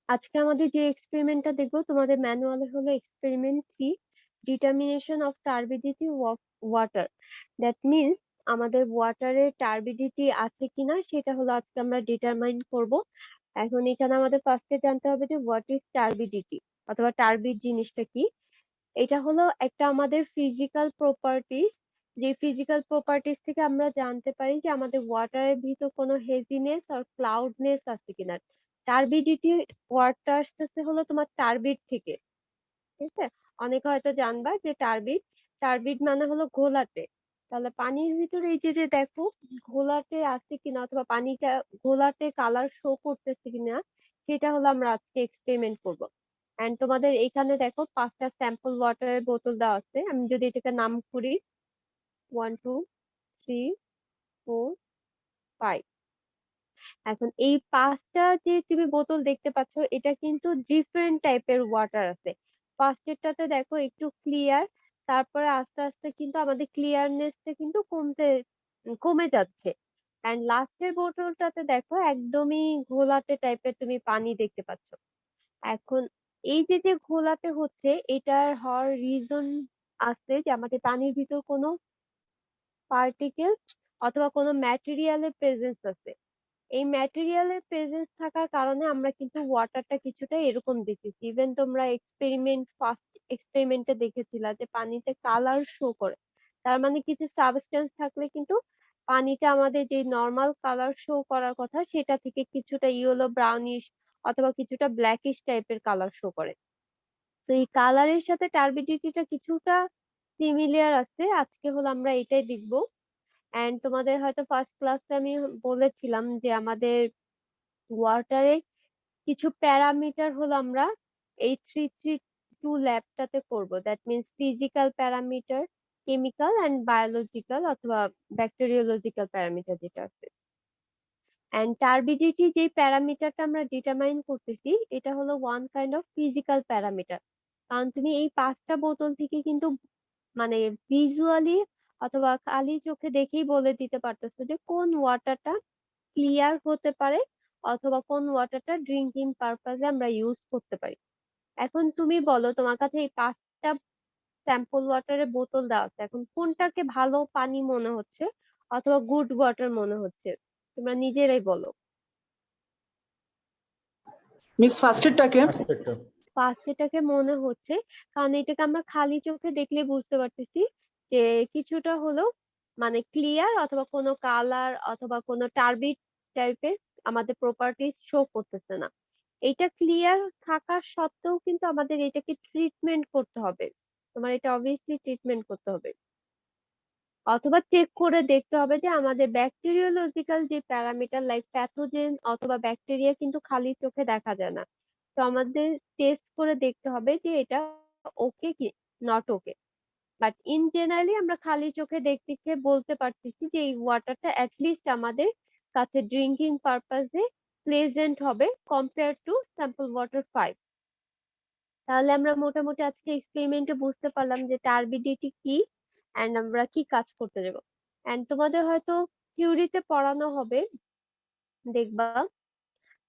আজকে আমাদের যে এক্সপেরিমেন্টটা দেখবো তোমাদের ম্যানুয়ালে হলো experiment 3, determination of turbidity water. That means আমাদের ওয়াটারের টার্বিডিটি আছে কিনা সেটা হলো আজকে আমরা ডিটারমাইন করব। এখন এখানে আমাদের ফার্স্টে জানতে হবে যে হোয়াট ইজ টার্বিডিটি অথবা টার্বিড জিনিসটা কি। এটা হলো একটা আমাদের ফিজিক্যাল প্রপার্টিস, যে ফিজিক্যাল প্রপার্টিস থেকে আমরা জানতে পারি যে আমাদের ওয়াটারের ভিতর কোনো হেজিনেস আর ক্লাউডনেস আছে কিনা। টার্বিডিটি ওয়ার্ডটা আসতেছে হলো তোমার টার্বিড থেকে, ঠিক আছে? অনেকে হয়তো জানবা যে টার্বিড, টার্বিড মানে হলো ঘোলাটে। তাহলে পানির ভিতরে এই যে যে দেখো ঘোলাটে আছে কিনা অথবা পানিটা ঘোলাটে কালার শো করতেছে কিনা, সেটা হলো আমরা আজকে এক্সপেরিমেন্ট করব। এন্ড তোমাদের এখানে দেখো 5টা স্যাম্পল ওয়াটারের বোতল দেওয়া আছে। আমি যদি এটাকে নাম করি 1 2 3 4 5। এখন এই 5টা যে তুমি বোতল দেখতে পাচ্ছ এটা কিন্তু ডিফারেন্ট টাইপের ওয়াটার আছে। ফার্স্টেরটাতে দেখো একটু ক্লিয়ার, তারপরে আস্তে আস্তে কিন্তু আমাদের ক্লিয়ারনেসটা কিন্তু কমে যাচ্ছে। এন্ড লাস্টের বোতলটাতে দেখো একদমই ঘোলাটে টাইপের তুমি পানি দেখতে পাচ্ছ। এখন এই যে যে ঘোলাটে হচ্ছে এটার হওয়ার রিজন আছে যে আমাদের পানির ভিতর কোনো পার্টিকেল অথবা কোনো ম্যাটেরিয়ালের প্রেজেন্স আছে। এই ম্যাটেরিয়ালের প্রেজেন্স থাকার কারণে আমরা কিন্তু ওয়াটারটা কিছুটা এরকম দেখেছি। ইভেন তোমরা ফার্স্ট এক্সপেরিমেন্টে দেখেছিলা যে পানিতে কালার শো করে। তার মানে কিছু সাবস্টেন্স থাকলে কিন্তু পানিটা আমাদের যে নর্মাল কালার শো করার কথা সেটা থেকে কিছুটা ইয়েলো ব্রাউনিশ অথবা কিছুটা ব্ল্যাকিশ টাইপের কালার শো করে। তো এই কালারের সাথে টার্বিডিটিটা কিছুটা সিমিলিয়ার আছে। আজকে হলো আমরা এটাই দেখবো। এন্ড তোমাদের হয়তো ফার্স্ট ক্লাসে আমি বলেছিলাম যে আমাদের ওয়াটারে কিছু প্যারামিটার হলো আমরা এই 332 ল্যাবটাতে করব। That means physical parameter, chemical and biological অথবা ব্যাকটেরিওলজিক্যাল প্যারামিটার যেটা আছে। এন্ড টার্বিডিটি যে প্যারামিটারটা আমরা ডিটারমাইন করতেছি এটা হলো one kind of physical parameter. কারণ তুমি এই 5টা বোতল থেকে কিন্তু মানে ভিজুয়ালি অথবা খালি চোখে দেখেই বলে দিতে পারতেছো যে কোন ওয়াটারটা ক্লিয়ার হতে পারে অথবা কোন ওয়াটারটা ড্রিঙ্কিং পারপাজে আমরা ইউজ করতে পারি। এখন তুমি বলো তোমার কাছে এই 5টা স্যাম্পল ওয়াটারের বোতল দেওয়া আছে, এখন কোনটাকে ভালো পানি মনে হচ্ছে অথবা গুড ওয়াটার মনে হচ্ছে? তোমরা নিজেরাই বলো। মিস ফার্স্টেরটাকে ফার্স্টেরটা। এটাকে মনে হচ্ছে কারণ এটাকে আমরা খালি চোখে দেখলে বুঝতে পারতেছি যে কিছুটা হলেও মানে ক্লিয়ার অথবা কোনো কালার অথবা কোনো টার্বিড টাইপের আমাদের প্রপার্টিজ শো করতেছে না। এটা ক্লিয়ার থাকা সত্ত্বেও কিন্তু আমাদের এটাকে ট্রিটমেন্ট করতে হবে। তোমার এটা অবভিয়াসলি ট্রিটমেন্ট করতে হবে অথবা চেক করে দেখতে হবে যে আমাদের ব্যাকটেরিওলজিক্যাল যে প্যারামিটার লাইক প্যাথোজেন অথবা ব্যাকটেরিয়া কিন্তু খালি চোখে দেখা যায় না। তো আমাদের টেস্ট করে দেখতে হবে যে এটা ওকে কি not okay. But in generally আমরা খালি চোখে দেখতে বলতে পারতেছি যে এই ওয়াটারটা অ্যাটলিস্ট আমাদের কাছে ড্রিঙ্কিং পারপাসে প্লেজেন্ট হবে কম্পেয়ার টু স্যাম্পল ওয়াটার 5। তাহলে আমরা মোটামুটি আজকে এক্সপেরিমেন্টে বুঝতে পারলাম যে টার্বিডিটি কি এন্ড আমরা কি কাজ করতে যাব। এন্ড তোমাদের হয়তো থিওরিতে পড়ানো হবে, দেখবা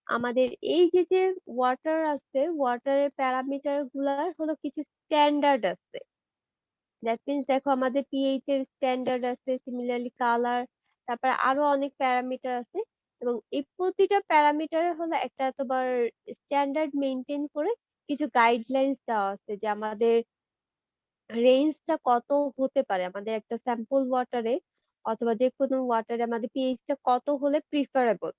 আমাদের এই যে যে ওয়াটার আছে ওয়াটারের প্যারামিটার গুলার হলো কিছু স্ট্যান্ডার্ড আছে। দ্যাট মিনস দেখো আমাদের পিএইচ এর স্ট্যান্ডার্ড আছে, সিমিলারলি কালার, তারপর আরো অনেক প্যারামিটার আছে। এবং এই প্রতিটা প্যারামিটারের হলো একটা তোমার স্ট্যান্ডার্ড মেনটেন করে কিছু গাইডলাইন্স দেওয়া আছে যে আমাদের রেঞ্জটা কত হতে পারে আমাদের একটা স্যাম্পল ওয়াটারে অথবা যে কোনো ওয়াটারে আমাদের পিএইচটা কত হলে প্রিফারেবল।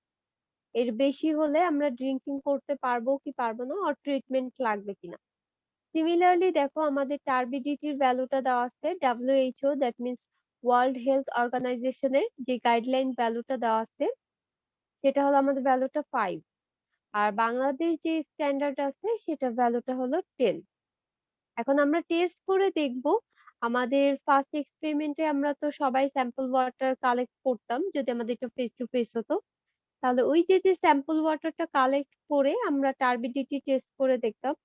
এর বেশি হলে আমরা ড্রিঙ্কিং করতে পারবো কি পারবো না আর ট্রিটমেন্ট লাগবে কিনা। সিমিলারলি দেখো আমাদের টার্বিডিটির ভ্যালুটা দেওয়া আছে WHO, that means world health অর্গানাইজেশনের যে গাইডলাইন ভ্যালুটা দেওয়া আছে সেটা হলো আমাদের ভ্যালুটা 5। আর বাংলাদেশ যে স্ট্যান্ডার্ড আছে সেটা ভ্যালুটা হলো 10। এখন আমরা টেস্ট করে দেখব। আমাদের ফার্স্ট এক্সপেরিমেন্টে আমরা তো সবাই স্যাম্পল ওয়াটার কালেক্ট করতাম যদি আমাদের এটা ফেস টু ফেস হতো। তাহলে ওই যে যে স্যাম্পল ওয়াটারটা কালেক্ট করে আমরা টার্বিডিটি টেস্ট করে দেখতাম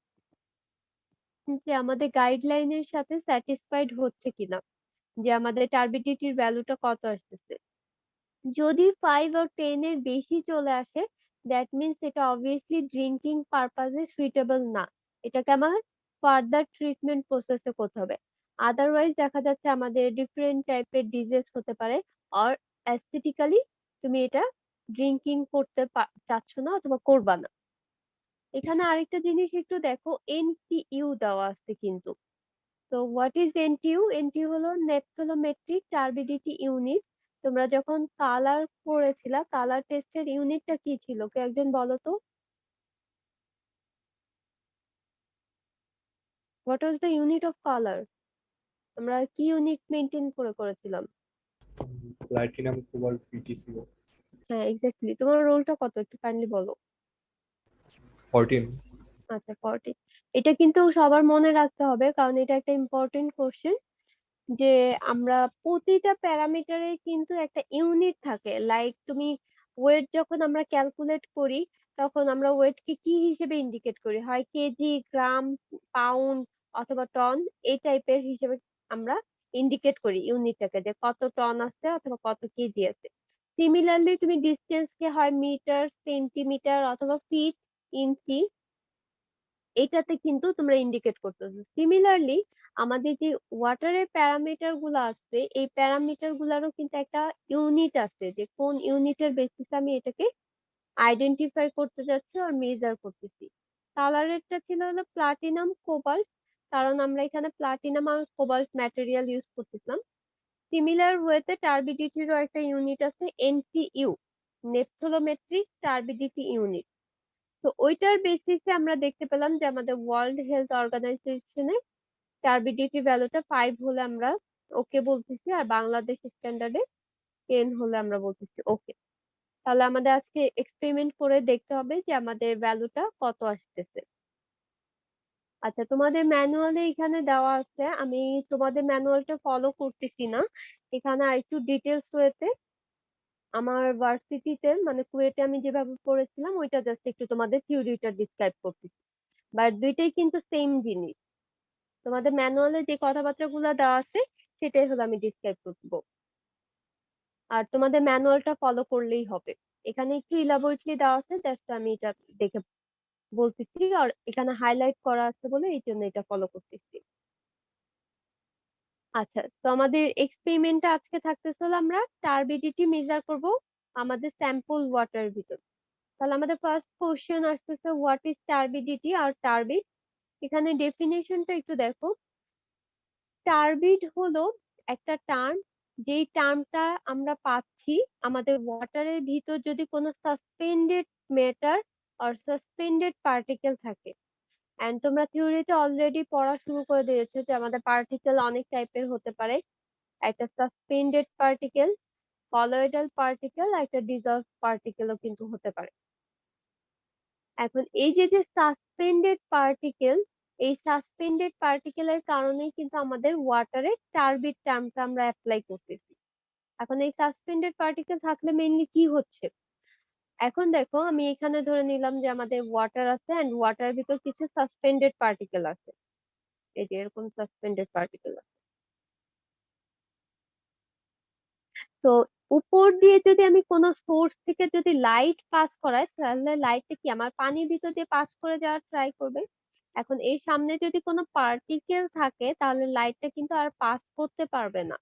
যে আমাদের গাইডলাইনের সাথে স্যাটিসফাইড হচ্ছে কিনা, যে আমাদের টার্বিডিটির ভ্যালুটা কত আসতেছে। যদি 5 or 10 এর বেশি চলে আসে দ্যাট মিনস এটা অবভিয়াসলি ড্রিঙ্কিং পারপাজে সুইটেবল না। এটাকে আমার ফার্দার ট্রিটমেন্ট প্রসেসে করতে হবে। আদারওয়াইজ দেখা যাচ্ছে আমাদের ডিফারেন্ট টাইপের ডিজিজ হতে পারে, অর অ্যাস্থেটিক্যালি তুমি এটা ড্রিঙ্কিং করতে চাচ্ছ না অথবা করবা না। এখানে আরেকটা জিনিস একটু দেখো, এনটিইউ দেওয়া আছে কিন্তু। তো হোয়াট ইজ এনটিইউ? এনটিইউ হলো নেপথ্যালোমেট্রিক টার্বিডিটি ইউনিট। তোমরা যখন কালার পড়েছিলা, কালার টেস্টের ইউনিটটা কি ছিল? কে একজন বলো তো, what was the unit of colour? আমরা কি ইউনিট মেনটেন করে করেছিলাম? প্লাটিনাম কোবাল্ট পিটিসিও হ্যাঁ, এক্স্যাক্টলি। তোমার রোলটা কত একটু কাইন্ডলি বলো। 14। আচ্ছা, 40। এটা কিন্তু সবার মনে রাখতে হবে, কারণ এটা একটা ইম্পর্টেন্ট কোশ্চেন। যে আমরা প্রতিটা প্যারামিটারে কিন্তু একটা ইউনিট থাকে। লাইক তুমি ওয়েট যখন আমরা ক্যালকুলেট করি, তখন আমরা ওয়েট কে কি হিসেবে ইন্ডিকেট করি? হয় কেজি, গ্রাম, পাউন্ড অথবা টন, এই টাইপের হিসেবে আমরা ইন্ডিকেট করি ইউনিটটাকে, যে কত টন আছে অথবা কত কেজি আছে। সিমিলারলি তুমি ডিস্টেন্স কে হয় মিটার, সেন্টিমিটার অথবা ফিট, ইঞ্চি, এটাতে কিন্তু তোমরা ইন্ডিকেট করতেছো। সিমিলারলি আমাদের যে ওয়াটারের প্যারামিটার গুলো আছে, এই প্যারামিটার গুলারও কিন্তু একটা ইউনিট আছে, যে কোন ইউনিটের বেসিসে আমি এটাকে আইডেন্টিফাই করতে যাচ্ছি আর মেজার করতেছি। কালারেরটা ছিল হলো প্লাটিনাম কোবাল্ট, কারণ আমরা এখানে প্লাটিনাম আর কোবাল্ট ম্যাটেরিয়াল ইউজ করতেছিলাম। সিমিলার ওয়েতে টার্বিডিটিরও একটা ইউনিট আছে, এনটিইউ, নেপথ্যালোমেট্রিক টার্বিডিটি ইউনিট। তো ওইটার বেসিসে আমরা দেখতে পেলাম যে আমাদের ওয়ার্ল্ড হেলথ অর্গানাইজেশনে টার্বিডিটি ভ্যালুটা 5 হলে আমরা ওকে বলতেছি, আর বাংলাদেশ স্ট্যান্ডার্ডে 10 হলে আমরা বলতেছি ওকে। তাহলে আমাদের আজকে এক্সপেরিমেন্ট করে দেখতে হবে যে আমাদের ভ্যালুটা কত আসতেছে। আচ্ছা, তোমাদের ম্যানুয়ালে এখানে দেওয়া আছে, আমি তোমাদের ম্যানুয়ালটা ফলো করতেছি না। এখানে আরেকটু ডিটেলস রয়েছে। আমার ভার্সিটিতে মানে কুয়েটে আমি যেভাবে পড়েছিলাম ওইটা জাস্ট একটু তোমাদের থিওরিটা ডিসক্রাইব করতেছি, বাট দুইটাই কিন্তু সেম জিনিস। তোমাদের ম্যানুয়ালে যে কথাবার্তা গুলো দেওয়া আছে সেটাই হলো আমি ডিসক্রাইব করবো, আর তোমাদের ম্যানুয়ালটা ফলো করলেই হবে। এখানে একটু ইলাবোরেটলি দেওয়া আছে, জাস্ট আমি এটা দেখে বলতেছি, আর এখানে হাইলাইট করা আছে বলে এই জন্য এটা ফলো করতেছি। আচ্ছা, তো আমাদের এক্সপেরিমেন্টটা আজকে থাকতেছিল, আমরা টার্বিডিটি মেজার করব আমাদের স্যাম্পল ওয়াটার ভিতর। তাহলে আমাদের ফার্স্ট কোশ্চেন আসতেছে, হোয়াট ইজ টার্বিডিটি আর টার্বিড। এখানে ডেফিনেশনটা একটু দেখো। টার্বিড হলো একটা টার্ম, যেই টার্মটা আমরা পাচ্ছি আমাদের ওয়াটারের ভিতর যদি কোনো suspended matter are suspended particle থাকে। এন্ড তোমরা থিওরিতে অলরেডি পড়া শুরু করে দিয়েছো যে আমাদের পার্টিকেল অনেক টাইপের হতে পারে। একটা সাসপেন্ডেড পার্টিকেল, কলয়েডাল পার্টিকেল, একটা ডিজলভ পার্টিকেলও কিন্তু হতে পারে। এখন এই যে যে সাসপেন্ডেড পার্টিকেল, এই সাসপেন্ডেড পার্টিকেলের কারণেই কিন্তু আমাদের ওয়াটারে টার্বিড টার্মটা আমরা অ্যাপ্লাই করতেছি। এখন এই সাসপেন্ডেড পার্টিকেল থাকলে মেইনলি কি হচ্ছে? এখন দেখো, আমি এখানে ধরে নিলাম যে আমাদের ওয়াটার আছে এন্ড ওয়াটারের ভিতর কিছু সাসপেন্ডেড পার্টিকেল আছে। এই যে এরকম সাসপেন্ডেড পার্টিকেল আছে। তো উপর দিয়ে যদি আমি কোনো সোর্স থেকে যদি লাইট পাস করাই, তাহলে লাইটটা কি আমার পানির ভিতর দিয়ে পাস করে যাওয়ার ট্রাই করবে। এখন এর সামনে যদি কোনো পার্টিকেল থাকে, তাহলে লাইটটা কিন্তু আর পাস করতে পারবে না,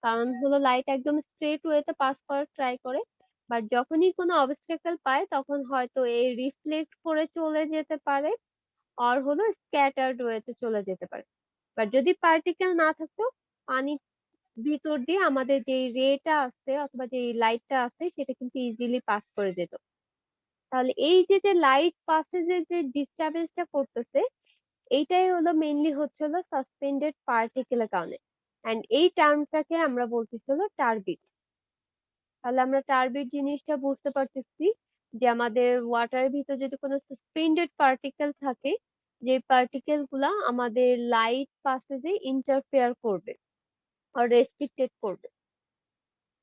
কারণ হলো লাইট একদম স্ট্রেট ওয়েতে পাস করার ট্রাই করে। বাট যখনই কোনো অবস্টাকেল পায়, তখন হয়তো এই রিফ্লেক্ট করে চলে যেতে পারে, আর হলো স্ক্যাটার্ড ওয়েতে চলে যেতে পারে। বাট যদি পার্টিকেল না থাকতো, পানি ভিতর দিয়ে আমাদের যে রেটা আছে অথবা যে লাইটটা আছে সেটা কিন্তু ইজিলি পাস করে যেত। তাহলে এই যে যে লাইট পাসেজের যে ডিস্টারবেন্সটা করতেছে, এইটাই হলো মেইনলি হচ্ছে হলো সাসপেন্ডেড পার্টিকেলের কারণে। এন্ড এই টার্মটাকে আমরা বলতেছি হলো টার্বিড। তাহলে আমরা টার্বিড জিনিসটা বুঝতে পারতেছি যে আমাদের ওয়াটারের ভিতর যদি কোনো সাসপেন্ডেড পার্টিকেল থাকে, যে পার্টিকেল গুলা আমাদের লাইট পাসেজে ইন্টারফেয়ার করবে আর রেস্ট্রিক্টেড করবে।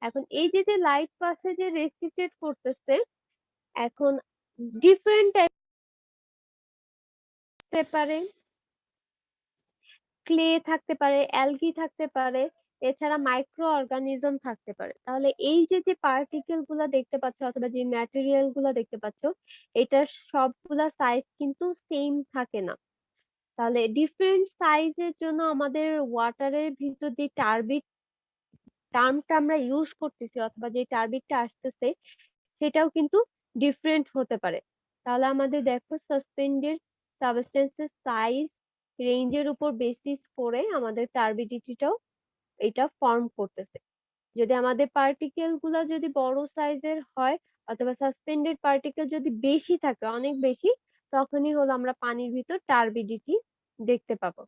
এখন এই যে যে লাইট পাসেজে রেস্ট্রিক্টেড করতেছে, এখন ডিফারেন্ট টাইপ হতে পারে, ক্লে থাকতে পারে, অ্যালগি থাকতে পারে, এছাড়া মাইক্রো অর্গানিজম থাকতে পারে। তাহলে এই যে যে পার্টিকেল গুলা দেখতে পাচ্ছ অথবা যে ম্যাটেরিয়াল গুলা দেখতে পাচ্ছ, এটার সবগুলা সাইজ কিন্তু সেম থাকে না। তাহলে ডিফারেন্ট সাইজের জন্য আমাদের ওয়াটারের ভিতর যে টার্বিড টার্মটা আমরা ইউজ করতেছি অথবা যে টার্বিডটা আসতেছে সেটাও কিন্তু ডিফারেন্ট হতে পারে। তাহলে আমাদের দেখো সাসপেন্ডেড সাবস্টেন্সের সাইজ রেঞ্জের উপর বেসিস করে আমাদের টার্বিডিটিটাও এটা ফর্ম করতেছে। যদি আমাদের পার্টিকেল গুলা যদি বড় সাইজের হয় অথবা সাসপেন্ডেড পার্টিকেল যদি বেশি থাকে, অনেক বেশি, তখনই হলো আমরা পানির ভিতর টার্বিডিটি দেখতে পাবো।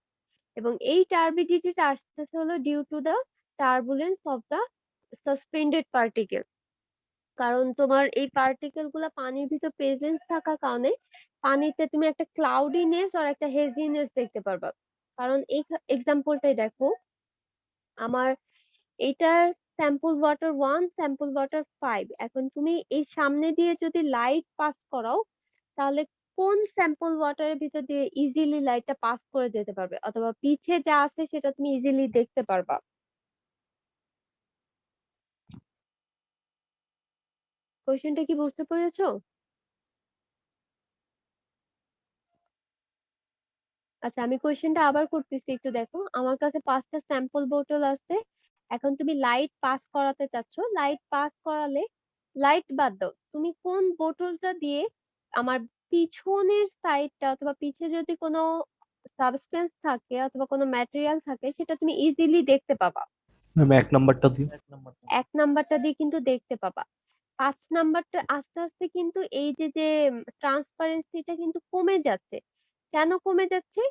এবং এই টার্বিডিটিটা আসতেছে হলো due to the turbulence of the suspended particle. কারণ তোমার এই পার্টিকেল গুলা পানির ভিতর প্রেজেন্স থাকার কারণে পানিতে তুমি একটা ক্লাউডিনেস আর একটা হেজিনেস দেখতে পারবা। কারণ এই এক্সাম্পলটাই দেখো, আমার এইটার স্যাম্পল ওয়াটার 1, স্যাম্পল ওয়াটার 5। এখন তুমি এই সামনে দিয়ে যদি লাইট পাস করাও, তাহলে কোন স্যাম্পল ওয়াটারের ভিতর দিয়ে ইজিলি লাইটটা পাস করে যেতে পারবে অথবা পিছে যা আছে সেটা তুমি ইজিলি দেখতে পারবা। কোয়েশ্চেনটা কি বুঝতে পেরেছো? আচ্ছা, আমি কোয়েশ্চেনটা আবার করতেছি, একটু দেখো। আমার কাছে 5টা স্যাম্পল বোতল আছে। এখন তুমি লাইট পাস করাতে চাচ্ছ। লাইট পাস করালে, লাইট বাদ দাও, তুমি কোন বোতলটা দিয়ে আমার পিছনের সাইডটা অথবা পিছে যদি কোনো সাবস্টেন্স থাকে অথবা কোনো ম্যাটেরিয়াল থাকে সেটা তুমি ইজিলি দেখতে পাবা। ম্যাম 1 নাম্বারটা দিন। 1 নাম্বারটা দিয়ে কিন্তু দেখতে পাবা। 5 নাম্বারটা আস্তে আস্তে কিন্তু এই যে যে ট্রান্সপারেন্সিটা কিন্তু কমে যাচ্ছে। কেন কমে যাচ্ছে?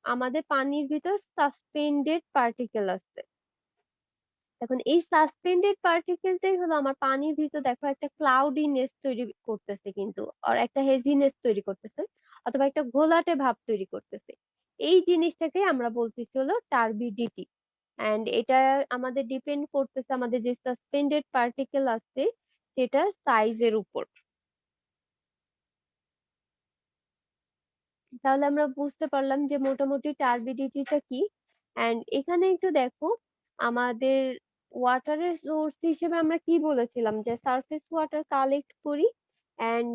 আমাদের পানির ভিতর সাসপেন্ডেড পার্টিকেল আছে। এখন এই সাসপেন্ডেড পার্টিকেলটাই হলো আমার পানির ভিতর দেখো একটা ক্লাউডিনেস তৈরি করতেছে কিন্তু, আর একটা হেজিনেস তৈরি করতেছে অথবা একটা ঘোলাটে ভাব তৈরি করতেছে। এই জিনিসটাকে আমরা বলতেছি হলো টার্বিডিটি। এন্ড এটা আমাদের ডিপেন্ড করতেছে আমাদের যে সাসপেন্ডেড পার্টিকেল আছে সেটার সাইজের উপর। তাহলে আমরা বুঝতে পারলাম যে মোটামুটি টার্বিডিটিটা কি। এন্ড এখানে একটু দেখো, আমাদের ওয়াটারের সোর্স হিসেবে আমরা কি বলেছিলাম যে সারফেস ওয়াটার কালেক্ট করি এন্ড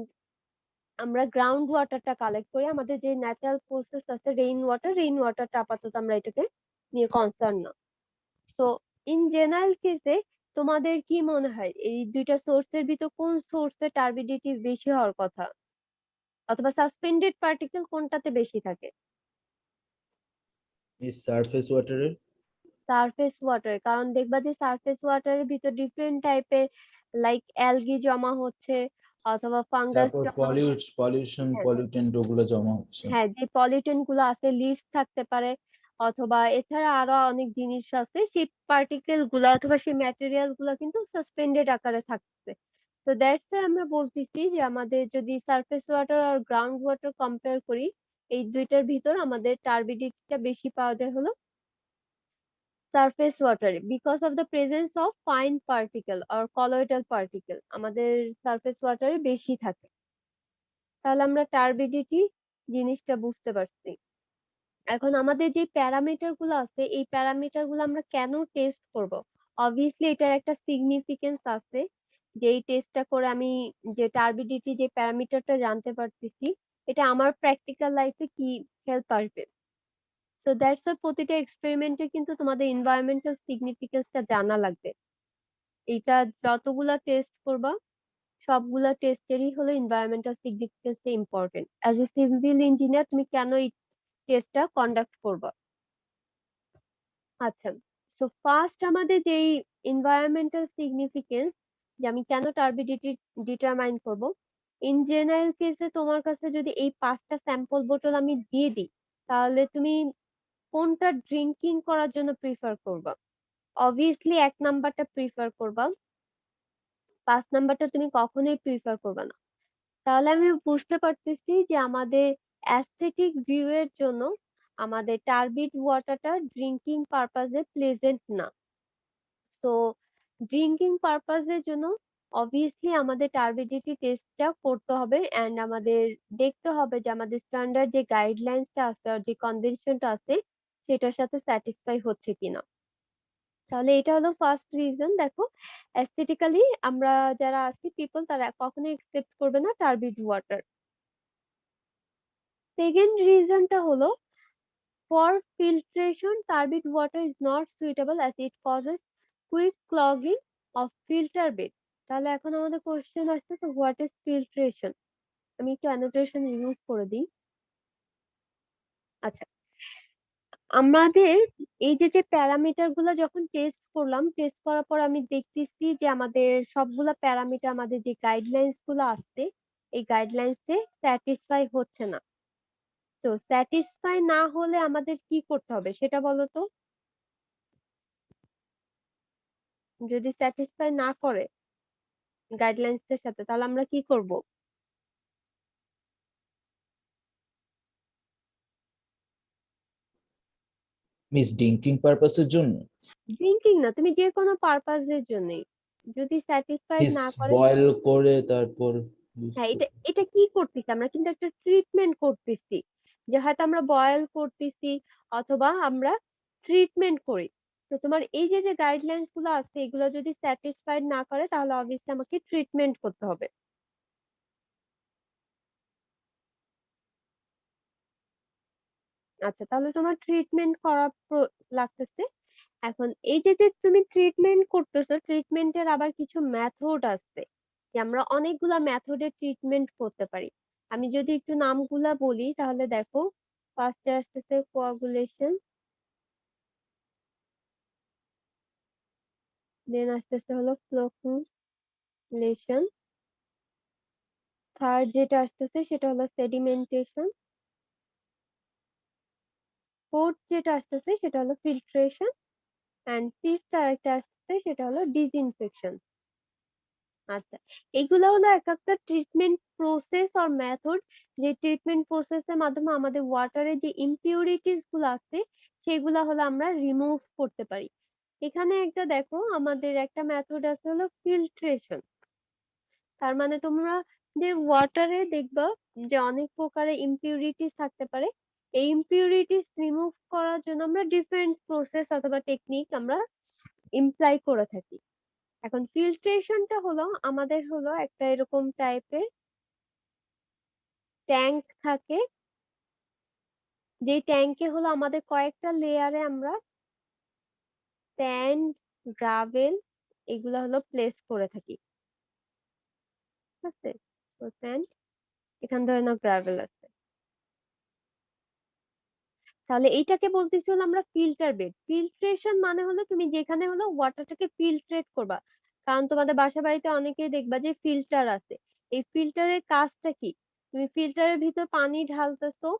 আমরা গ্রাউন্ড ওয়াটারটা কালেক্ট করি। আমাদের যে ন্যাচারাল প্রসেস আছে রেইন ওয়াটারটা আপাতত আমরা এটাকে নিয়ে কনসার্ন না। তো ইন জেনারেল কেসে তোমাদের কি মনে হয় এই দুইটা সোর্সের ভিতর কোন সোর্সে টার্বিডিটি বেশি হওয়ার কথা অথবা সাসপেন্ডেড পার্টিকেল কোনটাতে বেশি থাকে? এই সারফেস ওয়াটারে। সারফেস ওয়াটার, কারণ দেখবা যে সারফেস ওয়াটারের ভিতর ডিফারেন্ট টাইপের লাইক অ্যালগি জমা হচ্ছে অথবা ফাঙ্গাস তারপর জমা হচ্ছে। পলিউশন হ্যাঁ, পলিউটেন্ট ওগুলো জমা হচ্ছে। হ্যাঁ, যে পলিউটেন্ট গুলো আছে লিভস থাকতে পারে অথবা এছাড়া আরো অনেক জিনিস আছে, সেই পার্টিকেল গুলা অথবা সেই ম্যাটেরিয়াল গুলা কিন্তু সাসপেন্ডেড আকারে থাকছে। তো দ্যাটস আমরা বলতেছি যে আমাদের যদি সারফেস ওয়াটার আর গ্রাউন্ড ওয়াটার কম্পেয়ার করি, এই দুইটার ভিতর আমাদের টার্বিডিটিটা বেশি পাওয়া যায় হলো সারফেস ওয়াটারে, because of the presence of fine particle আর কলয়েডাল পার্টিকেল আমাদের সারফেস ওয়াটারে বেশি থাকে। তাহলে আমরা টার্বিডিটি জিনিসটা বুঝতে পারছি। এখন আমাদের যে প্যারামিটার গুলো আছে এই প্যারামিটার গুলো আমরা কেন টেস্ট করব? অবভিয়াসলি এটার একটা সিগনিফিকেন্স আছে, যে এই টেস্টটা করে আমি যে টার্বিডিটি যে প্যারামিটারটা জানতে পারতেছি এটা আমার প্র্যাকটিক্যাল লাইফে কি হেল্প আসবে। তো দ্যাটস ওয়াই প্রতিটা এক্সপেরিমেন্টে কিন্তু তোমাদের এনভায়রনমেন্টাল সিগনিফিকেন্সটা জানা লাগবে। এটা যতগুলা টেস্ট করবা সবগুলা টেস্টেরই হলো এনভায়রনমেন্টাল সিগনিফিকেন্সটা important. As a civil engineer তুমি কেন এই টেস্টটা কন্ডাক্ট করবা? আচ্ছা, সো ফার্স্ট আমাদের যেই এনভায়রনমেন্টাল সিগনিফিকেন্স, যে আমি কেন টার্বিডিটি ডিটারমাইন করব, ইন জেনারেল কেসে তোমার কাছে যদি এই 5টা স্যাম্পল বোতল আমি দিয়ে দিই, তাহলে তুমি কোনটা ড্রিঙ্কিং করার জন্য প্রিফার করবা? অবভিয়াসলি 1 নাম্বারটা প্রিফার করবা, 5 নাম্বারটা তুমি কখনোই প্রিফার করবে না। তাহলে আমি বুঝতে পারতেছি যে আমাদের অ্যাস্থেটিক ভিউ এর জন্য আমাদের টার্বিড ওয়াটারটা ড্রিঙ্কিং পারপাজে প্লেজেন্ট না। তো ড্রিঙ্কিং পারপাজের জন্য অবভিয়াসলি আমাদের টার্বিডিটি টেস্টটা করতে হবে এন্ড আমাদের দেখতে হবে যে আমাদের স্ট্যান্ডার্ড যে গাইডলাইন্সটা আছে আর যে কনভেনশনটা আছে সেটার সাথে স্যাটিসফাই হচ্ছে কিনা। তাহলে এটা হলো ফার্স্ট রিজন। দেখো অ্যাস্থেটিক্যালি আমরা যারা আছি পিপল তারা কখনোই একসেপ্ট করবে না টার্বিড ওয়াটার। সেকেন্ড রিজনটা হলো for filtration turbid water is not suitable as it causes quick clogging of filter bed. তাহলে এখন আমাদের কোশ্চেন আসছে তো হোয়াট ইজ ফিল্ট্রেশন। আমি একটু অ্যানোটেশন ইউজ করে দিই। আচ্ছা, আমাদের এই যে প্যারামিটার গুলো যখন টেস্ট করলাম, টেস্ট করার পর আমি দেখতেছি যে আমাদের সবগুলা প্যারামিটার আমাদের যে গাইডলাইন্স গুলো আসছে এই গাইডলাইন্স এ স্যাটিসফাই হচ্ছে না। তো স্যাটিসফাই না হলে আমাদের কি করতে হবে সেটা বলো তো। যদি স্যাটিসফাই না করে গাইডলাইন্স এর সাথে তাহলে আমরা কি করব? মিস ড্রিঙ্কিং পারপাসের জন্য ড্রিঙ্কিং না, তুমি যে কোনো পারপাজের জন্যই যদি স্যাটিসফাইড মিস না করে। বয়েল করে তারপর use হ্যাঁ, এটা করতে। এটা কি করতেছি আমরা, কিন্তু একটা ট্রিটমেন্ট করতেছি, যে হয়তো আমরা বয়েল করতেছি অথবা আমরা ট্রিটমেন্ট করি। তো তোমার এই যে গাইডলাইন্স গুলো আছে এগুলো যদি স্যাটিসফাইড না করে তাহলে অবভিয়াসলি আমাকে ট্রিটমেন্ট করতে হবে। আচ্ছা, তাহলে তোমার ট্রিটমেন্ট করা লাগতেছে। এখন এই যে তুমি ট্রিটমেন্ট করতেছো, ট্রিটমেন্টের আবার কিছু মেথড আছে, যে আমরা অনেকগুলা মেথডে ট্রিটমেন্ট করতে পারি। আমি যদি একটু নামগুলা বলি তাহলে দেখো, ফার্স্টে আসতেছে কোয়াগুলেশন, দেন আসতেছে হলো ফ্লোকুলেশন, থার্ড যেটা আসতেছে সেটা হলো সেডিমেন্টেশন, ফোর্থ যেটা আসতেছে সেটা হলো ফিল্ট্রেশন, এন্ড ফিফথ আরেকটা আসতেছে সেটা হলো ডিসইনফেকশন। আচ্ছা, এগুলো হলো এক একটা ট্রিটমেন্ট প্রসেস আর মেথড, যে ট্রিটমেন্ট প্রসেসের মাধ্যমে আমাদের ওয়াটারে যে ইমপিউরিটিস গুলো আছে সেগুলা হলো আমরা রিমুভ করতে পারি। এখানে একটা দেখো আমাদের একটা মেথড আছে হলো ফিল্ট্রেশন। তার মানে তোমরা যে ওয়াটারে দেখবা যে অনেক প্রকারের ইমপিউরিটিস থাকতে পারে, এই ইমপিউরিটিস রিমুভ করার জন্য আমরা ডিফারেন্ট প্রসেস অথবা টেকনিক আমরা ইমপ্লাই করে থাকি। এখন ফিল্ট্রেশনটা হলো আমাদের হলো একটা এরকম টাইপের ট্যাঙ্ক থাকে, যে ট্যাঙ্কে হলো আমাদের কয়েকটা লেয়ারে আমরা স্যান্ড, গ্রাভেল এগুলা হলো প্লেস করে থাকি। ঠিক আছে, তো স্যান্ড, এখান ধরে না গ্রাভেল আছে, তাহলে এইটাকে বলতেছি হলো আমরা ফিল্টার বেড। ফিল্ট্রেশন মানে হলো তুমি যেখানে হলো ওয়াটারটাকে ফিল্ট্রেট করবা, কারণ তোমাদের বাসা বাড়িতে অনেকেই দেখবা যে ফিল্টার আছে। এই ফিল্টারের কাজটা কি? তুমি ফিল্টারের ভিতর পানি ঢালতেছো,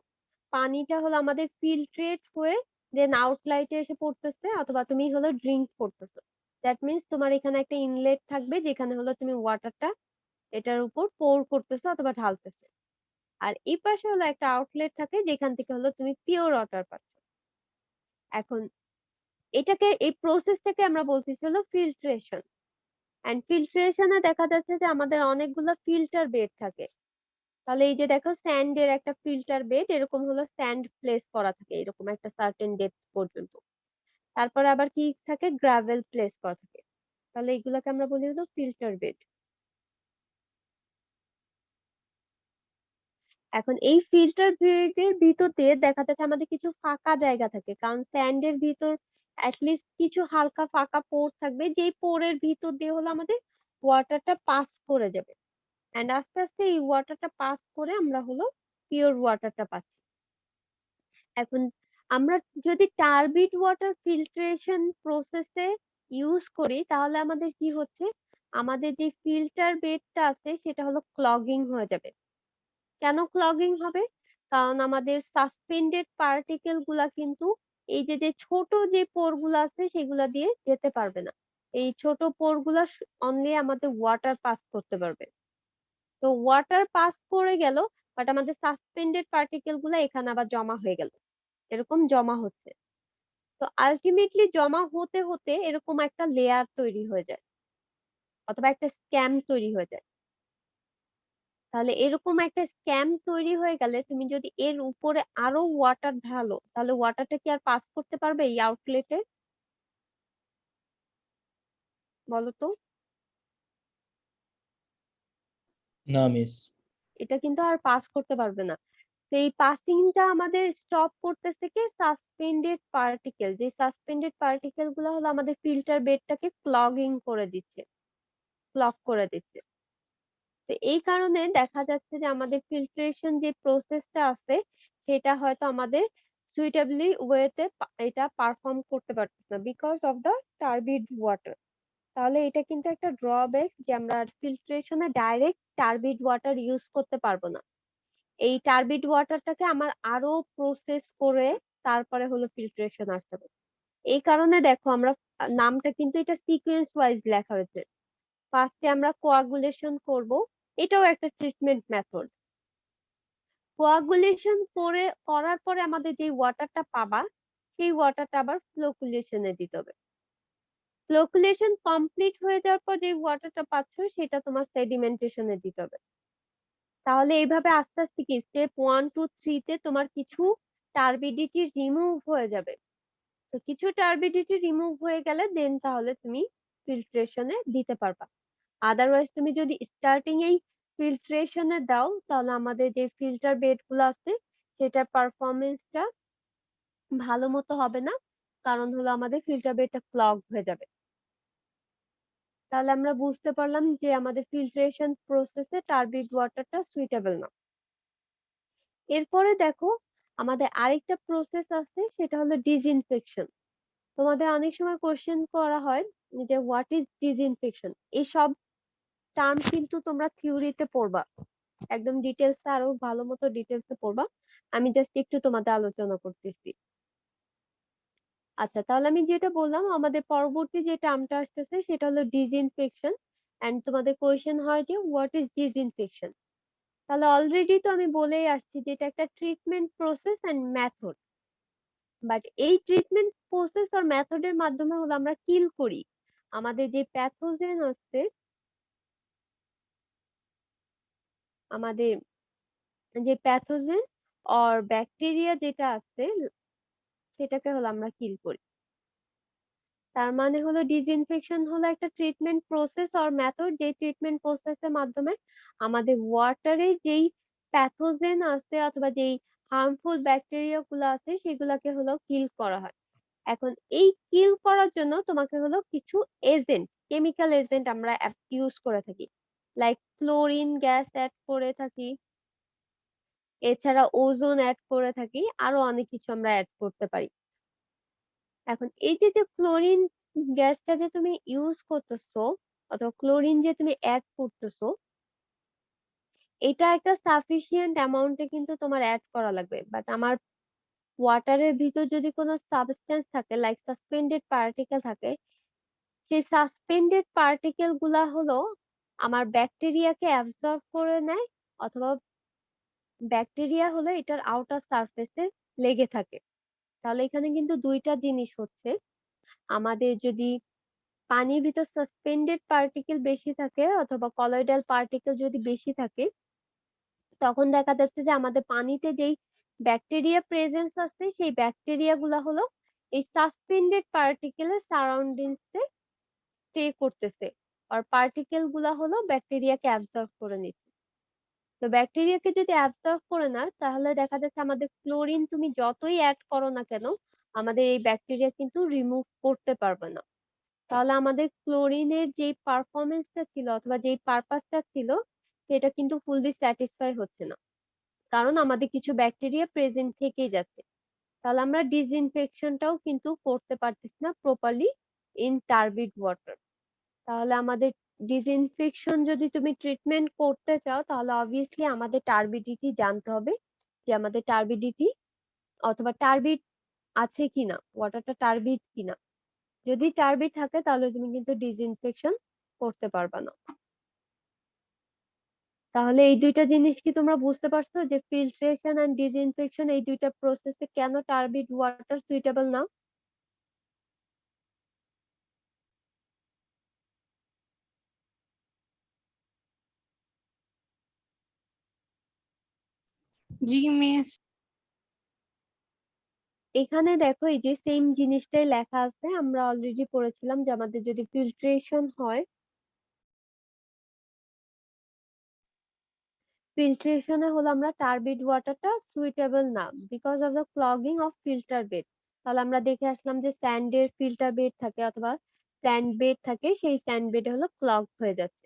পানিটা হলো আমাদের ফিল্ট্রেট হয়ে দেন আউটলাইটে এসে পড়তেছে অথবা তুমি হলো ড্রিঙ্ক করতেছো। দ্যাট মিন্স তোমার এখানে একটা ইনলেট থাকবে যেখানে হলো তুমি ওয়াটারটা এটার উপর পোর করতেছো অথবা ঢালতেছো, আর এই পাশে হলো একটা আউটলেট থাকে যেখান থেকে হলো তুমি পিওর ওয়াটার পাচ্ছ। এখন এটাকে এই প্রসেসটাকে আমরা বলতেছি হলো ফিল্ট্রেশন। এন্ড ফিল্ট্রেশনে দেখা যাচ্ছে যে আমাদের অনেকগুলো ফিল্টার বেড থাকে। তাহলে এই যে দেখো স্যান্ডের একটা ফিল্টার বেড, এরকম হলো স্যান্ড প্লেস করা থাকে এরকম একটা সার্টেন ডেপথ পর্যন্ত। তারপরে আবার কি থাকে, গ্রাভেল প্লেস করা থাকে। তাহলে এগুলোকে আমরা বলি হলো ফিল্টার বেড। এখন এই ফিল্টার বেডের ভিতর দিয়ে দেখা যাচ্ছে আমাদের কিছু ফাঁকা জায়গা থাকে, কারণ স্যান্ডের ভিতর অ্যাটলিস্ট কিছু হালকা ফাঁকা পোর থাকবে, যেই পোরের ভিতর দিয়ে হলো আমাদের ওয়াটারটা পাস করে যাবে। এন্ড আস্তে আস্তে এই ওয়াটারটা পাস করে আমরা হলো পিওর ওয়াটারটা পাচ্ছি। এখন আমরা যদি টার্বিড ওয়াটার ফিল্ট্রেশন প্রসেসে ইউজ করি তাহলে আমাদের কি হচ্ছে, আমাদের যে ফিল্টার বেডটা আছে সেটা হলো ক্লগিং হয়ে যাবে। কেন ক্লগিং হবে? কারণ আমাদের সাসপেন্ডেড পার্টিকেল গুলা কিন্তু এই যে ছোট যে পোর গুলা আছে সেগুলা দিয়ে যেতে পারবে না। এই ছোট পোর গুলা অনলি আমাদের ওয়াটার পাস করতে পারবে। তো ওয়াটার পাস করে গেল, বাট আমাদের সাসপেন্ডেড পার্টিকেল গুলা এখানে আবার জমা হয়ে গেল, এরকম জমা হচ্ছে। তো আলটিমেটলি জমা হতে হতে এরকম একটা লেয়ার তৈরি হয়ে যায় অথবা একটা স্ক্যাম তৈরি হয়ে যায়। তাহলে এরকম একটা স্ক্যাম তৈরি হয়ে গেলে তুমি যদি এর উপরে আরো ওয়াটার ঢালো তাহলে ওয়াটারটা কি আর পাস করতে পারবে এই আউটলেটে? বলো তো? না মিস। এটা কিন্তু আর পাস করতে পারবে না। সেই পাসিংটা আমাদের স্টপ করতেছে কি সাসপেন্ডেড পার্টিকেল, যে সাসপেন্ডেড পার্টিকেল গুলো হলো আমাদের ফিল্টার বেডটাকে ক্লগিং করে দিচ্ছে, ক্লগ করে দিচ্ছে। তো এই কারণে দেখা যাচ্ছে যে আমাদের ফিল্ট্রেশন যে প্রসেসটা আছে সেটা হয়তো আমাদের সুইটেবলি ওয়েতে এটা পারফর্ম করতে পারতেছে না বিকজ অফ দ্য টার্বিড ওয়াটার। তাহলে এটা কিন্তু একটা ড্রব্যাক যে আমরা ফিল্ট্রেশনে ডাইরেক্ট টার্বিড ওয়াটার ইউজ করতে পারবো না। এই টার্বিড ওয়াটারটাকে আমার আরো প্রসেস করে তারপরে হলো ফিল্ট্রেশন আসতে হবে। এই কারণে দেখো আমরা নামটা কিন্তু এটা সিকোয়েন্স ওয়াইজ লেখা হয়েছে। ফার্স্টে আমরা কোয়াগুলেশন করব, এটাও একটা ট্রিটমেন্ট মেথড। কোয়াগুলেশন করে করার পরে আমাদের যে ওয়াটারটা পাবা সেই ওয়াটারটা আবার ফ্লোকুলেশনে দিতে হবে। ফ্লোকুলেশন কমপ্লিট হয়ে যাওয়ার পর যে ওয়াটারটা পাচ্ছ সেটা তোমার সেডিমেন্টেশনে দিতে হবে। তাহলে এইভাবে আস্তে আস্তে কি স্টেপ 1 2 3 তে তোমার কিছু টার্বিডিটি রিমুভ হয়ে যাবে। তো কিছু টার্বিডিটি রিমুভ হয়ে গেলে দেন তাহলে তুমি ফিল্ট্রেশনে দিতে পারবা। আদারওয়াইজ তুমি যদি স্টার্টিং এই ফিল্ট্রেশনে দাও তাহলে আমাদের যে ফিল্টার বেড গুলো আছে সেটার পারফরমেন্সটা ভালো মতো হবে না, কারণ হলো আমাদের ফিল্টার বেডটা ক্লগ হয়ে যাবে। তাহলে আমরা বুঝতে পারলাম যে আমাদের ফিল্ট্রেশন প্রসেসে টার্বিড ওয়াটারটা সুইটেবল না। এরপরে দেখো আমাদের আরেকটা প্রসেস আছে সেটা হলো ডিসইনফেকশন। তোমাদের অনেক সময় কোশ্চেন করা হয় যে হোয়াট ইজ ডিসইনফেকশন। এই সব টার্ম কিন্তু তোমরা থিওরিতে পড়বা, একদম ডিটেলস আরো ভালো মতো ডিটেলসে পড়বা। আমি জাস্ট একটু তোমাদের আলোচনা করতেছি। আচ্ছা, তাহলে আমি যেটা বললাম আমাদের পরবর্তী যে টার্মটা আসতেছে সেটা হলো ডিসইনফেকশন। এন্ড তোমাদের কোয়েশ্চেন হয় যে হোয়াট ইজ ডিসইনফেকশন। তাহলে অলরেডি তো আমি বলেই আসছি যে এটা একটা treatment process and method. But এই ট্রিটমেন্ট প্রসেস আর মেথডের মাধ্যমে হলো আমরা কিল করি আমাদের যে প্যাথোজেন আছে, আমাদের যে প্যাথোজেন অর ব্যাকটেরিয়া যেটা আছে সেটাকে হলো আমরা কিল করি। তার মানে হলো ডিসইনফেকশন হলো একটা ট্রিটমেন্ট প্রসেস অর মেথড, যে ট্রিটমেন্ট প্রসেসের মাধ্যমে আমাদের ওয়াটারে যেই প্যাথোজেন আছে অথবা যেই হার্মফুল ব্যাকটেরিয়া গুলো আছে সেগুলাকে হলো কিল করা হয়। এখন এই কিল করার জন্য তোমাকে হলো কিছু এজেন্ট, কেমিক্যাল এজেন্ট আমরা ইউজ করে থাকি, লাইক ক্লোরিন গ্যাস অ্যাড করে থাকি, এছাড়া ওজোন অ্যাড করে থাকি, আরো অনেক কিছু আমরা অ্যাড করতে পারি। এখন এই যে যে ক্লোরিন গ্যাসটা যে তুমি ইউজ করতেছো অথবা ক্লোরিন যে তুমি অ্যাড করতেছো, এটা একটা সাফিসিয়েন্ট অ্যামাউন্টে কিন্তু তোমার অ্যাড করা লাগবে। বাট আমার ওয়াটারের ভিতর যদি কোনো সাবস্টেন্স থাকে লাইক সাসপেন্ডেড পার্টিকেল থাকে, সেই সাসপেন্ডেড পার্টিকেল গুলা হলো আমার ব্যাকটেরিয়াকে অ্যাবজর্ব করে নেয় অথবা ব্যাকটেরিয়া হলো এটার আউটার সারফেসে লেগে থাকে। তাহলে এখানে কিন্তু দুইটা জিনিস হচ্ছে, আমাদের যদি পানির ভিতর সাসপেন্ডেড পার্টিকেল বেশি থাকে অথবা কলয়েডাল পার্টিকেল যদি বেশি থাকে তখন দেখা যাচ্ছে যে আমাদের পানিতে যেই ব্যাকটেরিয়া প্রেজেন্স আছে সেই ব্যাকটেরিয়া গুলা হলো এই সাসপেন্ডেড পার্টিকেলের সারাউন্ডিংস এ স্টে করতেছে, আর পার্টিকেল গুলা হলো ব্যাকটেরিয়াকে অ্যাবজর্ব করে নিচ্ছে। তো ব্যাকটেরিয়াকে যদি অ্যাবজর্ব করে না তাহলে দেখা যাচ্ছে আমাদের ক্লোরিন তুমি যতই অ্যাড করো না কেন আমাদের এই ব্যাকটেরিয়া কিন্তু রিমুভ করতে পারবে না। তাহলে আমাদের ক্লোরিনের যে পারফরমেন্সটা ছিল অথবা যে পারপাসটা ছিল সেটা কিন্তু ফুললি স্যাটিসফাই হচ্ছে না, কারণ আমাদের কিছু ব্যাকটেরিয়া প্রেজেন্ট থেকেই যাচ্ছে। তাহলে আমরা ডিসইনফেকশনটাও কিন্তু করতে পারতেছি না প্রপারলি ইন টার্বিড ওয়াটার। তাহলে আমাদের ডিসইনফেকশন যদি তুমি ট্রিটমেন্ট করতে চাও তাহলে অবভিয়াসলি আমাদের টার্বিডিটি জানতে হবে, যে আমাদের টার্বিডিটি অথবা টার্বিড আছে কিনা, ওয়াটারটা টার্বিড কিনা। যদি টার্বিড থাকে তাহলে তুমি কিন্তু ডিসইনফেকশন করতে পারবা না। তাহলে এই দুইটা জিনিস কি তোমরা বুঝতে পারছো যে ফিল্ট্রেশন এন্ড ডিসইনফেকশন এই দুইটা প্রসেসে কেন টার্বিড ওয়াটার সুইটেবল না? জি মিস। এখানে দেখো এই যে সেম জিনিসটাই লেখা আছে, আমরা অলরেডি পড়েছিলাম যে আমাদের যদি ফিল্ট্রেশন হয়, ফিল্ট্রেশনে হলো আমরা টার্বিড ওয়াটারটা সুইটেবল না because of the clogging of filter bed. তাহলে আমরা দেখে আসলাম যে স্যান্ডের ফিল্টার বেড থাকে অথবা স্যান্ড বেড থাকে, সেই স্যান্ড বেড হলো ক্লগ হয়ে যাচ্ছে।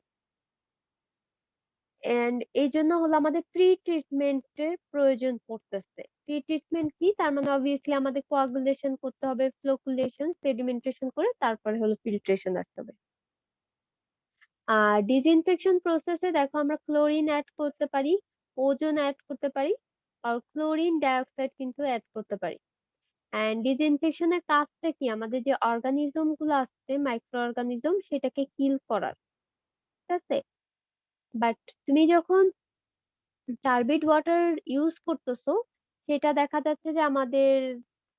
এন্ড এই জন্য হলো আমাদের প্রি ট্রিটমেন্টের প্রয়োজন পড়তেছে। প্রি ট্রিটমেন্ট কি? তার মানে অবভিয়াসলি আমাদের কোয়াগুলেশন করতে হবে, ফ্লোকুলেশন, সেডিমেন্টেশন করে তারপরে হলো ফিল্ট্রেশন আসতে হবে। আর ডিসইনফেকশন প্রসেসে দেখো আমরা ক্লোরিন অ্যাড করতে পারি, ওজোন অ্যাড করতে পারি, আর ক্লোরিন ডাইঅক্সাইড কিন্তু অ্যাড করতে পারি। এন্ড ডিসইনফেকশনের কাজটা কি? আমাদের যে অর্গানিজম গুলো আছে, মাইক্রো অর্গানিজম, সেটাকে কিল করার। ঠিক আছে, বাট তুমি যখন টার্বিড ওয়াটার ইউজ করতেছো, সেটা দেখা যাচ্ছে যে আমাদের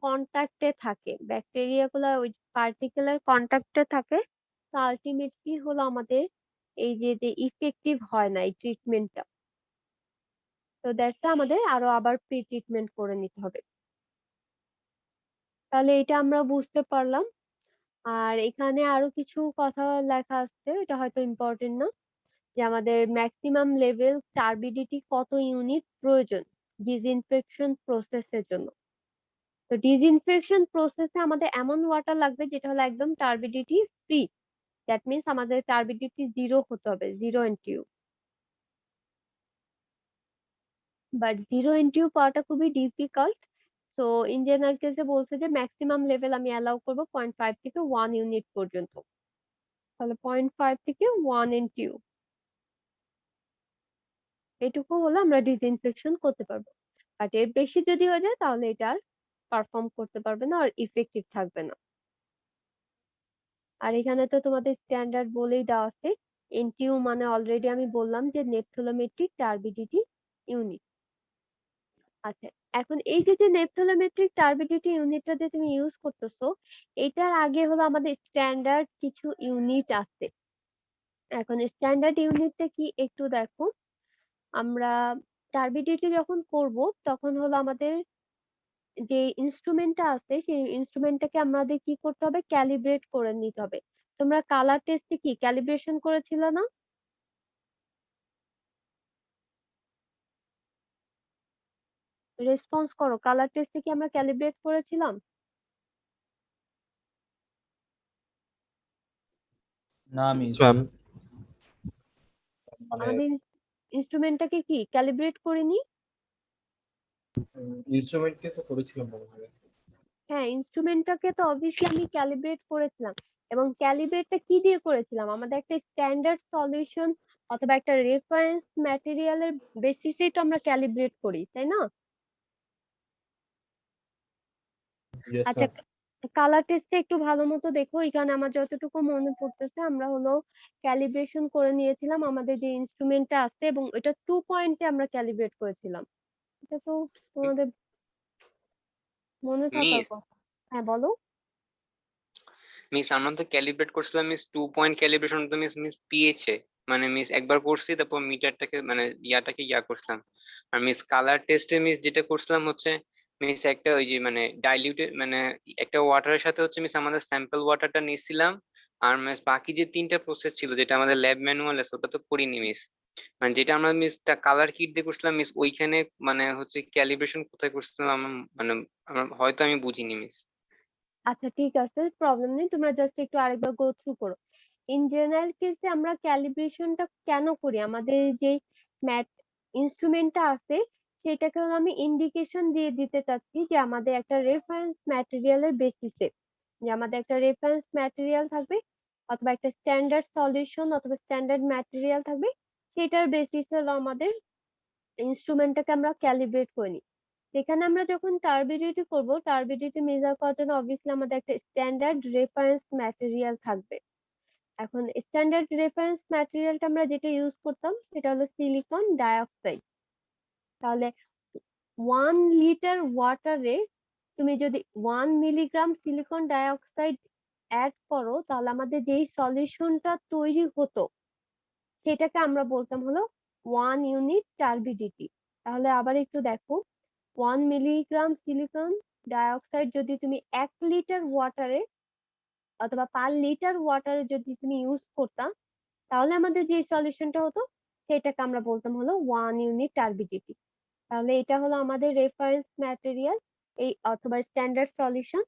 কন্টাক্টে থাকে, ব্যাকটেরিয়া গুলা ওই পার্টিকুলার কন্টাক্টে থাকে। তো আলটিমেটলি হলো আমাদের এই যে যে ইফেক্টিভ হয় না এই ট্রিটমেন্টটা। তো দ্যাটস আমাদের আরো আবার প্রি ট্রিটমেন্ট করে নিতে হবে। তাহলে এটা আমরা বুঝতে পারলাম। আর এখানে আরো কিছু কথা লেখা আছে, এটা হয়তো ইম্পর্টেন্ট না, যে আমাদের ম্যাক্সিমাম লেভেল টার্বিডিটি কত ইউনিট প্রয়োজন ডিসইনফেকশন প্রসেসের জন্য। তো ডিসইনফেকশন প্রসেসে আমাদের এমন ওয়াটার লাগবে যেটা হলো একদম টার্বিডিটি ফ্রি। দ্যাট মিন্স আমাদের টার্বিডিটি জিরো হতে হবে, zero NTU. But zero NTU পাওয়াটা খুবই ডিফিকাল্ট। সো ইন্ডিয়ান আর্কেলসে বলছে যে ম্যাক্সিমাম লেভেল আমি অ্যালাউ করবো 0.5 থেকে 1 ইউনিট পর্যন্ত। তাহলে 0.5 থেকে 1 এনটিইউ, এটুকু হলে আমরা ডিসইনফেকশন করতে পারবো। বাট এর বেশি যদি হয়ে যায় তাহলে এটা আর পারফর্ম করতে পারবে না আর ইফেক্টিভ থাকবে না। আর এখানে তো তোমাদের স্ট্যান্ডার্ড বলেই দেওয়া আছে, এনটিইউ মানে অলরেডি আমি বললাম যে নেপথ্যালোমেট্রিক টার্বিডিটি ইউনিট। আচ্ছা, এখন এই যে যে নেপথ্যালোমেট্রিক টার্বিডিটি ইউনিটটা যে তুমি ইউজ করতেছো, এটার আগে হলো আমাদের স্ট্যান্ডার্ড কিছু ইউনিট আছে। এখন স্ট্যান্ডার্ড ইউনিটটা কি একটু দেখো। আমরা টার্বিডিটি যখন করব তখন হলো আমাদের যে ইনস্ট্রুমেন্টটা আছে সেই ইনস্ট্রুমেন্টটাকে আমাদের কি করতে হবে? ক্যালিব্রেট করে নিতে হবে। তোমরা কালার টেস্টে কি ক্যালিব্রেশন করেছিল না? রেসপন্স করো, কালার টেস্টে কি আমরা ক্যালিব্রেট করেছিলাম? না Yes, মিস। ma'am. মানে আমাদের ইনস্ট্রুমেন্টটাকে কি ক্যালিব্রেট করিনি? ইনস্ট্রুমেন্টকে তো করেছিলাম মনে হয়। হ্যাঁ, ইনস্ট্রুমেন্টটাকে তো অবভিয়াসলি আমি ক্যালিব্রেট করেছিলাম। এবং ক্যালিব্রেটটা কি দিয়ে করেছিলাম? আমাদের একটা স্ট্যান্ডার্ড সলিউশন অথবা একটা রেফারেন্স ম্যাটেরিয়ালের বেসিসেই তো আমরা ক্যালিব্রেট করি, তাই না? ইয়েস আচ্ছা, ম্যাম। কালার টেস্টে একটু ভালো মতো দেখো, এখানে আমার যতটুকু মনে পড়তেছে আমরা হলো ক্যালিব্রেশন করে নিয়েছিলাম আমাদের যে ইনস্ট্রুমেন্টটা আছে, এবং এটা 2 পয়েন্টে আমরা ক্যালিব্রেট করেছিলাম। এটা তো তোমাদের মনে থাকার মিস কথা। হ্যাঁ, বলো। মিস আমরা তো ক্যালিব্রেট করছিলাম মিস 2 পয়েন্ট ক্যালিব্রেশন তো মিস মিস পিএইচে মানে মিস একবার করছি, তারপর মিটারটাকে মানে ইয়াটাকে ইয়া করছিলাম। আর মিস কালার টেস্টে মিস যেটা করছিলাম হচ্ছে মিস একটা ওই যে মানে ডাইলিউটেড মানে একটা ওয়াটারের সাথে হচ্ছে মিস আমাদের স্যাম্পল ওয়াটারটা নিয়েছিলাম। আর মিস বাকি যে 3টা প্রসেস ছিল যেটা আমাদের ল্যাব ম্যানুয়াল আছে ওটা তো করিনি মিস। মানে যেটা আমরা মিস কালার কিট দিয়ে করছিলাম মিস, ওইখানে মানে হচ্ছে ক্যালিব্রেশন কোথায় করছিলাম মানে হয়তো আমি বুঝিনি মিস। আচ্ছা, ঠিক আছে, প্রবলেম নেই, তোমরা জাস্ট একটু আরেকবার গো থ্রু করো। ইন জেনারেল কেসে আমরা ক্যালিব্রেশনটা কেন করি? আমাদের যে ম্যাথ ইনস্ট্রুমেন্টটা আছে সেটাকে হলো আমি ইন্ডিকেশন দিয়ে দিতে চাচ্ছি যে আমাদের একটা রেফারেন্স ম্যাটেরিয়ালের বেসিসে, যে আমাদের একটা রেফারেন্স ম্যাটেরিয়াল থাকবে অথবা একটা স্ট্যান্ডার্ড সলিউশন অথবা স্ট্যান্ডার্ড ম্যাটেরিয়াল থাকবে, সেটার বেসিসে হলো আমাদের ইনস্ট্রুমেন্টটাকে আমরা ক্যালিব্রেট করে নিই। সেখানে আমরা যখন টার্বিডিটি করব, টার্বিডিটি মেজার করার জন্য অবভিয়াসলি আমাদের একটা স্ট্যান্ডার্ড রেফারেন্স ম্যাটেরিয়াল থাকবে। এখন স্ট্যান্ডার্ড রেফারেন্স ম্যাটেরিয়ালটা আমরা যেটা ইউজ করতাম সেটা হলো সিলিকন ডাইঅক্সাইড। তাহলে 1 লিটার ওয়াটারে তুমি যদি 1 মিলিগ্রাম সিলিকন ডাইঅক্সাইড অ্যাড করো, তাহলে আমাদের যেই সলিউশনটা তৈরি হতো সেটাকে আমরা বলতাম হলো 1 ইউনিট টার্বিডিটি। তাহলে আবার একটু দেখো, 1 মিলিগ্রাম সিলিকন ডাইঅক্সাইড যদি তুমি 1 লিটার ওয়াটারে অথবা পার লিটার ওয়াটারে যদি তুমি ইউজ করতাম, তাহলে আমাদের যে সলিউশনটা হতো সেটাকে আমরা বলতাম হলো 1 ইউনিট টার্বিডিটি। তাহলে এটা হলো আমাদের রেফারেন্স ম্যাটেরিয়াল এই অথবা স্ট্যান্ডার্ড সলিউশন।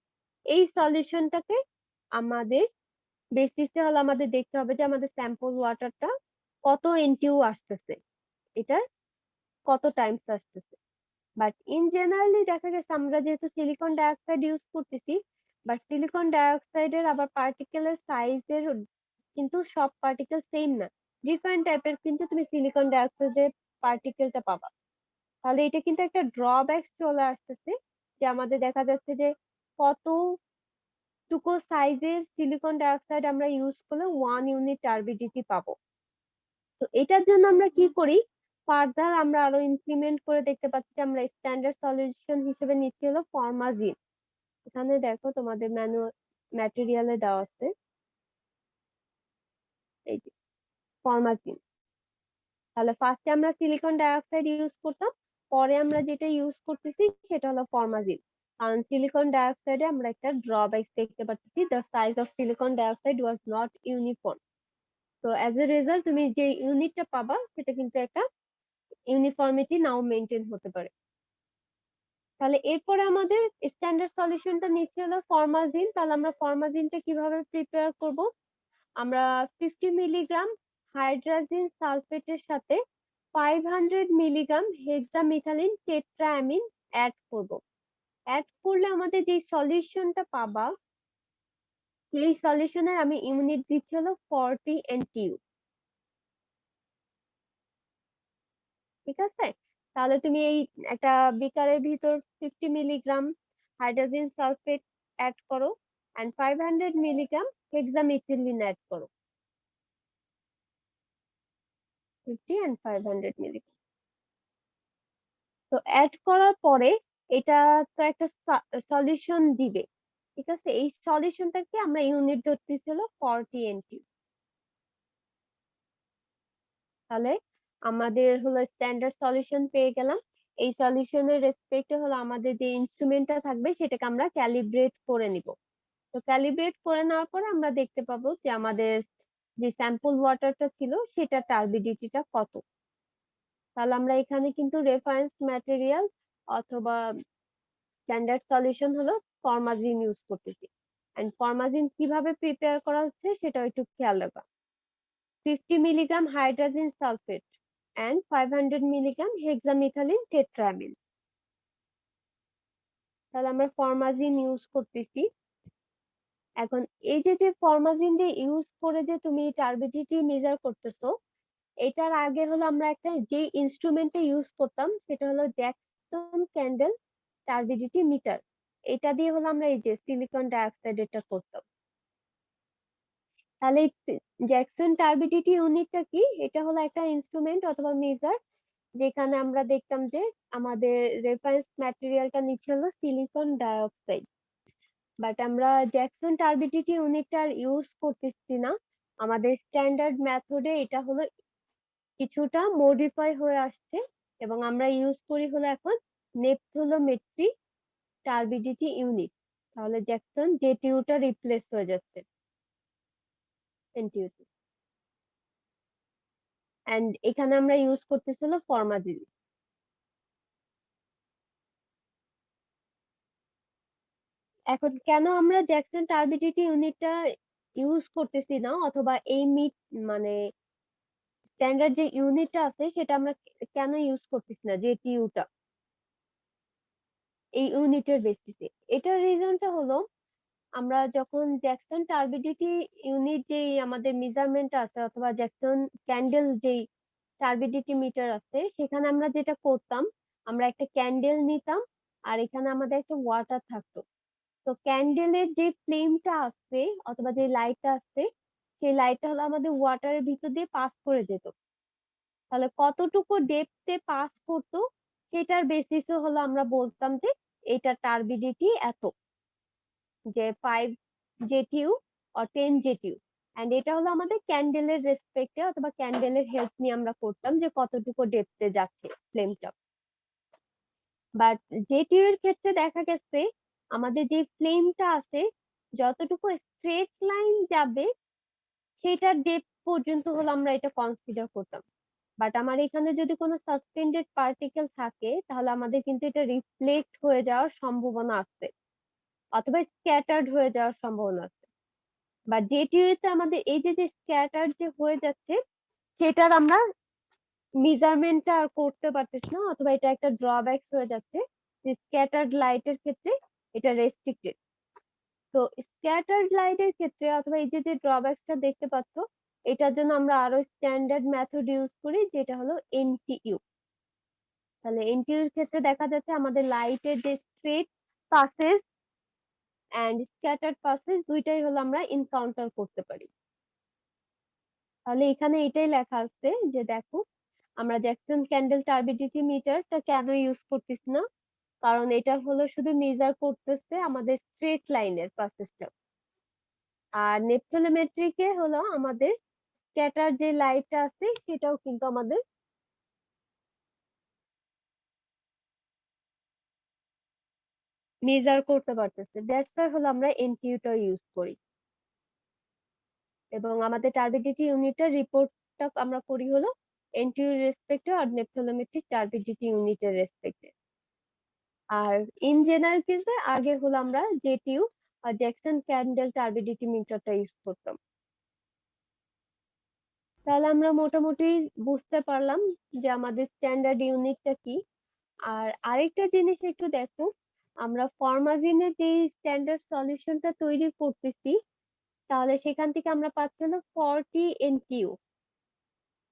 এই সলিউশনটাকে আমাদের বেসিসে হলো আমাদের দেখতে হবে যে আমাদের স্যাম্পল ওয়াটারটা কত এনটিইউ আসতেছে, এটার কত টাইমস আসতেছে। বাট ইন জেনারেলি দেখা গেছে আমরা যেহেতু সিলিকন ডাইঅক্সাইড ইউজ করতেছি, বাট সিলিকন ডাইঅক্সাইডের আবার পার্টিকেলের সাইজের কিন্তু সব পার্টিকেল সেম না, ডিফারেন্ট টাইপের কিন্তু তুমি সিলিকন ডাইঅক্সাইডের পার্টিকেলটা পাবা। তাহলে এটা কিন্তু একটা ড্রব্যাক চলে আসতেছে যে আমাদের দেখা যাচ্ছে যে কতটুকু সাইজের সিলিকন ডাইঅক্সাইড আমরা ইউজ করলে 1 ইউনিট টার্বিডিটি পাবো। তো এটার জন্য আমরা কি করি, ফার্দার আমরা আরো ইমপ্লিমেন্ট করে দেখতে পাচ্ছি আমরা স্ট্যান্ডার্ড সলিউশন হিসেবে নিচ্ছি হলো ফরমাজিন। এখানে দেখো তোমাদের ম্যাটেরিয়ালে দেওয়া আছে এই যে ফরমাজিন। তাহলে ফার্স্টে আমরা সিলিকন ডাইঅক্সাইড ইউজ করতাম, পরে আমরা যেটা ইউজ করতেছি সেটা হলো ফরমাজিন। কারণ সিলিকন ডাইঅক্সাইডে আমরা একটা ড্রব্যাক দেখতে পাচ্ছি, the size of silicon dioxide was not uniform. তো অ্যাজ এ রেজাল্ট তুমি যে ইউনিটটা পাবা সেটা কিন্তু একটা ইউনিফর্মিটি নাও মেনটেন হতে পারে। তাহলে এরপরে আমাদের স্ট্যান্ডার্ড সলিউশনটা নিচ্ছে হলো ফরমাজিন। তাহলে আমরা ফরমাজিনটা কিভাবে প্রিপেয়ার করব, আমরা 50 মিলিগ্রাম হাইড্রোজেন সালফেটের সাথে 500 মিলিগ্রাম হেক্সামিথাইলিন টেট্রাঅ্যামিন অ্যাড করব। অ্যাড করলে আমাদের যে সলিউশনটা পাবা সেই সলিউশনের আমি ইউনিট দিচ্ছি হলো 40 NTU। ঠিক আছে, তাহলে তুমি এই একটা বিকারের ভিতর 50 মিলিগ্রাম হাইড্রোজেন সালফেট অ্যাড করো এন্ড 500 মিলিগ্রাম হেক্সামিথিলিন অ্যাড করো, 50 এন্ড 500 মিলিগ্রাম। তো অ্যাড করার পরে এটা তো একটা সলিউশন দিবে, ঠিক আছে। এই সলিউশনটাকে আমরা ইউনিট ধরতেছি হলো 40 NTU। তাহলে আমাদের হলো স্ট্যান্ডার্ড সলিউশন পেয়ে গেলাম। এই সলিউশনের রেসপেক্টে হলো আমাদের যে ইনস্ট্রুমেন্টটা থাকবে সেটাকে আমরা ক্যালিব্রেট করে নিব। তো ক্যালিব্রেট করে নেওয়ার পরে আমরা দেখতে পাবো যে আমাদের যে স্যাম্পল ওয়াটারটা ছিল সেটা টার্বিডিটিটা কত। তাহলে আমরা এখানে কিন্তু রেফারেন্স ম্যাটেরিয়াল অথবা স্ট্যান্ডার্ড সলিউশন হলো ফরমাজিন ইউজ করতেছি। এন্ড ফরমাজিন কিভাবে প্রিপেয়ার করা হচ্ছে সেটা একটু খেয়াল রাখবা। 50 milligram hydrogen sulfate and 500 milligram hexamethylene tetramine. তাহলে আমরা ফরমাজিন ইউজ করতেছি। এখন এই যে ফরমাজিন দিয়ে ইউজ করে যে তুমি টার্বিডিটি মেজার করতেছো, এটার আগে হলো আমরা একটা যে ইনস্ট্রুমেন্টে ইউজ করতাম সেটা হলো জ্যাকসন ক্যান্ডেল টার্বিডিটি মিটার। এটা দিয়ে হলো আমরা এই যে সিলিকন ডাইঅক্সাইড এটা করতাম। তাহলে জ্যাকসন টার্বিডিটি ইউনিটটা কি, এটা হলো একটা ইনস্ট্রুমেন্ট অথবা মেজার যেখানে আমরা দেখতাম যে আমাদের রেফারেন্স ম্যাটেরিয়ালটা নিচ্ছে হলো সিলিকন ডাইঅক্সাইড। বাট আমরা জ্যাকসন টার্বিডিটি ইউনিটটা ইউজ করতেছি না, আমাদের স্ট্যান্ডার্ড মেথডে এটা হলো কিছুটা মডিফাই হয়ে আসছে এবং আমরা ইউজ করি হলো এখন নেপথোলোমেট্রি টার্বিডিটি ইউনিট। তাহলে জ্যাকসন জেটিউটা রিপ্লেস হয়ে যাচ্ছে এনটিইউ তে। এন্ড এখানে আমরা ইউজ করতেছি হলো ফরমাজিন। এখন কেন আমরা জ্যাকসন টার্বিডিটি ইউনিটটা ইউজ করতেছি না অথবা এই মানে স্ট্যান্ডার্ড যে ইউনিটটা আছে সেটা আমরা কেন ইউজ করতেছি না জেটিইউটা এই ইউনিটের বেসিসে, এটার রিজনটা হলো আমরা যখন জ্যাকসন টার্বিডিটি ইউনিট যেই আমাদের মেজারমেন্ট আছে অথবা জ্যাকসন ক্যান্ডেল যেই টার্বিডিটি মিটার আছে সেখানে আমরা যেটা করতাম, আমরা একটা ক্যান্ডেল নিতাম আর এখানে আমাদের একটা ওয়াটার থাকতো। তো ক্যান্ডেলের যে ফ্লেমটা আছে অথবা যে লাইটটা আছে সেই লাইটটা হলো আমাদের ওয়াটারের ভিতর দিয়ে পাস করে যেত। তাহলে কতটুকু ডেপথে পাস করতো সেটার বেসিসে হলো আমরা বলতাম যে এটা টার্বিডিটি এত, যে 5 জেটিইউ অর 10 জেটিইউ। এন্ড এটা হলো আমাদের ক্যান্ডেলের রেসপেক্টে অথবা ক্যান্ডেলের হেল্প নিয়ে আমরা করতাম যে কতটুকু ডেপথে যাচ্ছে ফ্লেমটা। বাট জেটিইউ এর ক্ষেত্রে দেখা গেছে আমাদের যে ফ্লেমটা আছে যতটুকু স্ট্রেট লাইন যাবে সেটার ডেপথ পর্যন্ত হলো আমরা এটা কনসিডার করতাম। বাট আমার এখানে যদি কোনো সাসপেন্ডেড পার্টিকেল থাকে তাহলে আমাদের কিন্তু এটা রিফ্লেক্ট হয়ে যাওয়ার সম্ভাবনা আছে অথবা স্ক্যাটার্ড হয়ে যাওয়ার সম্ভাবনা আছে। বা যেটিতে আমাদের এই যে যে স্ক্যাটার্ড যে হয়ে যাচ্ছে সেটার আমরা মেজারমেন্টটা আর করতে পারতেছি না অথবা এটা একটা ড্রব্যাকস হয়ে যাচ্ছে। যে স্ক্যাটার্ড লাইটের ক্ষেত্রে এটা রেস্ট্রিক্টেড। তো স্ক্যাটার্ড লাইটের ক্ষেত্রে অথবা এই যে যে ড্রব্যাকসটা দেখতে পাচ্ছ এটার জন্য আমরা আরো স্ট্যান্ডার্ড মেথড ইউজ করি যেটা হলো এনটিইউ। তাহলে এনটিইউ এর ক্ষেত্রে দেখা যাচ্ছে আমাদের লাইটের যে straight passes and scattered passes দুইটাই হলো আমরা এনকাউন্টার করতে পারি। তাহলে এখানে এটাই লেখা আছে যে দেখো আমরা জ্যাকসন ক্যান্ডেল টার্বিডিটি মিটারটা কেন ইউজ করতেছি না, কারণ এটা হলো শুধু মেজার করতেছে আমাদের স্ট্রেট লাইনের পাসেসটা। আর নেপথ্যালোমেট্রিকে হলো আমাদের স্ক্যাটার যে লাইটটা আছে সেটাও কিন্তু আমাদের মেজার করতে পারতেছে। দ্যাটস ওয়াই হলো আমরা এনটিইউটা ইউজ করি এবং আমাদের টার্বিডিটি ইউনিটের রিপোর্টটা আমরা করি হলো এনটিইউ রেসপেক্টে আর নেপথ্যালোমেট্রিক টার্বিডিটি ইউনিটের রেসপেক্টে। আর ইন জেনারেল কেসে আগে হলো আমরা জেটিইউ আর জ্যাকসন ক্যান্ডেল টার্বিডিটি মিটারটা ইউজ করতাম। তাহলে আমরা মোটামুটি বুঝতে পারলাম যে আমাদের স্ট্যান্ডার্ড ইউনিটটা কি। আর আরেকটা জিনিস একটু দেখো, আমরা ফরমাজিনের যে স্ট্যান্ডার্ড সলিউশনটা তৈরি করতেছি তাহলে সেখান থেকে আমরা পাচ্ছি হলো 40 এনটিইউ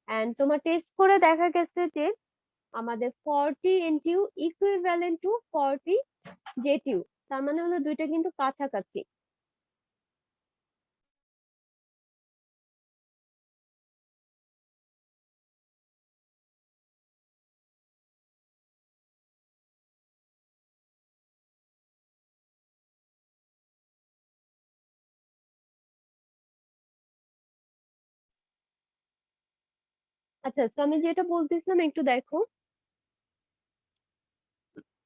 এন্ড তোমার টেস্ট করে দেখা গেছে যে আমাদের 40 এনটিইউ ইকুইভ্যালেন্ট টু 40 জেটিইউ। তার মানে হলো দুইটা কিন্তু কাছাকাছি। আচ্ছা, তো আমি যেটা বলতেছিলাম একটু দেখো,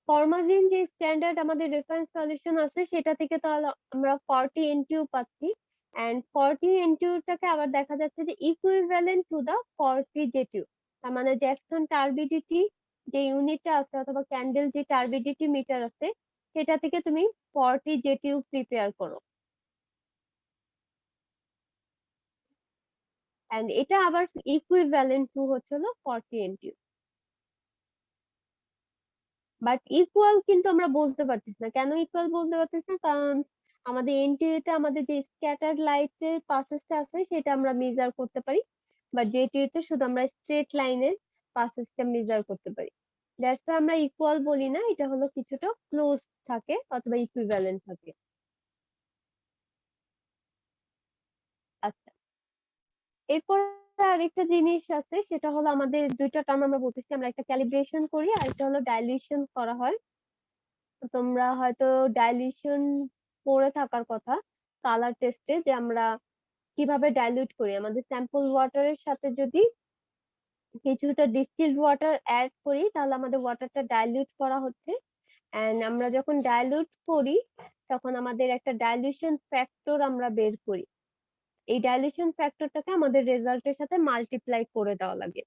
ফরমাজিন যে স্ট্যান্ডার্ড আমাদের রেফারেন্স সলিউশন আছে সেটা থেকে তাহলে আমরা 40 এনটিইউ পাচ্ছি এন্ড 40 এনটিইউটাকে আবার দেখা যাচ্ছে যে ইকুইভ্যালেন্ট টু দা 40 জেটিইউ। তার মানে জ্যাকসন টার্বিডিটি যে ইউনিটটা আছে অথবা ক্যান্ডেল যে টার্বিডিটি মিটার আছে সেটা থেকে তুমি 40 জেটিইউ প্রিপেয়ার করো এন্ড এটা আবার ইকুইভ্যালেন্ট টু হলো 40 এনটিইউ। বাট ইকুয়াল কিন্তু আমরা বলতে পারতেছি না। কেন ইকুয়াল বলতে পারতেছি না? কারণ আমাদের এনটিইউতে আমাদের যে স্ক্যাটার্ড লাইটের পাসেসটা আছে সেটা আমরা মেজার করতে পারি, বাট জেটিইউতে শুধু আমরা স্ট্রেট লাইনের পাসেসটা মেজার করতে পারি। দ্যাটস আমরা ইকুয়াল বলি না, এটা হলো কিছুটা ক্লোজ থাকে অথবা ইকুইভ্যালেন্ট থাকে। আচ্ছা, এরপর আরেকটা জিনিস আছে সেটা হলো আমাদের দুইটা টার্ম আমরা বলতেছি, আমরা একটা ক্যালিব্রেশন করি আর একটা হলো ডাইলিউশন করা হয়। তোমরা হয়তো ডাইলিউশন পড়ে থাকার কথা কালার টেস্টে, যে আমরা কিভাবে ডাইলিউট করি। আমাদের স্যাম্পল ওয়াটারের সাথে যদি কিছুটা ডিস্টিলড ওয়াটার অ্যাড করি তাহলে আমাদের ওয়াটারটা ডাইলিউট করা হচ্ছে এন্ড আমরা যখন ডাইলিউট করি তখন আমাদের একটা ডাইলিউশন ফ্যাক্টর আমরা বের করি। এই ডাইলিউশন ফ্যাক্টরটাকে আমাদের রেজাল্টের সাথে মাল্টিপ্লাই করে দেওয়া লাগে।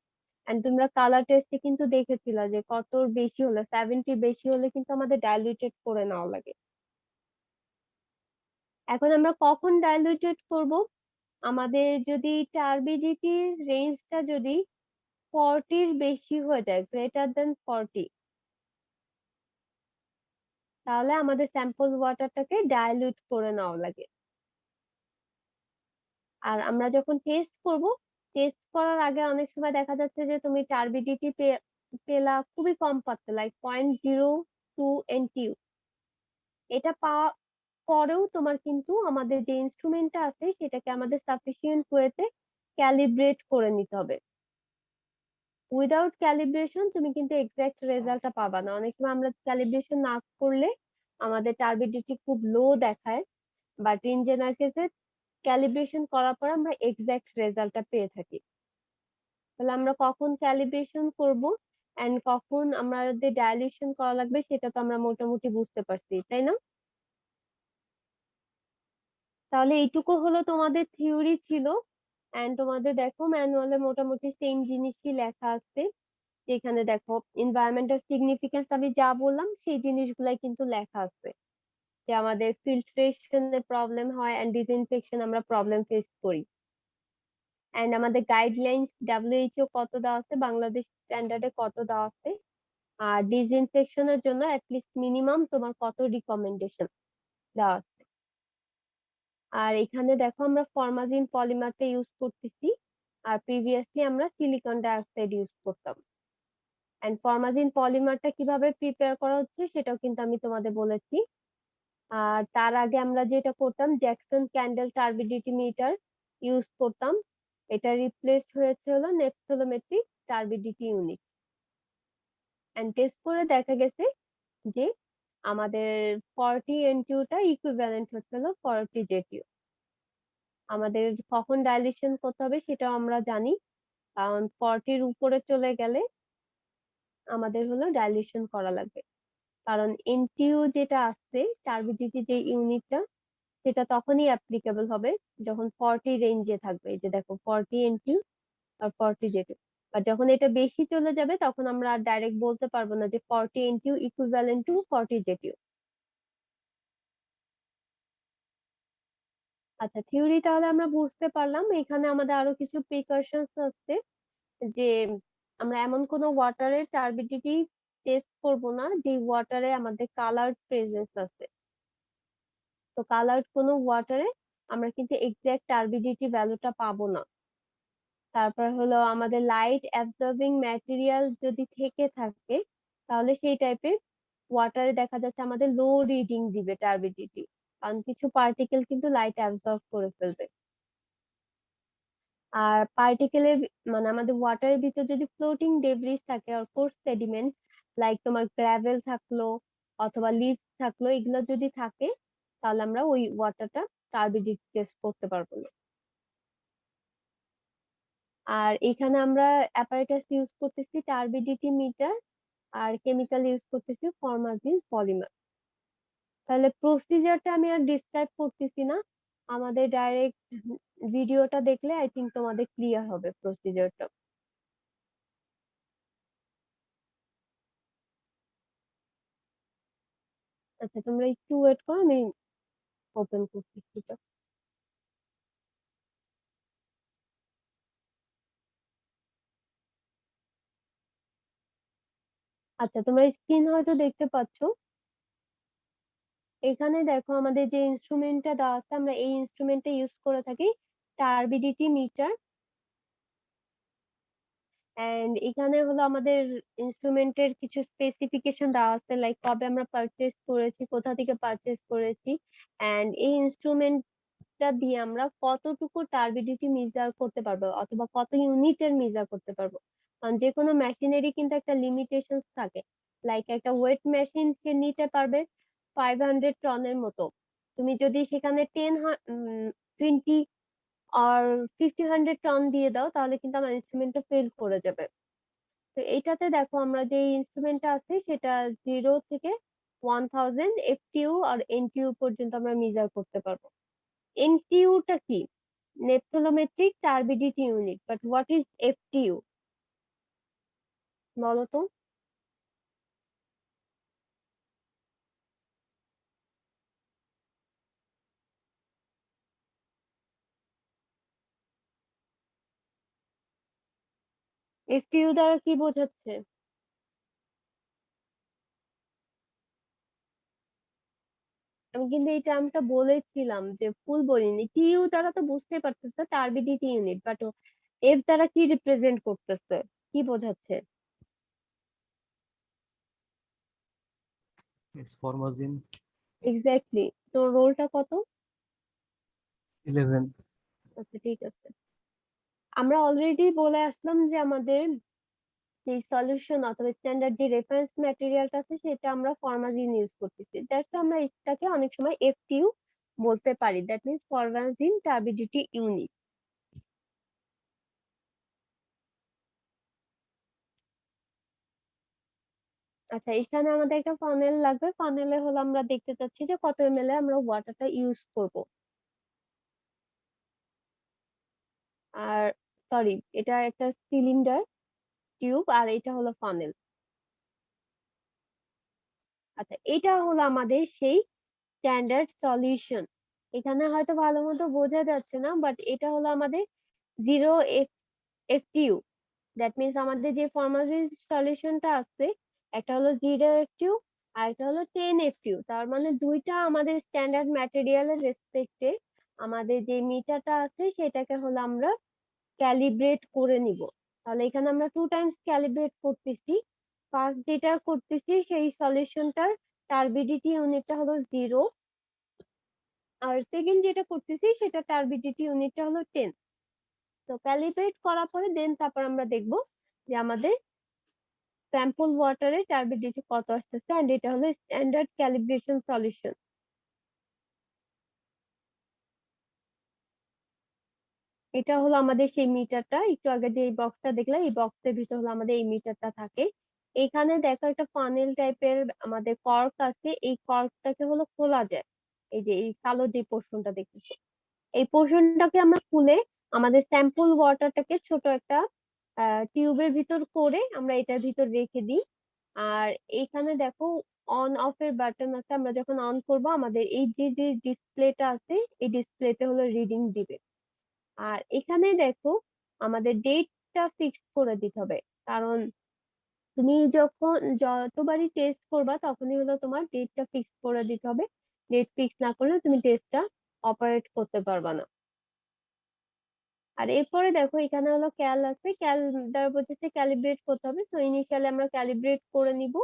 এন্ড তোমরা কালার টেস্টে কিন্তু দেখেছিলা যে কত বেশি হলে 70 বেশি হলে কিন্তু আমাদের ডাইলিউটেড করে নেওয়া লাগে। এখন আমরা কখন ডাইলিউটেড করব? আমাদের যদি টার্বিডিটির রেঞ্জটা যদি 40 এর বেশি হয়ে যায়, গ্রেটার দেন 40, তাহলে আমাদের স্যাম্পল ওয়াটারটাকে ডাইলিউট করে নেওয়া লাগে। আর আমরা যখন টেস্ট করব, টেস্ট করার আগে অনেক সময় দেখা যাচ্ছে যে তুমি টার্বিডিটি পেলা খুবই কম পাচ্ছ, লাইক 0.02 এনটিইউ। এটা পাওয়া পরেও তোমার কিন্তু আমাদের যে ইনস্ট্রুমেন্টটা আছে সেটাকে আমাদের সাফিসিয়েন্ট ওয়েতে ক্যালিব্রেট করে নিতে হবে। উইদাউট ক্যালিব্রেশন তুমি কিন্তু এক্সাক্ট রেজাল্টটা পাবা না। অনেক সময় আমরা ক্যালিব্রেশন না করলে আমাদের টার্বিডিটি খুব লো দেখায়, বাট ইন জেনারেল কেসে ক্যালিব্রেশন করার পর আমরা এক্সাক্ট রেজাল্টটা পেয়ে থাকি। তাহলে আমরা কখন ক্যালিব্রেশন করব এন্ড কখন আমাদের ডাইলিউশন করা লাগবে সেটা তো আমরা মোটামুটি বুঝতে পারছি, তাই না? তাহলে এইটুকু হলো তোমাদের থিওরি ছিল। এন্ড তোমাদের দেখো ম্যানুয়ালে মোটামুটি সেম জিনিসই লেখা আছে। এখানে দেখো এনভায়রনমেন্টাল সিগনিফিকেন্স আমি যা বললাম সেই জিনিসগুলাই কিন্তু লেখা আছে, যে আমাদের ফিল্ট্রেশনে প্রবলেম হয় এন্ড ডিসইনফেকশন আমরা প্রবলেম ফেস করি। এন্ড আমাদের গাইডলাইন্স ডাব্লিউএইচও কত দেওয়া আছে, বাংলাদেশ স্ট্যান্ডার্ডে কত দেওয়া আছে, আর ডিসইনফেকশনের জন্য অ্যাটলিস্ট মিনিমাম তোমার কত রিকমেন্ডেশন দেওয়া আছে। আর এখানে দেখো আমরা ফরমাজিন পলিমারটা ইউজ করতেছি, আর প্রিভিয়াসলি আমরা সিলিকন ডাইঅক্সাইড ইউজ করতাম। এন্ড ফরমাজিন পলিমারটা কিভাবে প্রিপেয়ার করা হচ্ছে সেটাও কিন্তু আমি তোমাদের বলেছি। আর তার আগে আমরা যেটা করতাম, Jackson candle turbidity metre use করতাম। এটা রিপ্লেসড হয়েছে হলো নেপথ্যালোমেট্রিক টার্বিডিটি ইউনিট। এন্ড টেস্ট করে দেখা গেছে যে আমাদের 40 NTU টা ইকুইভ্যালেন্ট হচ্ছিল 40 JTU। আমাদের কখন ডাইলিউশন করতে হবে সেটাও আমরা জানি, কারণ 40 উপরে চলে গেলে আমাদের হলো ডাইলিউশন করা লাগবে। কারণ এনটিইউ যেটা আছে টার্বিডিটি যে ইউনিটটা, সেটা তখনই অ্যাপ্লিকেবল হবে যখন 40 রেঞ্জে থাকবে। এই যে দেখো 40 NTU আর 40 JTU। আর যখন এটা বেশি চলে যাবে তখন আমরা আর ডাইরেক্ট বলতে পারবো না যে 40 NTU ইকুইভ্যালেন্ট টু 40 JTU। আচ্ছা, থিওরি তাহলে আমরা বুঝতে পারলাম। এখানে আমাদের আরো কিছু প্রিকশনস আছে, যে আমরা এমন কোনো ওয়াটারের টার্বিডিটি টেস্ট করব না যে ওয়াটারে আমাদের কালার প্রেজেন্স আছে। তো কালার্ড কোনো ওয়াটারে আমরা কিন্তু এক্সাক্ট টার্বিডিটি ভ্যালুটা পাবো না। তারপর হলো আমাদের লাইট অ্যাবজর্বিং ম্যাটেরিয়াল যদি থেকে থাকে, তাহলে সেই টাইপের ওয়াটারে দেখা যাচ্ছে আমাদের লো রিডিং দিবে টার্বিডিটি, কারণ কিছু পার্টিকেল কিন্তু লাইট অ্যাবজর্ব করে ফেলবে। আর পার্টিকেলের মানে আমাদের ওয়াটারের ভিতর যদি ফ্লোটিং ডেব্রিস থাকে আর কোর্স সেডিমেন্ট, লাইক তোমার গ্রাভেল থাকলো অথবা লিভস থাকলো, এগুলো যদি থাকে তাহলে আমরা ওই ওয়াটারটা টার্বিডিটি টেস্ট করতে পারবো না। আর এখানে আমরা অ্যাপারেটাস ইউজ করতেছি টার্বিডিটি মিটার, আর কেমিক্যাল ইউজ করতেছি ফরমাজিন পলিমার। তাহলে প্রসিজারটা আমি আর ডিসক্রাইব করতেছি না, আমাদের ডাইরেক্ট ভিডিওটা দেখলে আই থিঙ্ক তোমাদের ক্লিয়ার হবে প্রসিজারটা। আচ্ছা, তোমরা একটু ওয়েট করো, আমি ওপেন করতেছি এটা। আচ্ছা, তোমরা স্ক্রিন হয়তো দেখতে পাচ্ছো। এখানে দেখো আমাদের যে ইনস্ট্রুমেন্টটা দেওয়া আছে, আমরা এই ইনস্ট্রুমেন্টটা ইউজ করে থাকি টার্বিডিটি মিটার। এন্ড এখানে হলো আমাদের ইনস্ট্রুমেন্টের কিছু স্পেসিফিকেশন দেওয়া আছে, লাইক কবে আমরা পারচেজ করেছি, কোথা থেকে পারচেজ করেছি, এন্ড এই ইনস্ট্রুমেন্টটা দিয়ে আমরা কতটুকু টার্বিডিটি মেজার করতে পারবো অথবা কত ইউনিটের মেজার করতে পারবো। কারণ যে কোনো মেশিনেরই কিন্তু একটা লিমিটেশন থাকে, লাইক একটা ওয়েট মেশিন সে নিতে পারবে 500 টনের মতো। তুমি যদি সেখানে 20 আর 100 টন দিয়ে দাও তাহলে কিন্তু আমার ইনস্ট্রুমেন্টটা ফেল করে যাবে। তো এইটাতে দেখো আমরা যে ইনস্ট্রুমেন্টটা আছে সেটা 0 থেকে 1000 FTU আর NTU পর্যন্ত আমরা মেজার করতে পারবো। NTU টা কি? Nephelometric turbidity unit, but what is FTU বলো তো? FTU দ্বারা কি বোঝাচ্ছে? আমি কিন্তু এই টার্মটা বলেছিলাম, যে ফুল বলিনি। টিইউ দ্বারা তো বুঝতেই পারতেছো টার্বিডিটি ইউনিট, বাট এফ দ্বারা কি রিপ্রেজেন্ট করতেছে, কি বোঝাচ্ছে? It's formazine exactly. তো রোলটা কত? 11. আচ্ছা, ঠিক আছে। আমরা অলরেডি বলে আসলাম যে আমাদের যে সলিউশন অথবা স্ট্যান্ডার্ড যে রেফারেন্স ম্যাটেরিয়ালটা আছে সেটা আমরা ফরমাজিন ইউজ করতেছি, দ্যাটস আমরা এটাকে অনেক সময় FTU বলতে পারি, দ্যাট মিন্স ফরমাজিন টার্বিডিটি ইউনিট। আচ্ছা, এখানে আমাদের একটা ফানেল লাগবে। ফানেলে হলো আমরা দেখতে চাচ্ছি যে কত ml এ আমরা ওয়াটারটা ইউজ করব। আর সরি, এটা একটা সিলিন্ডার টিউব, আর এটা হলো ফানেল। আচ্ছা, এটা হলো আমাদের সেই স্ট্যান্ডার্ড সলিউশন। এখানে হয়তো ভালো মতো বোঝা যাচ্ছে না, বাট এটা হলো আমাদের 0 FTU। দ্যাট মিনস আমাদের যে ফর্মালিন সলিউশনটা আছে, একটা হলো 0 FTU আর একটা হলো 10 FTU। তার মানে দুইটা আমাদের স্ট্যান্ডার্ড ম্যাটেরিয়ালের রেসপেক্টে আমাদের যে মিটারটা আছে সেটাকে হলো আমরা ক্যালিব্রেট করে নিব। তাহলে এখানে আমরা 2 টাইমস ক্যালিব্রেট করতেছি। ফার্স্ট যেটা করতেছি সেই সলিউশনটার টার্বিডিটি ইউনিটটা হলো 0, আর সেকেন্ড যেটা করতেছি সেটা টার্বিডিটি ইউনিটটা হলো 10। তো ক্যালিব্রেট করার পরে দেন তারপর আমরা দেখব যে আমাদের স্যাম্পল ওয়াটারের টার্বিডিটি কত আসতেছে, এন্ড এটা হলো স্ট্যান্ডার্ড ক্যালিব্রেশন সলিউশন। এটা হলো আমাদের সেই মিটারটা, একটু আগে যে বক্সটা দেখলাম এই বক্সের ভিতর হলো আমাদের এই মিটারটা থাকে। এখানে দেখো একটা ফানেল টাইপের আমাদের কর্ক আছে, এই কর্কটাকে হলো খোলা যায়। এই যে এই কালো যে পোর্শনটা দেখতেছো, এই পোর্শনটাকে আমরা খুলে আমাদের স্যাম্পল ওয়াটারটাকে ছোট একটা টিউবের ভিতর করে আমরা এটার ভিতর রেখে দিই। আর এইখানে দেখো অন অফ এর বাটন আছে, আমরা যখন অন করব আমাদের এই যে যে ডিসপ্লেটা আছে এই ডিসপ্লেতে হলো রিডিং দিবে। আর এখানে দেখো আমাদের ডেটটা ফিক্স করে দিতে হবে, কারণ তুমি যখন যতবারই টেস্ট করবা তখনই হলো তোমার ডেটটা ফিক্স করে দিতে হবে। ডেট ফিক্স না করলে তুমি টেস্টটা অপারেট করতে পারবা না। আর এরপরে দেখো এখানে হলো ক্যাল আছে, ক্যাল দ্বারা বোঝাচ্ছে ক্যালিব্রেট করতে হবে। তো ইনিশিয়ালি আমরা ক্যালিব্রেট করে নিব।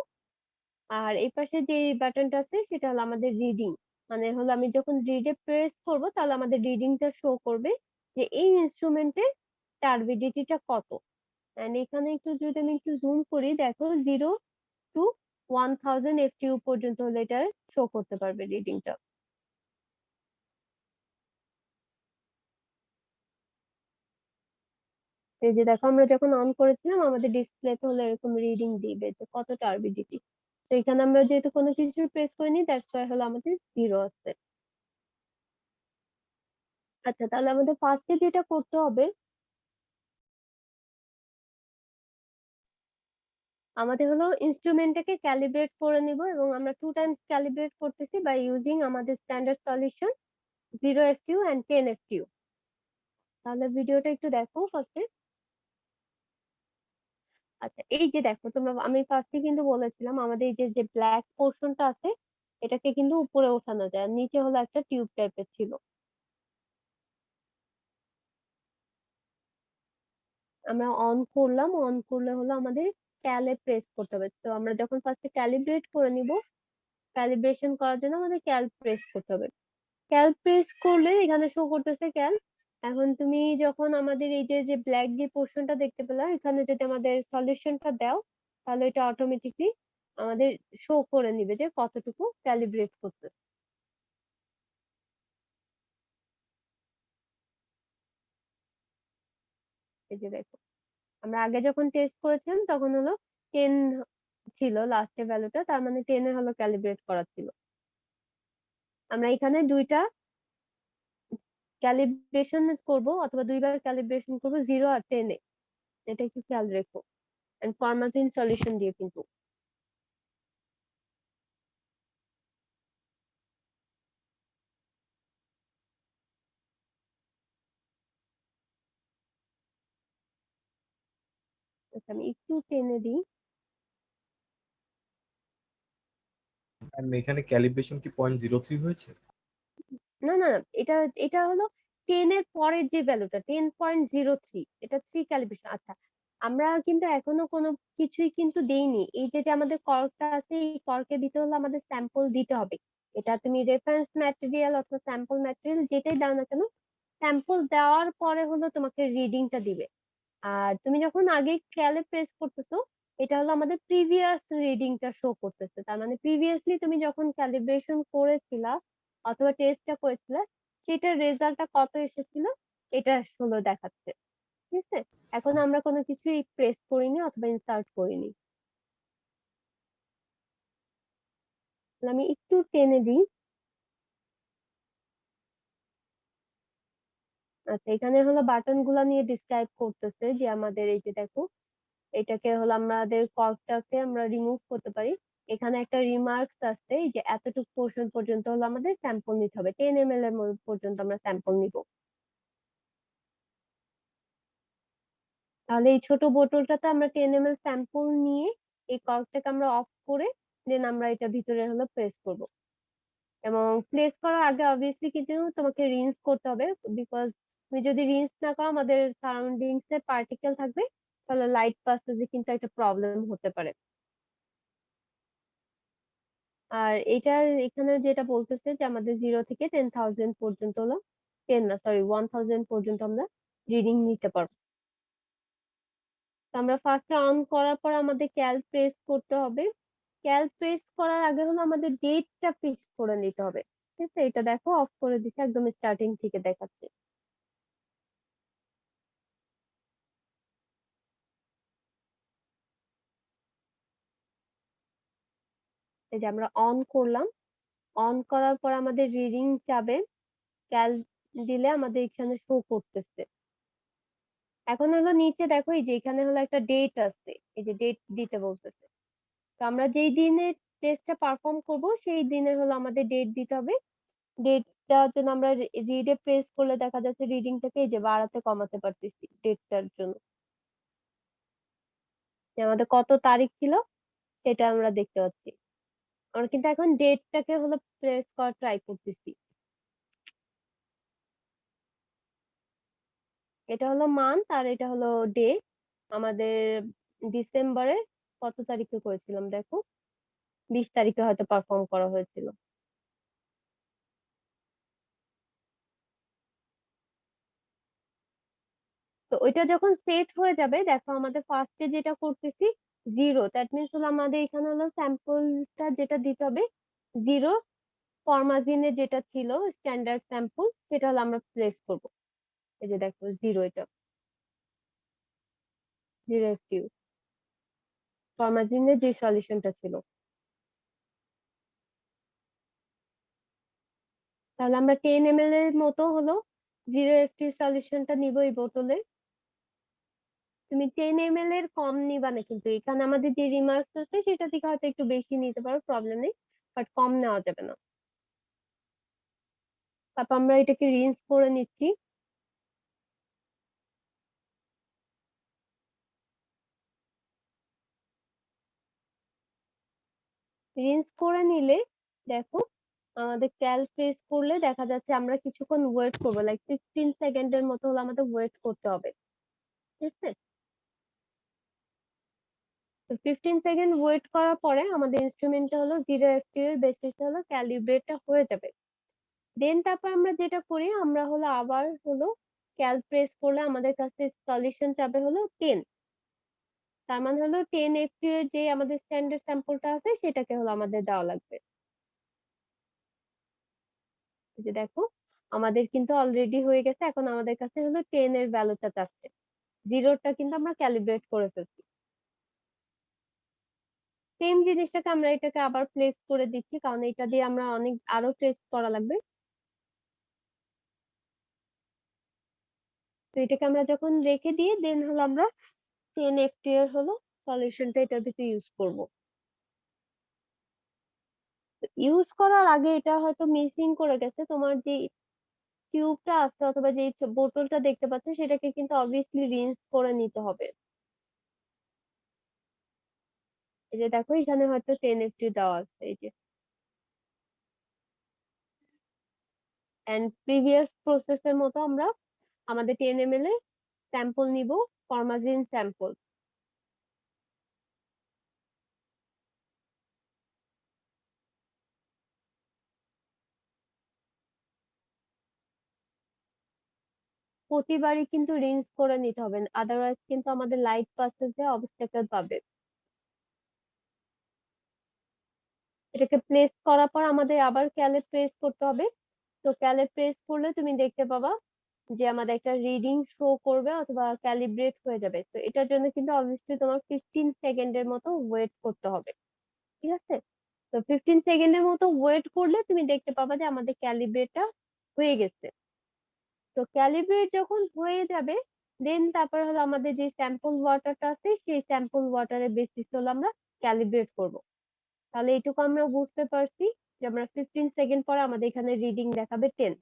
আর এই পাশে যে বাটনটা আছে সেটা হলো আমাদের রিডিং, মানে হলো আমি যখন রিডে প্রেস করব তাহলে আমাদের রিডিংটা শো করবে যে এই ইনস্ট্রুমেন্টের টার্বিডিটিটা কত। এন্ড এখানে একটু যদি আমি একটু জুম করি, দেখো 0 to 1000 FTU পর্যন্ত হলে এটা শো করতে পারবে রিডিংটা। এই যে দেখো আমরা যখন অন করেছিলাম আমাদের ডিসপ্লেতে হলো এরকম রিডিং দিবে যে কত টার্বিডিটি। তো এখানে আমরা যেহেতু কোনো কিছু প্রেস করিনি দ্যাটস ওয়াই হলো আমাদের 0 আসছে। আচ্ছা, তাহলে আমাদের ফার্স্টে যেটা করতে হবে, আমাদের হলো ইনস্ট্রুমেন্টটাকে ক্যালিব্রেট করে নিব, এবং আমরা 2 টাইমস ক্যালিব্রেট করতেছি বাই ইউজিং আমাদের standard solution 0 FTU and 10 FTU। তাহলে ভিডিওটা একটু দেখো ফার্স্টে। আচ্ছা, এই যে দেখো তোমরা, আমি ফার্স্টে কিন্তু বলেছিলাম আমাদের এই যে যে ব্ল্যাক পোর্শনটা আছে এটাকে কিন্তু উপরে ওঠানো যায়, আর নিচে হলো একটা টিউব টাইপের ছিল। আমরা অন করলাম, অন করলে হলো আমাদের ক্যালে প্রেস করতে হবে। তো আমরা যখন ফার্স্টে ক্যালিব্রেট করে নিব, ক্যালিব্রেশন করার জন্য আমাদের ক্যাল প্রেস করতে হবে। ক্যাল প্রেস করলে এখানে শো করতেছে ক্যাল। এখন তুমি যখন আমাদের এই যে যে ব্ল্যাক যে পোর্শনটা দেখতে পেলা, এখানে যদি আমাদের সলিউশনটা দাও তাহলে এটা অটোমেটিকলি আমাদের শো করে নিবে যে কতটুকু ক্যালিব্রেট করতে। এই যে দেখো, আমরা আগে যখন টেস্ট করেছিলাম তখন হলো 10 ছিল লাস্টে ভ্যালুটা, তার মানে 10 এ হলো ক্যালিব্রেট করা ছিল। আমরা এখানে দুইটা ক্যালিব্রেশন করব অথবা দুইবার ক্যালিব্রেশন করব, 0 আর 10 এ। এটা একটু খেয়াল রেখো, এন্ড ফরমালিন সলিউশন দিয়ে কিন্তু। আচ্ছা, আমি একটু টেনে দিই। আর এখানে ক্যালিব্রেশন কি 0.03 হয়েছে? না না না, এটা এটা হলো 10 এর পরের যে ভ্যালুটা 10.03, এটা 3 ক্যালিব্রেশন। আচ্ছা, আমরা কিন্তু এখনো কোনো কিছুই কিন্তু দেইনি। এই যে যে আমাদের কর্কটা আছে এই কর্কের ভিতরে হলো আমাদের স্যাম্পল দিতে হবে। এটা তুমি রেফারেন্স ম্যাটেরিয়াল অথবা স্যাম্পল ম্যাটেরিয়াল যেটাই দাও না কেন, স্যাম্পল দেওয়ার পরে হলো তোমাকে রিডিংটা দিবে। আর তুমি যখন আগে ক্যালে প্রেস করতেছো এটা হলো আমাদের প্রিভিয়াস রিডিংটা শো করতেছে। তার মানে প্রিভিয়াসলি তুমি যখন ক্যালিব্রেশন করেছিলা অথবা টেস্টটা করেছিলে সেটার রেজাল্টটা কত এসেছিল এটা হলো দেখাচ্ছে। ঠিক আছে, এখন আমরা কোনো কিছুই প্রেস করিনি অথবা ইনসার্ট করিনি। তাহলে আমি একটু টেনে দিই। আচ্ছা, এখানে হলো বাটন গুলা নিয়ে ডিসক্রাইব করতেছে যে আমাদের এই যে দেখো, এটাকে হলো আমাদের কর্কটাকে আমরা রিমুভ করতে পারি। এখানে একটা রিমার্কস আছে এই যে এতটুকু পোর্শন পর্যন্ত হলো আমাদের স্যাম্পল নিতে হবে, 10 ml এর পর্যন্ত আমরা স্যাম্পল নিব। তাহলে এই ছোট বোতলটাতে আমরা 10 ml স্যাম্পল নিয়ে এই কর্কটাকে আমরা অফ করে দেন আমরা এটা ভিতরে হলো প্রেস করব। এবং প্লেস করার আগে অবভিয়াসলি কিন্তু তোমাকে রিন্স করতে হবে, বিকজ তুমি যদি রিন্স না করো আমাদের সারাউন্ডিংস এ পার্টিকেল থাকবে, তাহলে লাইট পাসেজে কিন্তু একটা প্রবলেম হতে পারে। আর এটা এখানে যেটা বলতেছে যে আমাদের 0 থেকে 10,000 পর্যন্ত হলো, 10 না সরি 1,000 পর্যন্ত আমরা রিডিং নিতে পারবো। তো আমরা ফার্স্টে অন করার পর আমাদের ক্যাল প্রেস করতে হবে। ক্যাল প্রেস করার আগে হলো আমাদের ডেটটা ফিক্স করে নিতে হবে। ঠিক আছে, এটা দেখো অফ করে দিচ্ছে, একদম স্টার্টিং থেকে দেখাচ্ছে। এই যে আমরা অন করলাম, অন করার পর আমাদের রিডিং যাবে, ক্যাল দিলে আমাদের এখানে শো করতেছে। এখন হলো নিচে দেখো এই যে এখানে হলো একটা ডেট আছে, এই যে ডেট দিতে বলতেছে। তো আমরা যেই দিনে টেস্টটা পারফর্ম করব সেই দিনে হলো আমাদের ডেট দিতে হবে। ডেটটা জন্য আমরা রিডে প্রেস করলে দেখা যাচ্ছে রিডিংটাকে এই যে বাড়াতে কমাতে পারতেছি ডেটটার জন্য, যে আমাদের কত তারিখ ছিল সেটা আমরা দেখতে পাচ্ছি। আমরা কিন্তু এখন ডেটটাকে হলো প্রেস করা ট্রাই করতেছি। এটা হলো মান্থ আর এটা হলো ডে। আমাদের ডিসেম্বরের কত তারিখে করেছিলাম দেখো, 20 তারিখে হয়তো পারফর্ম করা হয়েছিল। তো ওইটা যখন সেট হয়ে যাবে দেখো আমাদের ফার্স্টে যেটা করতেছি 0, দ্যাট মিনস হলো আমাদের এখানে হলো স্যাম্পলটা যেটা দিতে হবে 0, ফরমাজিনে যেটা ছিল স্ট্যান্ডার্ড স্যাম্পল সেটা হলো আমরা প্লেস করব। এই যে দেখো 0, এটা 0 FTU ফরমাজিনের যে সলিউশনটা ছিল। তাহলে আমরা 10 ml এর মতো হলো 0 FTU সলিউশনটা নিব এই বোতলে। তুমি 10 ml এর কম নিবা না, কিন্তু এখানে আমাদের যে রিমার্কস আছে সেটা থেকে হয়তো একটু বেশি নিতে পারো, প্রবলেম নেই, বাট কম নেওয়া যাবে না। তারপর আমরা এটাকে রিন্স করে নিচ্ছি। রিন্স করে নিলে দেখো আমাদের ক্যাল প্রেস করলে দেখা যাচ্ছে আমরা কিছুক্ষণ ওয়েট করবো, লাইক 15 সেকেন্ডের মতো হলো আমাদের ওয়েট করতে হবে। ঠিক আছে, তো 15 সেকেন্ড ওয়েট করার পরে আমাদের ইনস্ট্রুমেন্টটা হলো 0 FTU এর বেসিস হলো ক্যালিব্রেটটা হয়ে যাবে। দেন তারপর আমরা যেটা করি আমরা হলো আবার হলো ক্যাল প্রেস করলে আমাদের কাছে সলিউশন যাবে হলো 10। তার মানে হলো 10 FTU এর যে আমাদের স্ট্যান্ডার্ড স্যাম্পলটা আছে সেটাকে হলো আমাদের দেওয়া লাগবে। এই যে দেখো আমাদের কিন্তু অলরেডি হয়ে গেছে, এখন আমাদের কাছে হলো 10 এর ভ্যালুটা চাচ্ছে, 0টা কিন্তু আমরা ক্যালিব্রেট করে ফেলছি। সেম জিনিসটাকে আমরা এটাকে আবার প্লেস করে দিচ্ছি, কারণ এটা দিয়ে আমরা অনেক আরো টেস্ট করা লাগবে। তো এটাকে আমরা যখন রেখে দিয়ে দেন হলো আমরা 10 FTU এর হলো সলিউশনটা এটার ভিতরে ইউজ করব। ইউজ করার আগে এটা হয়তো মিসিং করে গেছে, তোমার যে টিউবটা আছে অথবা যে বোতলটা দেখতে পাচ্ছ সেটাকে কিন্তু অবভিয়াসলি রিন্স করে নিতে হবে। এই যে দেখো এখানে হয়তো 10 FTU দেওয়া আছে এই যে, এন্ড প্রিভিয়াস প্রসেসের মতো আমরা আমাদের 10 ml এর স্যাম্পল নিব, ফরমাজিন স্যাম্পল। প্রতিবারই কিন্তু রিন্স করে নিতে হবে, আদারওয়াইজ কিন্তু আমাদের লাইট পাসেজে অবস্টাকেল পাবে। এটাকে প্লেস করার পর আমাদের আবার ক্যালে প্রেস করতে হবে। তো ক্যালে প্রেস করলে তুমি দেখতে পাবা যে আমাদের একটা রিডিং শো করবে অথবা ক্যালিব্রেট হয়ে যাবে। তো এটার জন্য কিন্তু অবভিয়াসলি তোমার 15 সেকেন্ডের মতো ওয়েট করতে হবে। ঠিক আছে, তো 15 সেকেন্ডের মতো ওয়েট করলে তুমি দেখতে পাবা যে আমাদের ক্যালিব্রেটটা হয়ে গেছে। তো ক্যালিব্রেট যখন হয়ে যাবে দেন তারপর হলো আমাদের যে স্যাম্পল ওয়াটারটা আছে সেই স্যাম্পল ওয়াটারের বেসিস হলো আমরা ক্যালিব্রেট করব। তাহলে এইটুকু আমরা বুঝতে পারছি যে আমরা 15 সেকেন্ড পরে আমাদের এখানে রিডিং দেখাবে 10।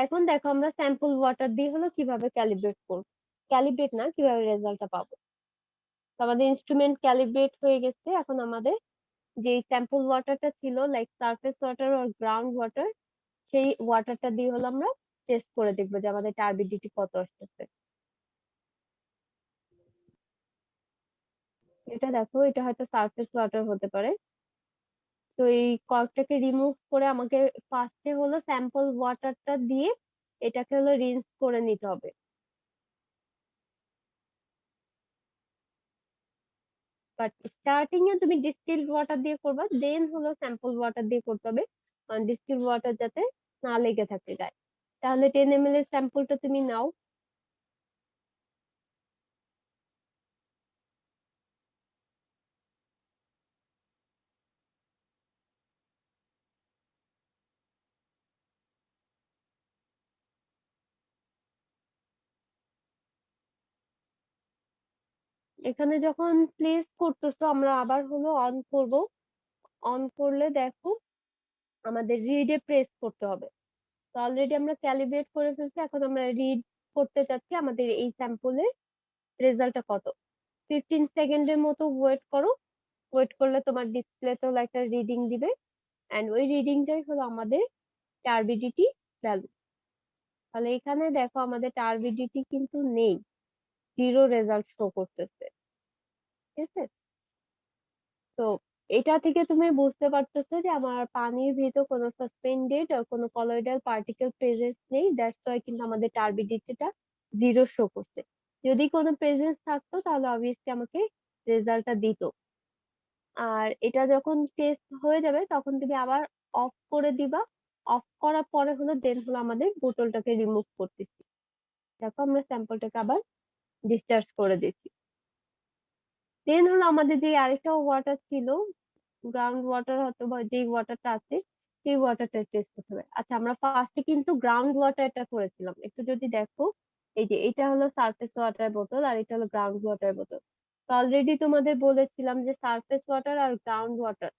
এখন দেখো আমরা স্যাম্পল ওয়াটার দিয়ে হলো কিভাবে ক্যালিব্রেট করব, ক্যালিব্রেট না কিভাবে রেজাল্টটা পাবো। তো আমাদের ইনস্ট্রুমেন্ট ক্যালিব্রেট হয়ে গেছে, এখন আমাদের যে স্যাম্পল ওয়াটারটা ছিল লাইক সারফেস ওয়াটার আর গ্রাউন্ড ওয়াটার, সেই ওয়াটারটা দিয়ে হলো আমরা টেস্ট করে দেখবো যে আমাদের টার্বিডিটি কত আসতেছে। এটা দেখো, এটা হয়তো সারফেস ওয়াটার হতে পারে। তো এই কর্কটাকে রিমুভ করে আমাকে ফার্স্টে হলো স্যাম্পল ওয়াটারটা দিয়ে এটাকে হলো রিন্স করে নিতে হবে। বাট স্টার্টিং এ তুমি ডিস্টিলড ওয়াটার দিয়ে করবা, দেন হলো স্যাম্পল ওয়াটার দিয়ে করতে হবে, কারণ ডিস্টিলড ওয়াটার যাতে না লেগে থাকে গায়ে। তাহলে 10 ml এর স্যাম্পলটা তুমি নাও। এখানে যখন প্লেস করতেছো আমরা আবার হলো অন করব। অন করলে দেখো আমাদের রিডে প্রেস করতে হবে। তো অলরেডি আমরা ক্যালিব্রেট করে ফেলছি, এখন আমরা রিড করতে চাচ্ছি আমাদের এই স্যাম্পলের রেজাল্টটা কত। 15 সেকেন্ডের মতো ওয়েট করো। ওয়েট করলে তোমার ডিসপ্লেতেও একটা রিডিং দিবে, এন্ড ওই রিডিংটাই হলো আমাদের টার্বিডিটি ভ্যালু। তাহলে এখানে দেখো আমাদের টার্বিডিটি কিন্তু নেই, জিরো রেজাল্ট শো করতেছে। ঠিক আছে, তো এটা থেকে তুমি বুঝতে পারতেছো যে আমার পানির ভিতর কোনো সাসপেন্ডেড আর কোনো কলয়েডাল পার্টিকেল প্রেজেন্স নেই, দ্যাটস ওয়াই কিন্তু আমাদের টার্বিডিটিটা জিরো শো করছে। যদি কোনো প্রেজেন্স থাকতো তাহলে অবভিয়াসলি আমাকে রেজাল্টটা দিত। আর এটা যখন টেস্ট হয়ে যাবে তখন তুমি আবার অফ করে দিবা। অফ করার পরে হলো দেন হলো আমাদের বোতলটাকে রিমুভ করতেছি। দেখো আমরা স্যাম্পলটাকে আবার ডিসচার্জ করে দিচ্ছি। দেন হলো আমাদের যে আরেকটা ওয়াটার ছিল গ্রাউন্ড ওয়াটার, অথবা যে ওয়াটারটা আছে সেই ওয়াটারটা টেস্ট করতে হবে। আচ্ছা, আমরা ফার্স্টে কিন্তু গ্রাউন্ড ওয়াটারটা করেছিলাম, একটু যদি দেখো এই যে এটা হলো সারফেস ওয়াটার বোতল আর এটা হলো গ্রাউন্ড ওয়াটার বোতল। তো অলরেডি তোমাদের বলেছিলাম যে সারফেস ওয়াটার আর গ্রাউন্ড ওয়াটার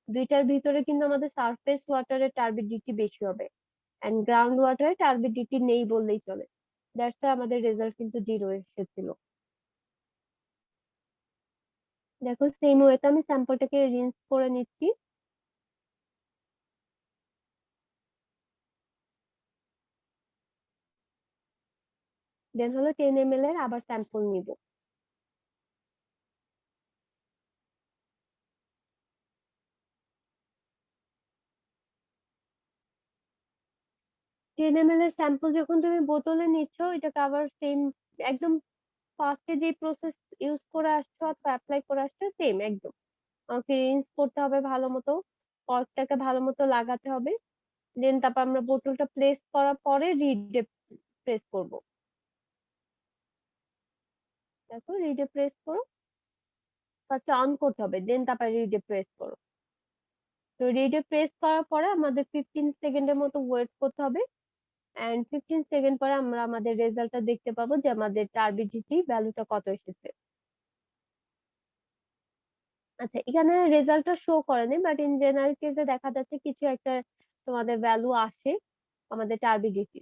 দুইটার ভিতরে কিন্তু আমাদের সারফেস ওয়াটারের টার্বিডিটি বেশি হবে, এন্ড গ্রাউন্ড ওয়াটারে টার্বিডিটি নেই বললেই চলে। দ্যাটস আমাদের রেজাল্ট কিন্তু জিরো এসেছিল। দেখো সেম ওয়েতে আমি স্যাম্পলটাকে রিন্স করে নিচ্ছি। দেন হলো 10 ml এর আবার স্যাম্পল নিব। 10 ml এর স্যাম্পল যখন তুমি বোতলে নিচ্ছ এটাকে আবার সেম একদম ফার্স্টে যে প্রসেস ইউজ করে আসছো অথবা অ্যাপ্লাই করে আসছো সেম একদম আমাকে রিন্স করতে হবে ভালো মতো, কর্কটাকে ভালো মতো লাগাতে হবে। দেন তারপর আমরা বোতলটা প্লেস করার পরে রিডে প্রেস করব। দেখো রিডে প্রেস করো, ফার্স্টে অন করতে হবে দেন তারপর রিডে প্রেস করো। তো রিডে প্রেস করার পরে আমাদের 15 সেকেন্ডের মতো ওয়েট করতে হবে, এন্ড 15 সেকেন্ড পরে আমরা আমাদের রেজাল্টটা দেখতে পাবো যে আমাদের টার্বিডিটি ভ্যালুটা কত এসেছে। আচ্ছা, এখানে রেজাল্টটা শো করেনি বাট ইন জেনারেল কেসে দেখা যাচ্ছে কিছু একটা তোমাদের ভ্যালু আসে আমাদের টার্বিডিটি।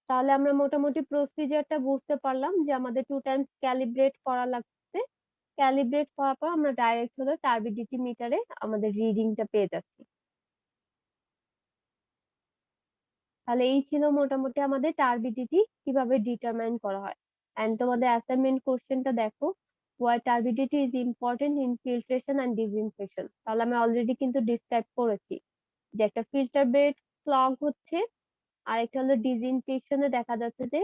তাহলে আমরা মোটামুটি প্রসিজারটা বুঝতে পারলাম যে আমাদের 2 টাইমস ক্যালিব্রেট করা লাগছে। ক্যালিব্রেট করার পর আমরা ডাইরেক্ট হলো টার্বিডিটি মিটারে আমাদের রিডিংটা পেয়ে যাচ্ছি। তাহলে এই ছিল মোটামুটি আমাদের টার্বিডিটি কিভাবে ডিটারমাইন করা হয়। এন্ড তোমাদের অ্যাসাইনমেন্ট কোশ্চেনটা দেখো, why turbidity is important in filtration and disinfection। তাহলে আমি অলরেডি কিন্তু ডিসক্রাইব করেছি যে একটা ফিল্টার বেড ক্লগ হচ্ছে, আর একটা হলো ডিসইনফেকশনে দেখা যাচ্ছে যে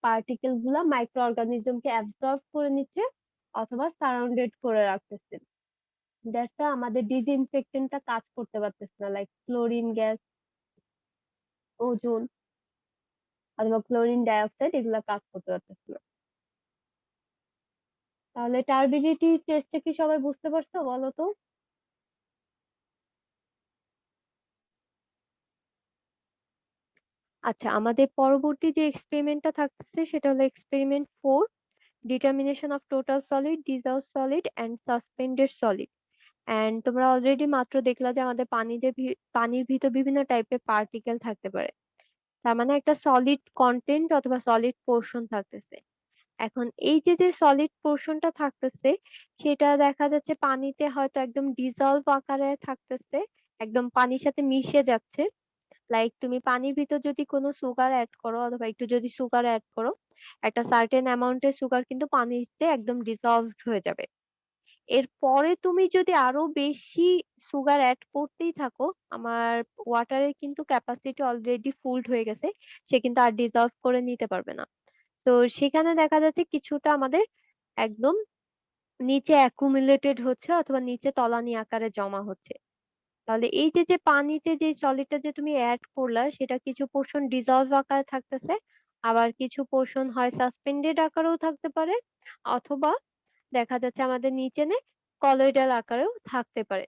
পার্টিকেল গুলা মাইক্রো অর্গানিজমকে অ্যাবজর্ব করে নিচ্ছে অথবা সারাউন্ডেড করে রাখতেছে। দ্যাটস আমাদের ডিসইনফেক্টেন্টটা কাজ করতে পারতেছে না, লাইক ক্লোরিন গ্যাস, ওজোন অথবা ক্লোরিন ডাইঅক্সাইড এগুলা কাজ করতে পারতেছে না। তাহলে টার্বিডিটি টেস্টে কি সবাই বুঝতে পারছো বলো তো? আচ্ছা, আমাদের পরবর্তী যে এক্সপেরিমেন্টটা থাকতেছে সেটা হলো experiment 4, determination of total solid, dissolved solid and suspended solid. And তোমরা অলরেডি মাত্র দেখলা যে আমাদের পানির ভিতর বিভিন্ন টাইপের পার্টিকেল থাকতে পারে। তার মানে একটা সলিড কন্টেন্ট অথবা সলিড পোর্শন থাকতেছে। এখন এই যে যে সলিড পোর্শনটা থাকতেছে সেটা দেখা যাচ্ছে পানিতে হয়তো একদম ডিজলভ আকারে থাকতেছে, একদম পানির সাথে মিশে যাচ্ছে। লাইক তুমি পানির ভিতর যদি কোনো সুগার অ্যাড করো অথবা একটু যদি সুগার অ্যাড করো, একটা সার্টেন অ্যামাউন্টের সুগার কিন্তু পানিতে একদম ডিসলভড হয়ে যাবে। এরপরে তুমি যদি আরো বেশি সুগার অ্যাড করতেই থাকো, আমার ওয়াটারের কিন্তু ক্যাপাসিটি অলরেডি ফুলড হয়ে গেছে, সে কিন্তু আর ডিসলভ করে নিতে পারবে না। তো সেখানে দেখা যাচ্ছে কিছুটা আমাদের একদম নিচে অ্যাকুমুলেটেড হচ্ছে অথবা নিচে তলানি আকারে জমা হচ্ছে। তাহলে এই যে যে পানিতে যে সলিডটা যে তুমি অ্যাড করলা সেটা কিছু পোর্শন ডিসলভ আকারে থাকতেছে, আবার কিছু পোর্শন হয় সাসপেন্ডেড আকারেও থাকতে পারে, অথবা দেখা যাচ্ছে আমাদের নিচে কলয়েডাল আকারেও থাকতে পারে।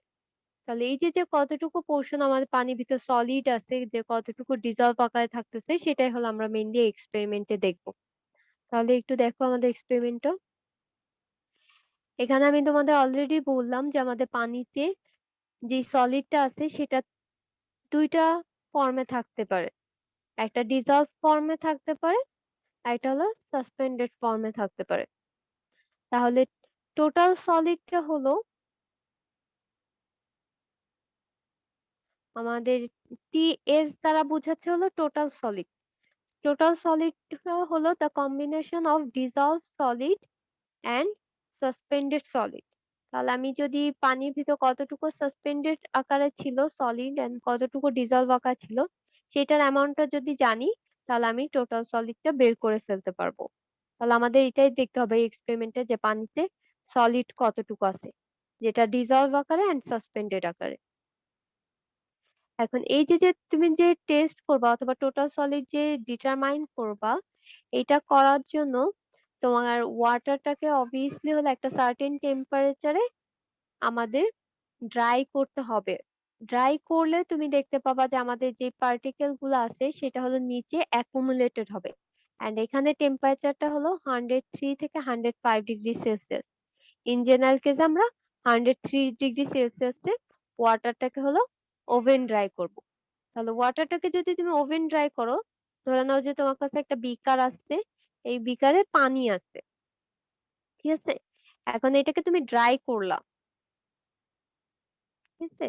তাহলে এই যে যে কতটুকু পোর্শন আমাদের পানির ভিতর সলিড আছে, যে কতটুকু ডিসলভ আকারে থাকতেছে, সেটাই হলো আমরা মেইনলি এক্সপেরিমেন্টে দেখবো। তাহলে একটু দেখো আমাদের এক্সপেরিমেন্টটা। এখানে আমি তোমাদের অলরেডি বললাম যে আমাদের পানিতে যে সলিডটা আছে সেটা দুইটা ফর্মে থাকতে পারে, একটা ডিসলভ ফর্মে থাকতে পারে, আর একটা হলো সাসপেন্ডেড ফর্মে থাকতে পারে। তাহলে টোটাল সলিডটা হলো আমাদের টিএস দ্বারা বোঝাচ্ছে হলো টোটাল সলিড। টোটাল সলিড হলো the combination of dissolve solid and suspended solid. তাহলে আমি যদি পানির ভিতর কতটুকু সাসপেন্ডেড আকারে ছিল সলিড এন্ড কতটুকু ডিসলভ আকার ছিল সেটার অ্যামাউন্টটা যদি জানি, তাহলে আমি টোটাল সলিডটা বের করে ফেলতে পারবো। তাহলে আমাদের এটাই দেখতে হবে এক্সপেরিমেন্টে যে পানিতে সলিড কতটুকু আছে, যেটা ডিসলভ আকারে এন্ড সাসপেন্ডেড আকারে। এখন এই যে যে তুমি যে টেস্ট করবা অথবা টোটাল সলিড যে ডিটারমাইন করবা, এটা করার জন্য তোমার ওয়াটারটাকে অবভিয়াসলি হলো একটা সার্টেন টেম্পারেচারে আমাদের ড্রাই করতে হবে। ড্রাই করলে তুমি দেখতে পাবা যে আমাদের যে পার্টিকেল গুলো আছে সেটা হলো নিচে অ্যাকুমুলেটেড হবে। এন্ড এখানে টেম্পারেচারটা হলো 103 থেকে 105 degree Celsius. In general case আমরা 103 ডিগ্রি সেলসিয়াসে ওয়াটারটাকে হলো ওভেন ড্রাই করব। তাহলে ওয়াটারটাকে যদি তুমি ওভেন ড্রাই করো, ধরে নাও যে তোমার কাছে একটা বিকার আছে, এই বিকারে পানি আছে, ঠিক আছে? এখন এটাকে তুমি ড্রাই করলা, ঠিক আছে?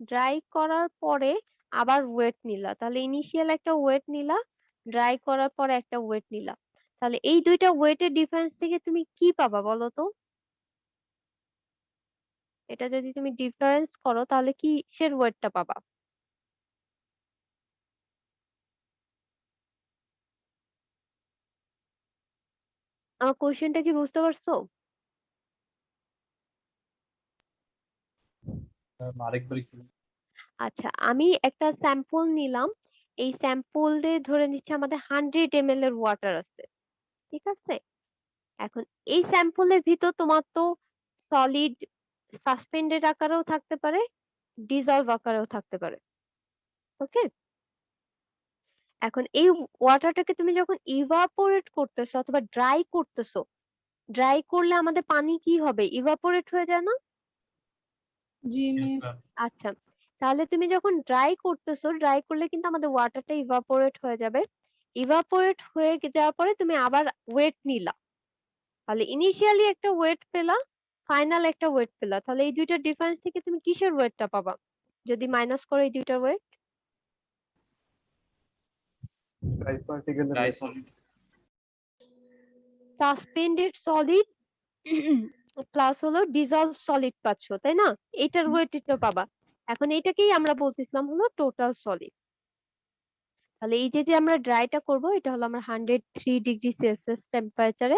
ড্রাই করার পরে আবার ওয়েট নিলা, তাহলে ইনিশিয়াল একটা ওয়েট নিলা, ড্রাই করার পরে একটা ওয়েট নিলা। তাহলে এই দুইটা ওয়েটের ডিফারেন্স থেকে তুমি কি পাবা বলো তো? এটা যদি তুমি ডিফারেন্স করো তাহলে কিসের ওয়েটটা পাবা? আমার কোশ্চেনটা কি বুঝতে পারছো? আরেকবার একটু আচ্ছা, আমি একটা স্যাম্পল নিলাম, এই স্যাম্পলে ধরে নিচ্ছে আমাদের 100 ml এর ওয়াটার আছে, ঠিক আছে? এখন এই স্যাম্পলের ভিতর তোমার তো সলিড সাসপেন্ডেড আকারেও থাকতে পারে, ডিসলভ আকারেও থাকতে পারে, ওকে? এখন এই ওয়াটারটাকে তুমি যখন ইভাপোরেট করতেছো অথবা ড্রাই করতেছো, ড্রাই করলে আমাদের পানি কি হবে? ইভাপোরেট হয়ে যায় না? জি Yes, মিস। ma'am. আচ্ছা, তাহলে তুমি যখন ড্রাই করতেছো, ড্রাই করলে কিন্তু আমাদের ওয়াটারটা ইভাপোরেট হয়ে যাবে। ইভাপোরেট হয়ে যাওয়ার পরে তুমি আবার ওয়েট নিলা, তাহলে ইনিশিয়ালি একটা ওয়েট পেলা, ফাইনাল একটা ওয়েট পেলা। তাহলে এই দুইটার ডিফারেন্স থেকে তুমি কিসের ওয়েটটা পাবা যদি মাইনাস করো এই দুইটার weight? Dry particle dry solid suspended solid plus হলো ডিজলভ সলিড পাচ্ছ, তাই না? এইটার ওয়েটটা পাবা। এখন এইটাকেই আমরা বলতেছিলাম হলো টোটাল সলিড। তাহলে এই যে যে আমরা ড্রাইটা করব, এটা হলো আমরা 103 ডিগ্রি সেলসিয়াস টেম্পারেচারে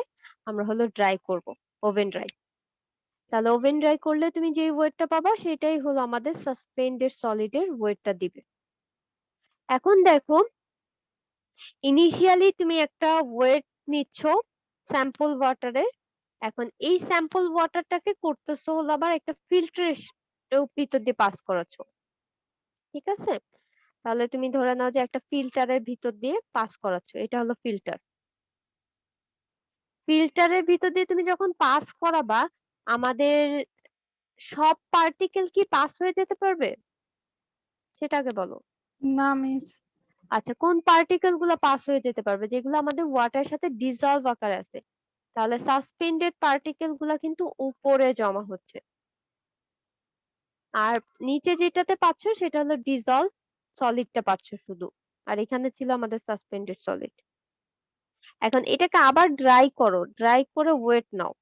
আমরা হলো ড্রাই করব, ওভেন ড্রাই। তাহলে ওভেন ড্রাই করলে তুমি যে ওয়েটটা পাবা সেটাই হলো আমাদের সাসপেন্ডেড সলিডের ওয়েটটা দিবে। এখন দেখো, ইনিশিয়ালি তুমি একটা ওয়েট নিচ্ছ স্যাম্পল ওয়াটারের। এখন এই স্যাম্পল ওয়াটারটাকে করতেছো হলো আবার একটা ফিল্টারের ভিতর দিয়ে পাস করাচ্ছ, ঠিক আছে? তাহলে তুমি ধরে নাও যে একটা ফিল্টারের ভিতর দিয়ে পাস করাচ্ছ, এটা হলো ফিল্টার। ফিল্টারের ভিতর দিয়ে তুমি যখন পাস করাবা, আমাদের সব পার্টিকেল কি পাস হয়ে যেতে পারবে সেটা আগে বলো। না মিস। আচ্ছা, কোন পার্টিকেল গুলো পাস হয়ে যেতে পারবে? যেগুলো আমাদের ওয়াটারের সাথে ডিজলভ আকারে আছে। তাহলে সাসপেন্ডেড পার্টিকেল গুলা কিন্তু উপরে জমা হচ্ছে, আর নিচে যেটাতে পাচ্ছ সেটা হলো ডিজলভ সলিডটা পাচ্ছ শুধু। আর এখানে ছিল আমাদের সাসপেন্ডেড সলিড। এখন এটাকে আবার ড্রাই করো, ড্রাই করে ওয়েট নাও।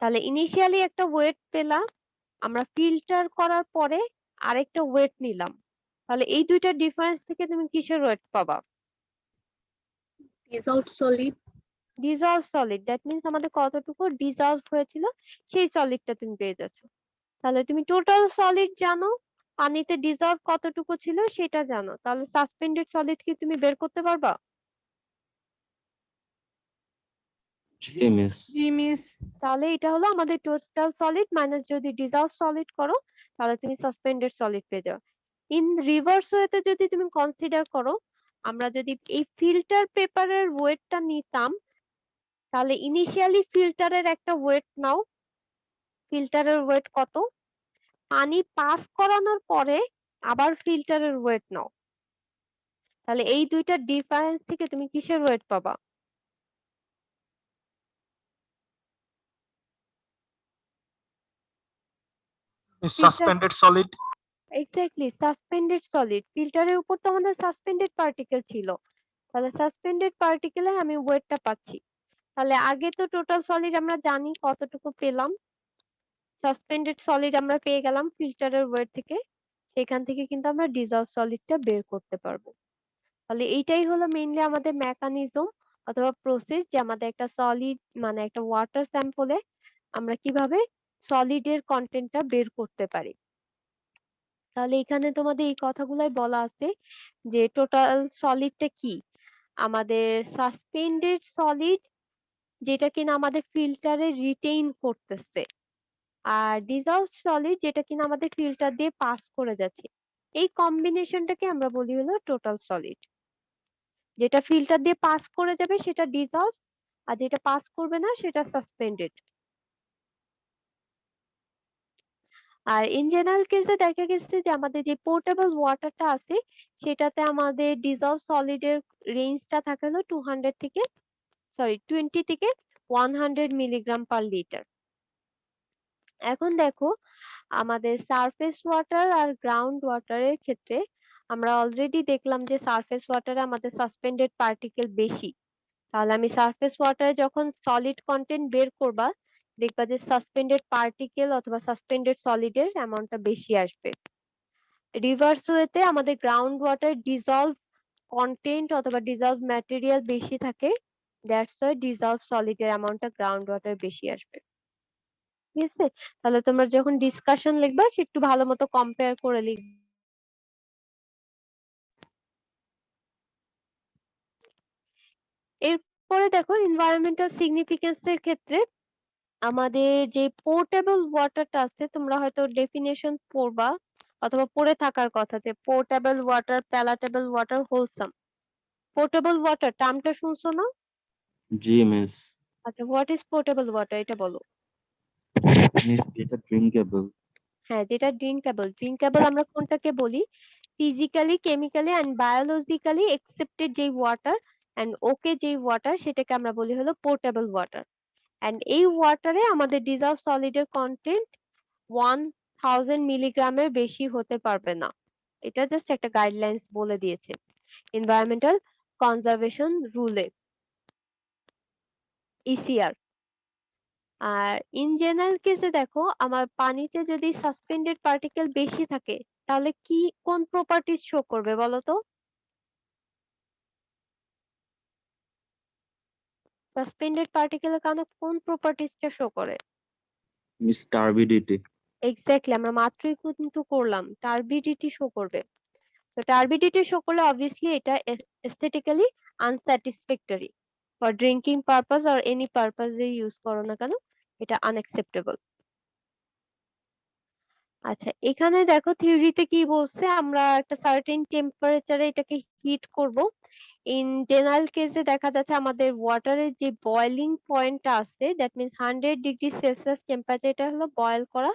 তাহলে ইনিশিয়ালি একটা ওয়েট পেলাম, আমরা ফিল্টার করার পরে আরেকটা ওয়েট নিলাম। তাহলে এই দুইটা ডিফারেন্স থেকে তুমি কিসের ওয়েট পাবা? Dissolved solid. Dissolved solid, that means আমাদের কতটুকু ডিজলভ হয়েছিল সেই সলিডটা তুমি পেয়ে যাচ্ছ। তাহলে তুমি টোটাল সলিড জানো, পানিতে ডিজলভ কতটুকু ছিল সেটা জানো, তাহলে সাসপেন্ডেড সলিড কি তুমি বের করতে পারবা? জি মিস। জি মিস। তাহলে এটা হলো আমাদের টোটাল সলিড মাইনাস যদি ডিজলভ সলিড করো, তাহলে তুমি সাসপেন্ডেড সলিড পেয়ে যাও। ইন রিভার্স ওয়েতে যদি তুমি কনসিডার করো, আমরা যদি এই ফিল্টার পেপারের ওয়েটটা নিতাম, তাহলে ইনিশিয়ালি ফিল্টারের একটা ওয়েট নাও। ফিল্টারের ওয়েট কত? পানি পাস করানোর পরে আবার ফিল্টারের ওয়েট নাও। তাহলে এই দুইটা ডিফারেন্স থেকে তুমি কিসের ওয়েট পাবা? Suspended solid. Exactly, suspended solid. ফিল্টারের উপর তো আমাদের সাসপেন্ডেড পার্টিকেল ছিল, তাহলে সাসপেন্ডেড পার্টিকেলে আমি ওয়েটটা পাচ্ছি। তাহলে আগে তো টোটাল সলিড আমরা জানি কতটুকু পেলাম, সাসপেন্ডেড সলিড আমরা পেয়ে গেলাম ফিল্টারের ওয়েট থেকে, সেখান থেকে কিন্তু আমরা ডিজলভ সলিডটা বের করতে পারবো। তাহলে এইটাই হলো মেইনলি আমাদের মেকানিজম অথবা প্রসেস, যে আমাদের একটা সলিড মানে একটা ওয়াটার স্যাম্পলে আমরা কিভাবে সলিডের কন্টেন্টটা বের করতে পারি। তাহলে এখানে তোমাদের এই কথাগুলাই বলা আছে যে টোটাল সলিডটা কি, আমাদের সাসপেন্ডেড সলিড যেটা কিনা আমাদের ফিল্টারে রিটেইন করতেছে, আর ডিজলভ সলিড যেটা কিনা আমাদের ফিল্টার দিয়ে পাস করে যাচ্ছে। এই কম্বিনেশনটাকে আমরা বলি হলো টোটাল সলিড। যেটা ফিল্টার দিয়ে পাস করে যাবে সেটা ডিজলভ, আর যেটা পাস করবে না সেটা সাসপেন্ডেড। আর ইন জেনারেল কেসে দেখা গেছে যে আমাদের যে পোর্টেবল ওয়াটারটা আছে সেটাতে আমাদের ডিজলভ সলিডের রেঞ্জটা থাকে হলো 20 থেকে 100 মিলিগ্রাম পার লিটার। এখন দেখো, আমাদের সারফেস ওয়াটার আর গ্রাউন্ড ওয়াটারের ক্ষেত্রে আমরা অলরেডি দেখলাম যে সারফেস ওয়াটারে আমাদের সাসপেন্ডেড পার্টিকেল বেশি। তাহলে আমি সারফেস ওয়াটারে যখন সলিড কন্টেন্ট বের করবা, দেখবা যে সাসপেন্ডেড পার্টিকেল অথবা সাসপেন্ডেড সলিডের অ্যামাউন্টটা বেশি আসবে। রিভার্স ওয়েতে আমাদের গ্রাউন্ড ওয়াটার ডিজলভ কন্টেন্ট অথবা ডিজলভ ম্যাটেরিয়াল বেশি থাকে, দ্যাটস ওয়াই ডিজলভ সলিডের অ্যামাউন্টটা গ্রাউন্ড ওয়াটার বেশি আসবে। ঠিক আছে, তাহলে তোমরা যখন ডিসকাশন লিখবা সে একটু ভালো মতো কম্পেয়ার করে লিখবে। এরপরে দেখো এনভায়রনমেন্টাল সিগনিফিকেন্স এর ক্ষেত্রে আমাদের যে পোর্টেবল ওয়াটারটা আছে, তোমরা হয়তো ডেফিনেশন পড়বা অথবা পড়ে থাকার কথা যে portable water, palatable water, wholesome. Portable water টার্মটা শুনছো না? জি মিস। আচ্ছা, হোয়াট ইজ পোর্টেবল ওয়াটার এটা বলো। মিস এটা ড্রিঙ্কেবল। হ্যাঁ, যেটা ড্রিঙ্কেবল। ড্রিঙ্কেবল আমরা কোনটাকে বলি? Physically, chemically and biologically accepted যে ওয়াটার এন্ড ওকে যে ওয়াটার সেটাকে আমরা বলি হলো পোর্টেবল ওয়াটার। এন্ড এই ওয়াটারে আমাদের ডিজলভ সলিডের কন্টেন্ট 1000 মিলিগ্রামের বেশি হতে পারবে না। এটা জাস্ট একটা গাইডলাইন্স বলে দিয়েছে এনভায়রনমেন্টাল কনজারভেশন রুলে, ইসিআর। আর ইন জেনারেল কেসে দেখো, আমার পানিতে যদি সাসপেন্ডেড পার্টিকেল বেশি থাকে তাহলে কি কোন প্রপার্টিজ শো করবে বলো তো? সাসপেন্ডেড পার্টিকেলের কারণে কোন প্রপার্টিজটা শো করে? Miss turbidity. এক্স্যাক্টলি, আমরা মাত্রই কিন্তু করলাম, টার্বিডিটি শো করবে। তো টার্বিডিটি শো করলে অবভিয়াসলি এটা aesthetically unsatisfactory for drinking purpose or any purpose use করো না কেন, এটা আনএক্সেপ্টেবল। আচ্ছা, এখানে দেখো থিওরিতে কি বলছে, আমরা একটা সার্টেন টেম্পারেচারে এটাকে হিট করব। ইন জেনারেল কেসে দেখা যাচ্ছে আমাদের ওয়াটারের যে বয়লিং পয়েন্টটা আছে, দ্যাট মিনস 100°C টেম্পারেচার হলো বয়েল করা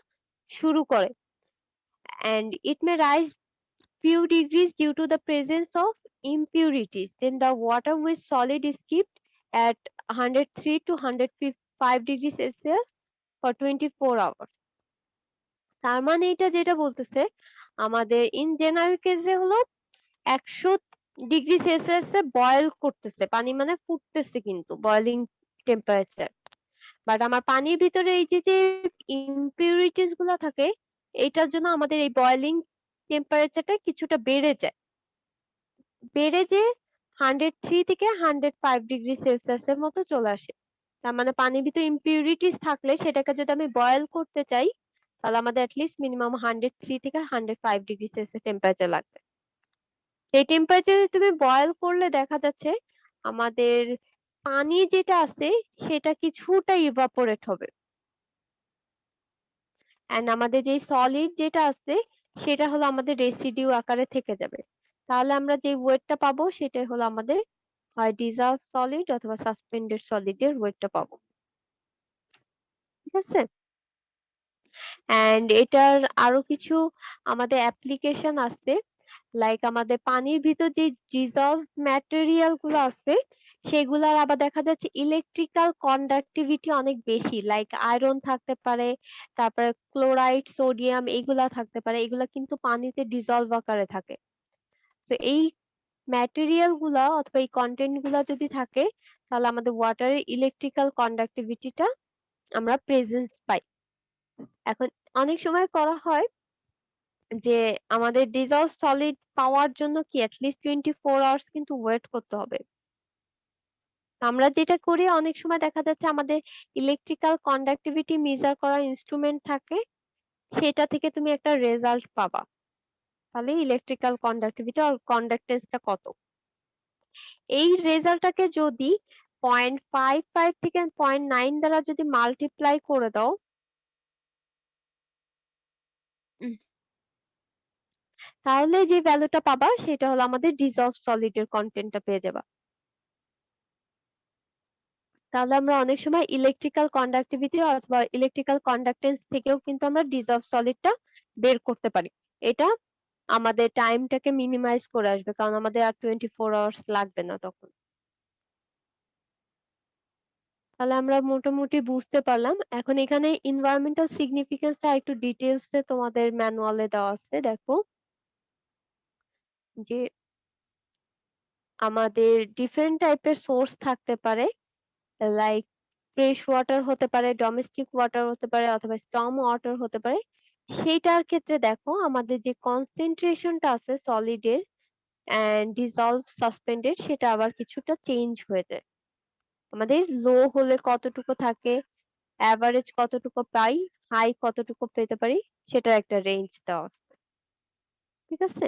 শুরু করে, and it may rise few degrees due to the presence of impurities. Then the water with solid is kept at 103 to 105°C for 24 hours. তার মানে এটা যেটা বলতেছে, আমাদের ইন জেনারেল কেসে হলো 100°C বয়েল করতেছে পানি, মানে ফুটতেছে কিন্তু বয়েলিং টেম্পারেচার। বাট আমার পানির ভিতরে এই যে ইম্পিউরিটিস গুলা থাকে, এটার জন্য আমাদের এই বয়েলিং টেম্পারেচারটা কিছুটা বেড়ে যায়, বেড়ে যে 103 থেকে 105°C এর মতো চলে আসে। তার মানে পানির ভিতরে ইম্পিউরিটিস থাকলে সেটাকে যদি আমি বয়েল করতে চাই, তাহলে আমাদের অ্যাটলিস্ট মিনিমাম 103 থেকে 105°C টেম্পারেচার লাগবে। এই টেম্পারেচারে তুমি বয়েল করলে দেখা যাচ্ছে আমাদের পানি যেটা আছে সেটা কিছুটা ইভাপোরেট হবে, এন্ড আমাদের যে সলিড যেটা আছে সেটা হলো আমাদের রেসিডিউ আকারে থেকে যাবে। তাহলে আমরা যে ওয়েটটা পাবো সেটাই হলো আমাদের হয় ডিজলভ সলিড অথবা সাসপেন্ডেড সলিডের ওয়েটটা পাবো। ঠিক আছে, এন্ড এটার আরো কিছু আমাদের অ্যাপ্লিকেশন আছে, লাইক আমাদের পানির ভিতর যে ডিজলভ ম্যাটেরিয়াল গুলো আছে সেগুলার আবার দেখা যাচ্ছে ইলেকট্রিক্যাল কন্ডাক্টিভিটি অনেক বেশি, লাইক আয়রন থাকতে পারে, তারপরে ক্লোরাইড, সোডিয়াম এগুলা থাকতে পারে, এগুলা কিন্তু পানিতে ডিজলভ আকারে থাকে। তো এই ম্যাটেরিয়াল গুলা অথবা এই কন্টেন্ট গুলা যদি থাকে, তাহলে আমাদের ওয়াটারের ইলেকট্রিক্যাল কন্ডাক্টিভিটিটা আমরা প্রেজেন্স পাই। এখন অনেক সময় করা হয় যে আমাদের ডিজলভ সলিড পাওয়ার জন্য কি অ্যাটলিস্ট 24 আওয়ার্স কিন্তু ওয়েট করতে হবে। আমরা যেটা করি অনেক সময় দেখা যাচ্ছে আমাদের ইলেকট্রিক্যাল কন্ডাক্টিভিটি মেজার করার ইনস্ট্রুমেন্ট থাকে, সেটা থেকে তুমি একটা রেজাল্ট পাবা, তাহলে ইলেকট্রিক্যাল কন্ডাক্টিভিটি আর কন্ডাক্টেন্সটা কত। এই রেজাল্টটাকে যদি 0.55 থেকে 0.9 দ্বারা যদি মাল্টিপ্লাই করে দাও, তাহলে যে ভ্যালুটা পাবা সেটা হলো আমাদের ডিজলভ সলিডের কন্টেন্টটা পেয়ে যাবা। তাহলে আমরা অনেক সময় ইলেকট্রিক্যাল কন্ডাক্টিভিটি অথবা ইলেকট্রিক্যাল কন্ডাক্টেন্স থেকেও কিন্তু আমরা ডিজলভ সলিডটা বের করতে পারি। এটা আমাদের টাইমটাকে মিনিমাইজ করে আসবে, কারণ আমাদের আর 24 আওয়ার্স লাগবে না তখন। তাহলে আমরা মোটামুটি বুঝতে পারলাম। এখন এখানে এনভায়রনমেন্টাল সিগনিফিকেন্সটা একটু ডিটেইলসে তোমাদের ম্যানুয়ালে দেওয়া আছে, দেখো যে আমাদের ডিফারেন্ট টাইপের সোর্স থাকতে পারে, লাইক ফ্রেশ ওয়াটার হতে পারে, ডোমেস্টিক ওয়াটার হতে পারে, অথবা স্টর্ম ওয়াটার হতে পারে। সেইটার ক্ষেত্রে দেখো আমাদের যে কনসেন্ট্রেশনটা আছে সলিডের এন্ড ডিজলভ সাসপেন্ডেড সেটা আবার কিছুটা চেঞ্জ হয়ে যায়। আমাদের লো হলে কতটুকু থাকে, অ্যাভারেজ কতটুকু পাই, হাই কতটুকু পেতে পারি, সেটার একটা রেঞ্জ দেওয়া আছে। ঠিক আছে,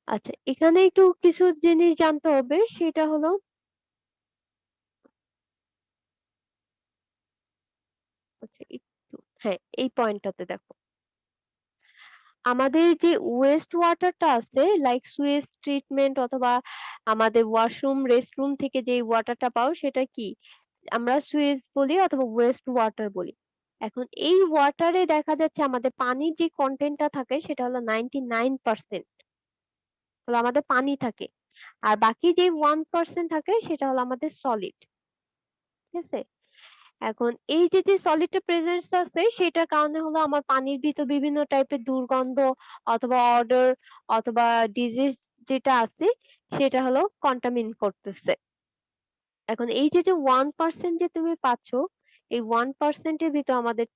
আচ্ছা এখানে একটু কিছু জিনিস জানতে হবে, সেটা হলো আচ্ছা একটু, হ্যাঁ এই পয়েন্টটাতে দেখো আমাদের যে ওয়েস্ট ওয়াটারটা আছে, লাইক সুয়েজ ট্রিটমেন্ট অথবা আমাদের ওয়াশরুম রেস্টরুম থেকে যে ওয়াটারটা পাও সেটা কি আমরা সুয়েজ বলি অথবা ওয়েস্ট ওয়াটার বলি। এখন এই ওয়াটারে দেখা যাচ্ছে আমাদের পানির যে কন্টেন্টটা থাকে সেটা হলো 99% হলো আমাদের পানি থাকে, আর বাকি যে 1% থাকে সেটা হলো আমাদের সলিড। ঠিক আছে, এখন এই যে সলিডের প্রেজেন্স আছে সেটার কারণে হলো আমার পানির ভিতর বিভিন্ন টাইপের দুর্গন্ধ অথবা অডর অথবা ডিজিজ যেটা আছে সেটা হলো কন্টামিন করতেছে। এখন এই যে 1% যে তুমি পাচ্ছ, এই 1% এর ভিতর আমাদের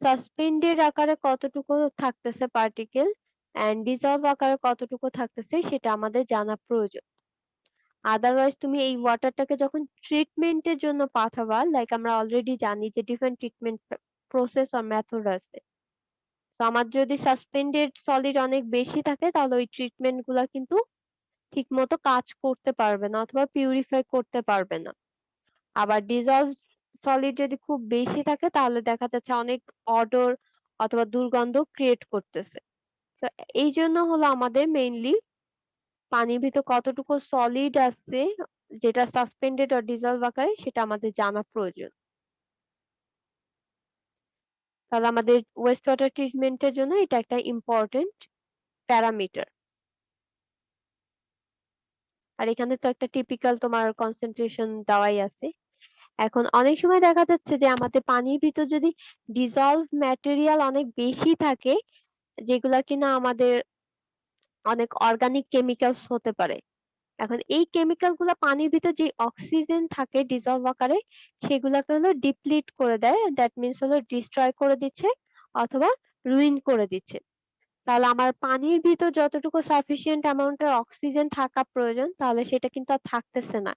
সাসপেন্ডেড আকারে কতটুকু থাকতেছে পার্টিকেল এন্ড ডিজলভ আকারে কতটুকু থাকতেছে সেটা আমাদের জানা প্রয়োজন। আদারওয়াইজ তুমি এই ওয়াটারটাকে যখন ট্রিটমেন্টের জন্য পাঠাবা, লাইক আমরা অলরেডি জানি যে ডিফারেন্ট ট্রিটমেন্ট প্রসেস আর মেথড আছে। তো আমার যদি সাসপেন্ডেড সলিড অনেক বেশি থাকে তাহলে ওই ট্রিটমেন্ট গুলা কিন্তু ঠিক মতো কাজ করতে পারবে না অথবা পিউরিফাই করতে পারবে না। আবার ডিজলভ সলিড যদি খুব বেশি থাকে তাহলে দেখা যাচ্ছে অনেক অডর অথবা দুর্গন্ধ ক্রিয়েট করতেছে। তো এই জন্য হলো আমাদের মেইনলি পানির ভিতর কতটুকু সলিড আছে যেটা সাসপেন্ডেড অর ডিজলভ আকারে সেটা আমাদের জানা প্রয়োজন। তাহলে আমাদের ওয়েস্ট ওয়াটার ট্রিটমেন্টের জন্য এটা একটা ইম্পর্টেন্ট প্যারামিটার। আর এখানে তো একটা টিপিক্যাল তোমার কনসেন্ট্রেশন দেওয়াই আছে। এখন অনেক সময় দেখা যাচ্ছে যে আমাদের পানির ভিতর যদি ডিজলভ ম্যাটেরিয়াল অনেক বেশি থাকে, যেগুলা কিনা আমাদের অনেক অর্গানিক কেমিক্যালস হতে পারে। এখন এই কেমিক্যাল গুলা পানির ভিতর যে অক্সিজেন থাকে ডিজলভ আকারে সেগুলাকে হলো ডিপ্লিট করে দেয়, দ্যাট মিনস হলো ডিস্ট্রয় করে দিচ্ছে অথবা রুইন করে দিচ্ছে। তাহলে আমার পানির ভিতর যতটুকু সাফিসিয়েন্ট অ্যামাউন্টের অক্সিজেন থাকা প্রয়োজন তাহলে সেটা কিন্তু আর থাকতেছে না।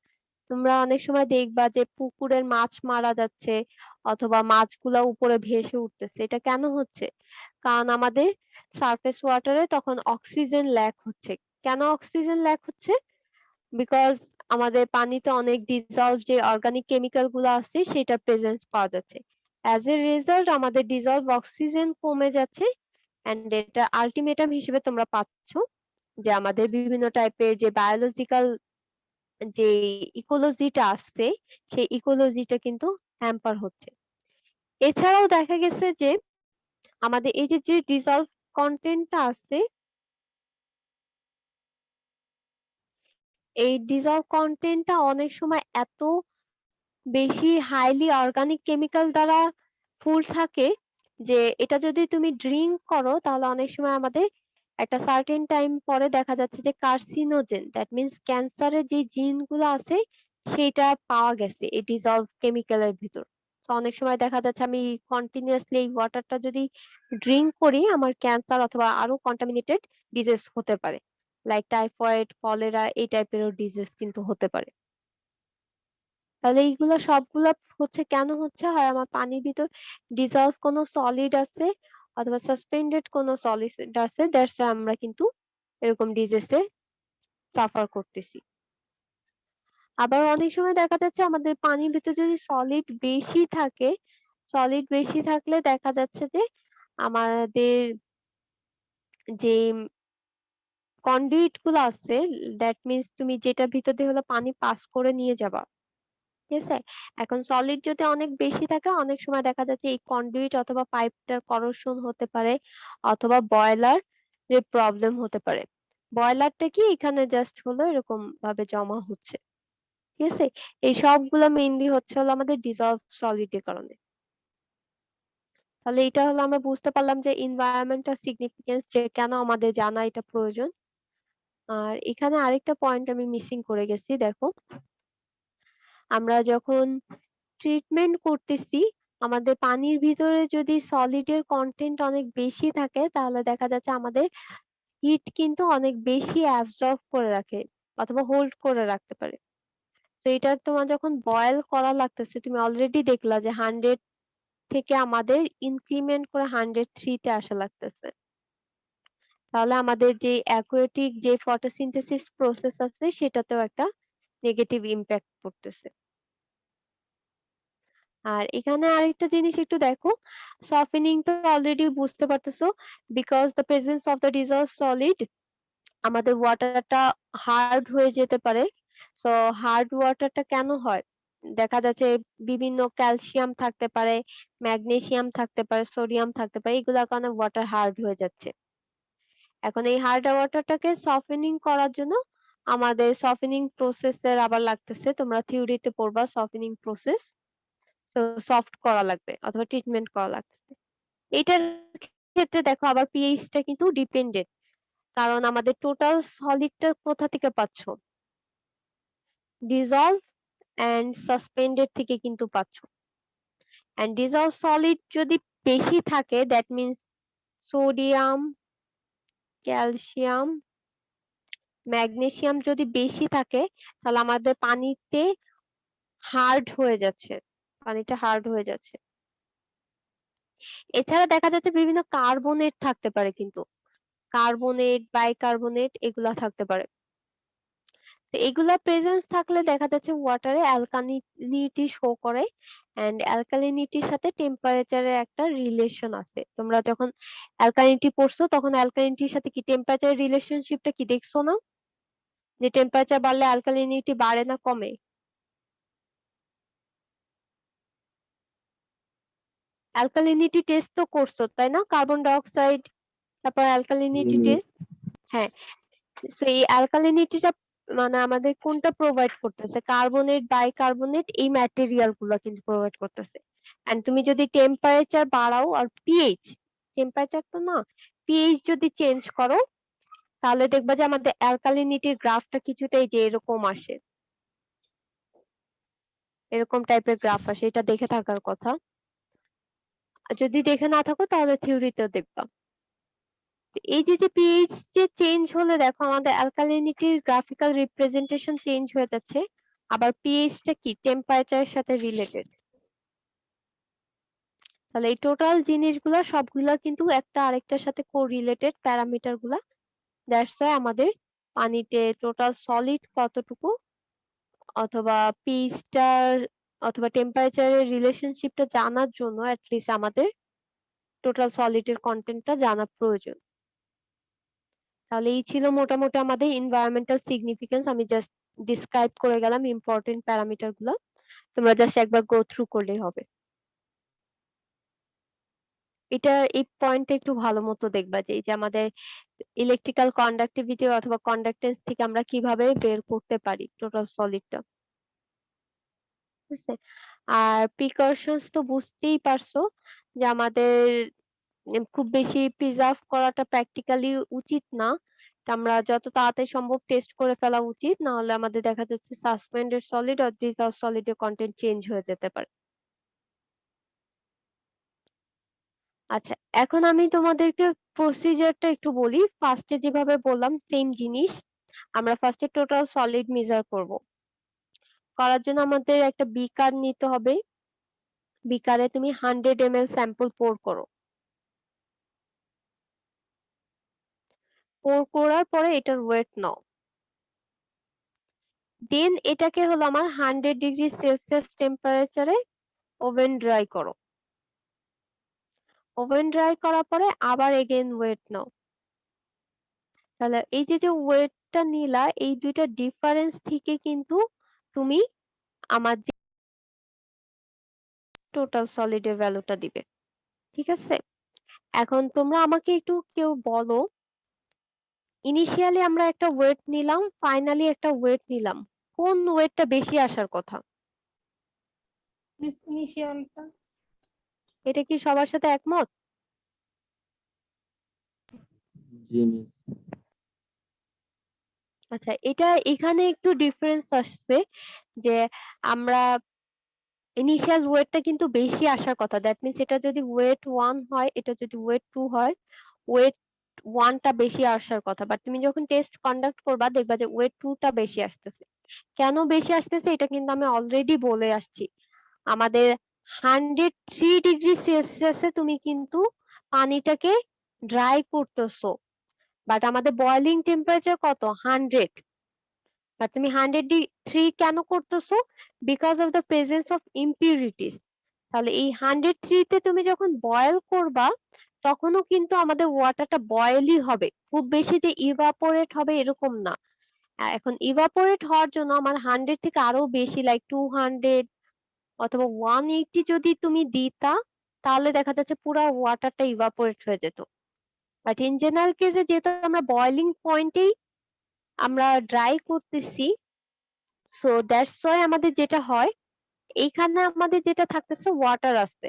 তোমরা অনেক সময় দেখবা যে পুকুরের মাছ মারা যাচ্ছে অথবা মাছগুলা উপরে ভেসে উঠতেছে। এটা কেন হচ্ছে? কারণ আমাদের সারফেস ওয়াটারে তখন অক্সিজেন ল্যাক হচ্ছে। কেন অক্সিজেন ল্যাক হচ্ছে? বিকজ আমাদের পানিতে অনেক ডিজলভ যে অর্গানিক কেমিক্যাল গুলো আছে সেটা প্রেজেন্স পাওয়া যাচ্ছে। অ্যাজ এ রেজাল্ট আমাদের ডিজলভ অক্সিজেন কমে যাচ্ছে এন্ড এটা আলটিমেটাম হিসেবে তোমরা পাচ্ছ যে আমাদের বিভিন্ন টাইপের যে বায়োলজিক্যাল যে ইকোলজিটা আছে সেই ইকোলজিটা কিন্তু হ্যাম্পার হচ্ছে। এছাড়াও দেখা গেছে যে আমাদের এই যে ডিজলভ কন্টেন্টটা আছে এই ডিজলভ কন্টেন্টটা অনেক সময় এত বেশি হাইলি অর্গানিক কেমিক্যাল দ্বারা ফুল থাকে যে এটা যদি তুমি ড্রিঙ্ক করো তাহলে অনেক সময় আমাদের একটা সার্টেন টাইম পরে দেখা যাচ্ছে যে কার্সিনোজেন দ্যাট মিনস ক্যান্সারের যে জিন গুলো আছে সেটা পাওয়া গেছে এই ডিজলভ কেমিক্যালের ভিতর। তো অনেক সময় দেখা যাচ্ছে আমি কন্টিনিউয়াসলি এই ওয়াটারটা যদি ড্রিঙ্ক করি আমার ক্যান্সার অথবা আরো কন্টামিনেটেড ডিজিজ হতে পারে, লাইক টাইফয়েড কলেরা এই টাইপেরও ডিজিজ কিন্তু হতে পারে। তাহলে এইগুলা সবগুলা হচ্ছে কেন হচ্ছে? হয় আমার পানির ভিতর ডিজলভ কোনো সলিড আছে অথবা সাসপেন্ডেড কোনো সলিড আছে, দ্যাটস আমরা কিন্তু এরকম ডিজিজে সাফার করতেছি। আবার অনেক সময় দেখা যাচ্ছে আমাদের পানির ভিতর যদি সলিড বেশি থাকলে দেখা যাচ্ছে যে আমাদের যে কন্ডুইট গুলো আছে দ্যাট মিনস তুমি যেটার ভিতর দিয়ে হলো পানি পাস করে নিয়ে যাবা, ঠিক আছে? এখন সলিড যদি অনেক বেশি থাকে অনেক সময় দেখা যাচ্ছে এই কন্ডুইট অথবা পাইপটার করোশন হতে পারে অথবা বয়লার এর প্রবলেম হতে পারে। বয়লারটা কি এখানে জাস্ট হলো এরকম ভাবে জমা হচ্ছে, ঠিক আছে? এই সবগুলো মেইনলি হচ্ছে হলো আমাদের ডিজলভ সলিডের কারণে। তাহলে এটা হলো আমরা বুঝতে পারলাম যে এনভায়রনমেন্টাল সিগনিফিকেন্স যে কেন আমাদের জানা এটা প্রয়োজন। আর এখানে আরেকটা পয়েন্ট আমি মিসিং করে গেছি, দেখো আমরা যখন ট্রিটমেন্ট করতেছি আমাদের পানির ভিতরে যদি সলিডের কন্টেন্ট অনেক বেশি থাকে তাহলে দেখা যাচ্ছে আমাদের হিট কিন্তু অনেক বেশি অ্যাবজর্ব করে রাখে অথবা হোল্ড করে রাখতে পারে। তো এটা তোমার যখন বয়েল করা লাগতেছে তুমি অলরেডি দেখলা যে 100 থেকে আমাদের ইনক্রিমেন্ট করে 103 তে আসা লাগতেছে। তাহলে আমাদের যে অ্যাকুয়াটিক যে ফটোসিনথেসিস প্রসেস আছে সেটাতেও একটা নেগেটিভ ইমপ্যাক্ট পড়তেছে। আর এখানে আরেকটা জিনিস একটু দেখো, সফেনিং তো অলরেডি বুঝতে পারতেছো, because the presence of the dissolved solid আমাদের ওয়াটারটা হার্ড হয়ে যেতে পারে। সো হার্ড ওয়াটারটা কেন হয়? দেখা যাচ্ছে বিভিন্ন ক্যালসিয়াম থাকতে পারে, ম্যাগনেসিয়াম থাকতে পারে, সোডিয়াম থাকতে পারে, এগুলোর কারণে ওয়াটার হার্ড হয়ে যাচ্ছে। এখন এই হার্ড ওয়াটারটাকে সফেনিং করার জন্য আমাদের সফেনিং প্রসেসের আবার লাগতেছে, তোমরা থিওরিতে পড়বা সফেনিং প্রসেস। তো সফট করা লাগবে অথবা ট্রিটমেন্ট করা লাগবে। এটার ক্ষেত্রে দেখো আবার পিএইচটা কিন্তু ডিপেন্ডেন্ট, কারণ আমাদের টোটাল সলিডটা কোথা থেকে পাচ্ছ? ডিজলভ এন্ড সাসপেন্ডেড থেকে কিন্তু পাচ্ছ। এন্ড ডিজলভ সলিড যদি বেশি থাকে that means sodium, calcium, magnesium যদি বেশি থাকে তাহলে আমাদের পানিতে হার্ড হয়ে যাচ্ছে, পানিটা হার্ড হয়ে যাচ্ছে। এছাড়া দেখা যাচ্ছে বিভিন্ন কার্বনেট থাকতে পারে, কিন্তু কার্বনেট বাইকার্বনেট এগুলা থাকতে পারে। তো এগুলা প্রেজেন্স থাকলে দেখা যাচ্ছে ওয়াটারে অ্যালকালিনিটি শো করে, এন্ড অ্যালকালিনিটির সাথে টেম্পারেচারের একটা রিলেশন আছে। তোমরা যখন অ্যালকালিনিটি পড়ছো তখন অ্যালকালিনিটির সাথে কি টেম্পারেচারের রিলেশনশিপটা কি দেখছো না, যে টেম্পারেচার বাড়লে অ্যালকালিনিটি বাড়ে না কমে? অ্যালকালিনিটি টেস্ট তো করছো তাই না, কার্বন ডাই অক্সাইড, তারপর অ্যালকালিনিটি মিস টেস্ট। হ্যাঁ, তো এই অ্যালকালিনিটিটা মানে আমাদের কোনটা প্রোভাইড করতেছে? কার্বনেট, বাইকার্বনেট, এই ম্যাটেরিয়াল গুলা কিন্তু প্রোভাইড করতেছে। এন্ড তুমি যদি টেম্পারেচার বাড়াও আর পিএইচ, টেম্পারেচার তো না, পিএইচ যদি চেঞ্জ করো তাহলে দেখবা যে আমাদের অ্যালকালিনিটির গ্রাফটা কিছুটা এই যে এরকম আসে, এরকম টাইপের গ্রাফ আসে। এটা দেখে থাকার কথা, আর যদি দেখে না থাকো তাহলে থিওরিতেও দেখবা। তো এই যে পিএইচ যে চেঞ্জ হলে দেখো আমাদের অ্যালকালিনিটির গ্রাফিক্যাল রিপ্রেজেন্টেশন চেঞ্জ হয়ে যাচ্ছে, আবার পিএইচটা কি টেম্পারেচারের সাথে রিলেটেড। তাহলে এই টোটাল জিনিসগুলা সবগুলা কিন্তু একটা আরেকটার সাথে কোরিলেটেড প্যারামিটার গুলা। দ্যাটস ওয়াই আমাদের পানিতে টোটাল সলিড কতটুকু অথবা পিএইচটার অথবা টেম্পারেচারের রিলেশনশিপটা জানার জন্য অ্যাটলিস্ট আমাদের টোটাল সলিডের কন্টেন্টটা জানা প্রয়োজন। তাহলে এই ছিল মোটামুটি আমাদের এনভায়রনমেন্টাল সিগনিফিকেন্স। আমি জাস্ট ডিসক্রাইব করে গেলাম ইম্পর্টেন্ট প্যারামিটার গুলা, তোমরা জাস্ট একবার গো থ্রু করলেই হবে। এটা এই পয়েন্টটা একটু ভালো মতো দেখবা যে এই যে আমাদের ইলেকট্রিক্যাল কন্ডাক্টিভিটি অথবা কন্ডাক্টেন্স থেকে আমরা কিভাবে বের করতে পারি টোটাল সলিডটা, ঠিক আছে? আর প্রিকশনস তো বুঝতেই পারছো যে আমাদের খুব বেশি প্রিজার্ভ করাটা প্র্যাকটিক্যালি উচিত না। তা আমরা যত তাড়াতাড়ি সম্ভব টেস্ট করে ফেলা উচিত, না হলে আমাদের দেখা যাচ্ছে সাসপেন্ডেড সলিড আর ডিসলভড সলিডের কন্টেন্ট চেঞ্জ হয়ে যেতে পারে। আচ্ছা, এখন আমি তোমাদেরকে প্রসিজারটা একটু বলি। ফার্স্টে যেভাবে বললাম সেম জিনিস, আমরা ফার্স্টে টোটাল সলিড মেজার করব। করার জন্য আমাদের একটা বিকার নিতে হবে। বিকারে তুমি 100 ml স্যাম্পল পোর করো। পোর করার পরে এটার ওয়েট নাও। দেন এটাকে হলো আমার 100°C টেম্পারেচারে ওভেন ড্রাই করো। ওভেন ড্রাই করার পরে আবার এগেইন ওয়েট নাও। তাহলে এই যে ওয়েটটা নিলা, এই দুইটা ডিফারেন্স থেকে কিন্তু তুমি আমার যে টোটাল সলিডের ভ্যালুটা দিবে, ঠিক আছে? এখন তোমরা আমাকে একটু কেউ বলো, ইনিশিয়ালি আমরা একটা ওয়েট নিলাম, ফাইনালি একটা ওয়েট নিলাম, কোন ওয়েটটা বেশি আসার কথা? মিস ইনিশিয়ালটা। এটা কি সবার সাথে একমত? জি মিস আচ্ছা, এটা এখানে একটু ডিফারেন্স আসছে যে আমরা ইনিশিয়াল ওয়েটটা কিন্তু বেশি আসার কথা। দ্যাট মিনস এটা যদি ওয়েট 1 হয়, এটা যদি ওয়েট 2 হয়, ওয়েট 1 টা বেশি আসার কথা। বাট তুমি যখন টেস্ট কন্ডাক্ট করবা দেখবা যে ওয়েট 2 টা বেশি আসতেছে। কেন বেশি আসতেছে এটা কিন্তু আমি অলরেডি বলে আসছি। আমাদের 103°C তুমি কিন্তু পানিটাকে ড্রাই করতেছো, বাট আমাদের বয়লিং টেম্পারেচার কত? 100। বাট তুমি 103 কেন করতেছো? Because of the presence of impurities. তাহলে এই 103 তে তুমি যখন বয়েল করবা তখনও কিন্তু আমাদের ওয়াটারটা বয়েলই হবে, খুব বেশি যে ইভাপোরেট হবে এরকম না। এখন ইভাপোরেট হওয়ার জন্য আমার 100 থেকে আরো বেশি লাইক 200 অথবা 180 যদি তুমি দিতা তাহলে দেখা যাচ্ছে পুরো ওয়াটারটা ইভাপোরেট হয়ে যেত। বাট ইন জেনারেল কেসে যেহেতু আমরা বয়লিং পয়েন্টেই আমরা ড্রাই করতেছি, সো দ্যাটস ওয়াই আমাদের যেটা হয় এইখানে আমাদের যেটা থাকতেছে ওয়াটার আছে।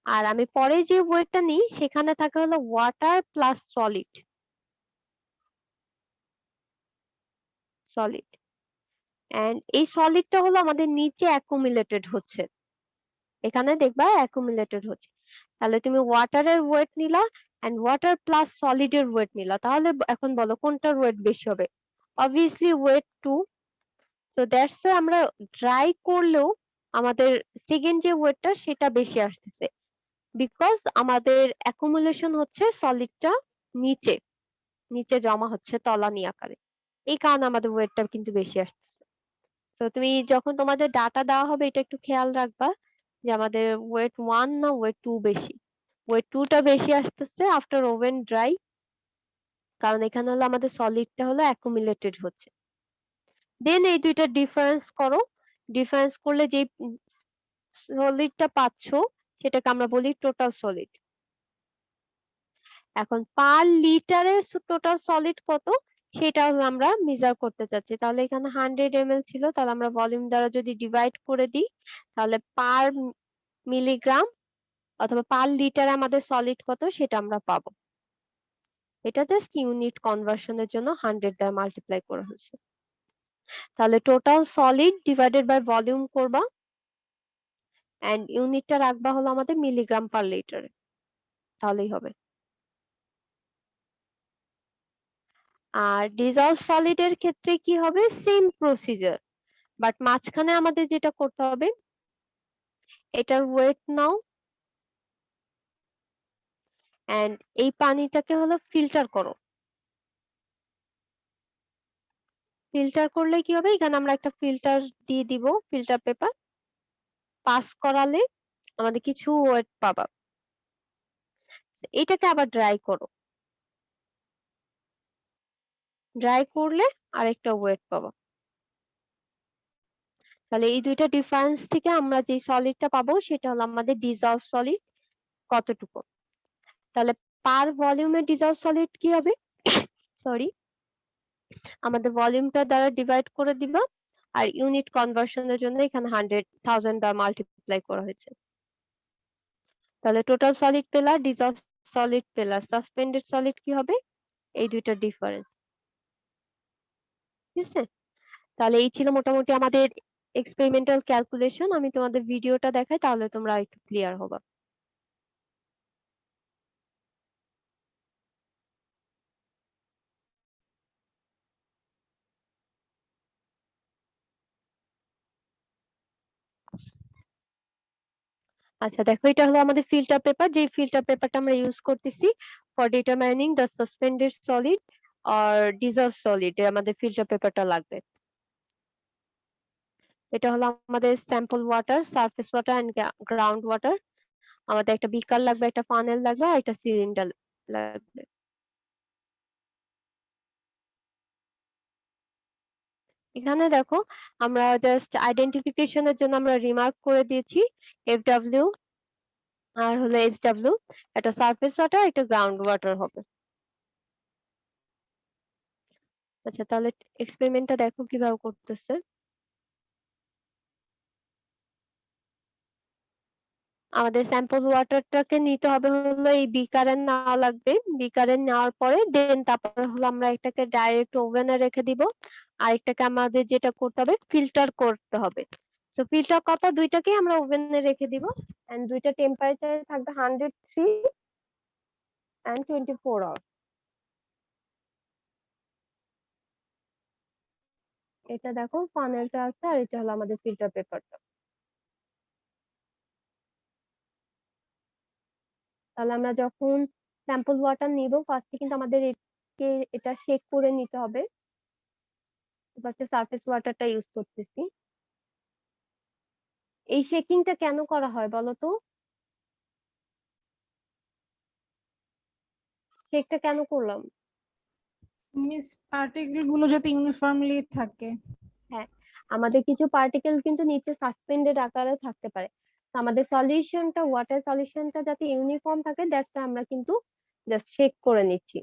আর আমি পরে যে ওয়েটটা নিই সেখানে থাকে হলো water plus solid. Solid and এই সলিডটা হলো আমাদের নিচে অ্যাকুমুলেটেড হচ্ছে, এখানে দেখবা অ্যাকুমুলেটেড হচ্ছে। তাহলে তুমি ওয়াটারের ওয়েট নিলা এন্ড ওয়াটার প্লাস সলিডের ওয়েট নিলা, তাহলে এখন বলো কোনটার ওয়েট বেশি হবে? Obviously weight 2। সো দ্যাটস আমরা ড্রাই করলেও আমাদের সেকেন্ড যে ওয়েটটা সেটা বেশি আসতেছে, বিকজ আমাদের অ্যাকুমুলেশন হচ্ছে সলিডটা নিচে। নিচে জমা হচ্ছে তলানি আকারে, এই কারণে আমাদের ওয়েটটা কিন্তু বেশি আসতেছে। তো তুমি যখন তোমাদের ডাটা দেওয়া হবে এটা একটু খেয়াল রাখবা যে আমাদের ওয়েট 1 না ওয়েট 2 বেশি। ওয়েট 2 টা বেশি আসতেছে আফটার ওভেন ড্রাই, কারণ এখানে হলো আমাদের সলিডটা হলো অ্যাকুমুলেটেড হচ্ছে। দেন এই দুইটা ডিফারেন্স করো, ডিফারেন্স করলে যে সলিডটা পাচ্ছো সেটাকে আমরা বলি টোটাল সলিড। এখন পার লিটারে টোটাল সলিড কত সেটা হলো আমরা মেজার করতে চাচ্ছি। তাহলে এখানে 100 ml ছিল, তাহলে আমরা ভলিউম দ্বারা যদি ডিভাইড করে দিই তাহলে পার মিলিগ্রাম অথবা পার লিটারে আমাদের সলিড কত সেটা আমরা পাবো। এটা জাস্ট ইউনিট কনভার্সনের জন্য 100 দ্বারা মাল্টিপ্লাই করা হয়েছে। তাহলে total solid divided by volume করবা এন্ড ইউনিটটা রাখবা হলো আমাদের মিলিগ্রাম পার লিটারে, তাহলেই হবে। আর ডিজলভ সলিড এর ক্ষেত্রে কি হবে, সেম প্রসিজার, বাট মাঝখানে আমাদের যেটা করতে হবে এটার ওয়েট নাও এন্ড এই পানিটাকে হলো ফিল্টার করো। ফিল্টার করলে কি হবে, এখানে আমরা একটা ফিল্টার দিয়ে দিব, ফিল্টার পেপার পাস করালে আমাদের কিছু ওয়েট পাবা। এটাকে আবার ড্রাই করো, ড্রাই করলে আরেকটা ওয়েট পাবা। তাহলে এই দুইটা ডিফারেন্স থেকে আমরা যে সলিডটা পাবো সেটা হলো আমাদের ডিজলভ সলিড কতটুকু। তাহলে পার ভলিউমে ডিজলভ সলিড কি হবে, সরি, আমাদের ভলিউমটা দ্বারা ডিভাইড করে দিবা আর ইউনিট কনভার্সনের জন্য এখানে 100,000 দ্বারা মাল্টিপ্লাই করা হয়েছে। তাহলে টোটাল সলিড পেলা, ডিজলভ সলিড পেলা, সাসপেন্ডেড সলিড কি হবে, এই দুইটার ডিফারেন্স। ঠিক আছে, তাহলে এই ছিল মোটামুটি আমাদের এক্সপেরিমেন্টাল ক্যালকুলেশন। আমি তোমাদের ভিডিওটা দেখাই তাহলে তোমরা একটু ক্লিয়ার হবা। আচ্ছা দেখো, এটা হলো আমাদের ফিল্টার পেপার, যে ফিল্টার পেপারটা আমরা ইউজ করতেছি for determining the suspended solid আর ডিজলভ সলিড, আমাদের ফিল্টার পেপারটা লাগবে। এটা হলো আমাদের sample water, surface water and ground water. আমাদের একটা বিকার লাগবে, একটা ফানেল লাগবে আর একটা সিলিন্ডার লাগবে। এখানে দেখো আমরা জাস্ট আইডেন্টিফিকেশনের জন্য আমরা রিমার্ক করে দিয়েছি এফডব্লিউ আর হলো এসডব্লিউ, এটা সারফেস ওয়াটার, এটা গ্রাউন্ড ওয়াটার হবে। আচ্ছা তাহলে এক্সপেরিমেন্টটা দেখো কিভাবে করতেছে। আমাদের স্যাম্পল ওয়াটারটাকে নিতে হবে হলো এই বিকারে নেওয়া লাগবে, বিকারে নেওয়ার পরে দেন তারপরে হলো আমরা এটাকে ডাইরেক্ট ওভেনে রেখে দিব, আর একটাকে আমাদের যেটা করতে হবে ফিল্টার করতে হবে। তো ফিল্টার করা দুইটাকে আমরা ওভেনে রেখে দিব এন্ড দুইটা টেম্পারেচারে থাকবে 103 এন্ড 24 আওয়ার। এটা দেখো ফানেলটা আছে আর এটা হলো আমাদের ফিল্টার পেপারটা। তাহলে আমরা যখন স্যাম্পল ওয়াটার নিব ফার্স্টে কিন্তু আমাদের এটা শেক করে নিতে হবে। ফার্স্টে সারফেস ওয়াটারটা ইউজ করতেছি। এই শেকিংটা কেন করা হয় বলো তো, শেকটা কেন করলাম? মিস পার্টিকেল গুলো যাতে ইউনিফর্মলি থাকে। হ্যাঁ, আমাদের কিছু পার্টিকেল কিন্তু নিচে সাসপেন্ডেড আকারে থাকতে পারে, তো আমাদের সলিউশনটা, ওয়াটার সলিউশনটা যাতে ইউনিফর্ম থাকে দ্যাটস আমরা কিন্তু জাস্ট শেক করে নিচ্ছি।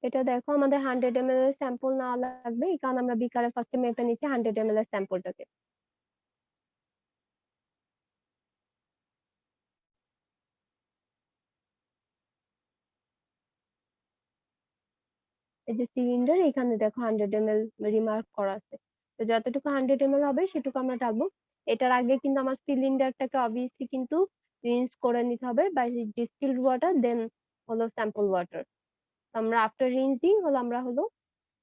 এটা দেখো আমাদের 100 ml এর স্যাম্পল নেওয়া লাগবে, এই কারণে আমরা বিকারে ফার্স্টে মেপে নিচ্ছি 100 ml এর স্যাম্পলটাকে। এই যে সিলিন্ডার, এখানে দেখো 100 ml রিমার্ক করা আছে, তো যতটুকু 100 ml হবে সেটুকু আমরা ঢালবো। এটার আগে কিন্তু আমার সিলিন্ডারটাকে অবভিয়াসলি কিন্তু রিন্স করে নিতে হবে বাই ডিস্টিলড ওয়াটার, দেন হলো স্যাম্পল ওয়াটার। আমরা আফটার রিন্সিং হলো আমরা হলো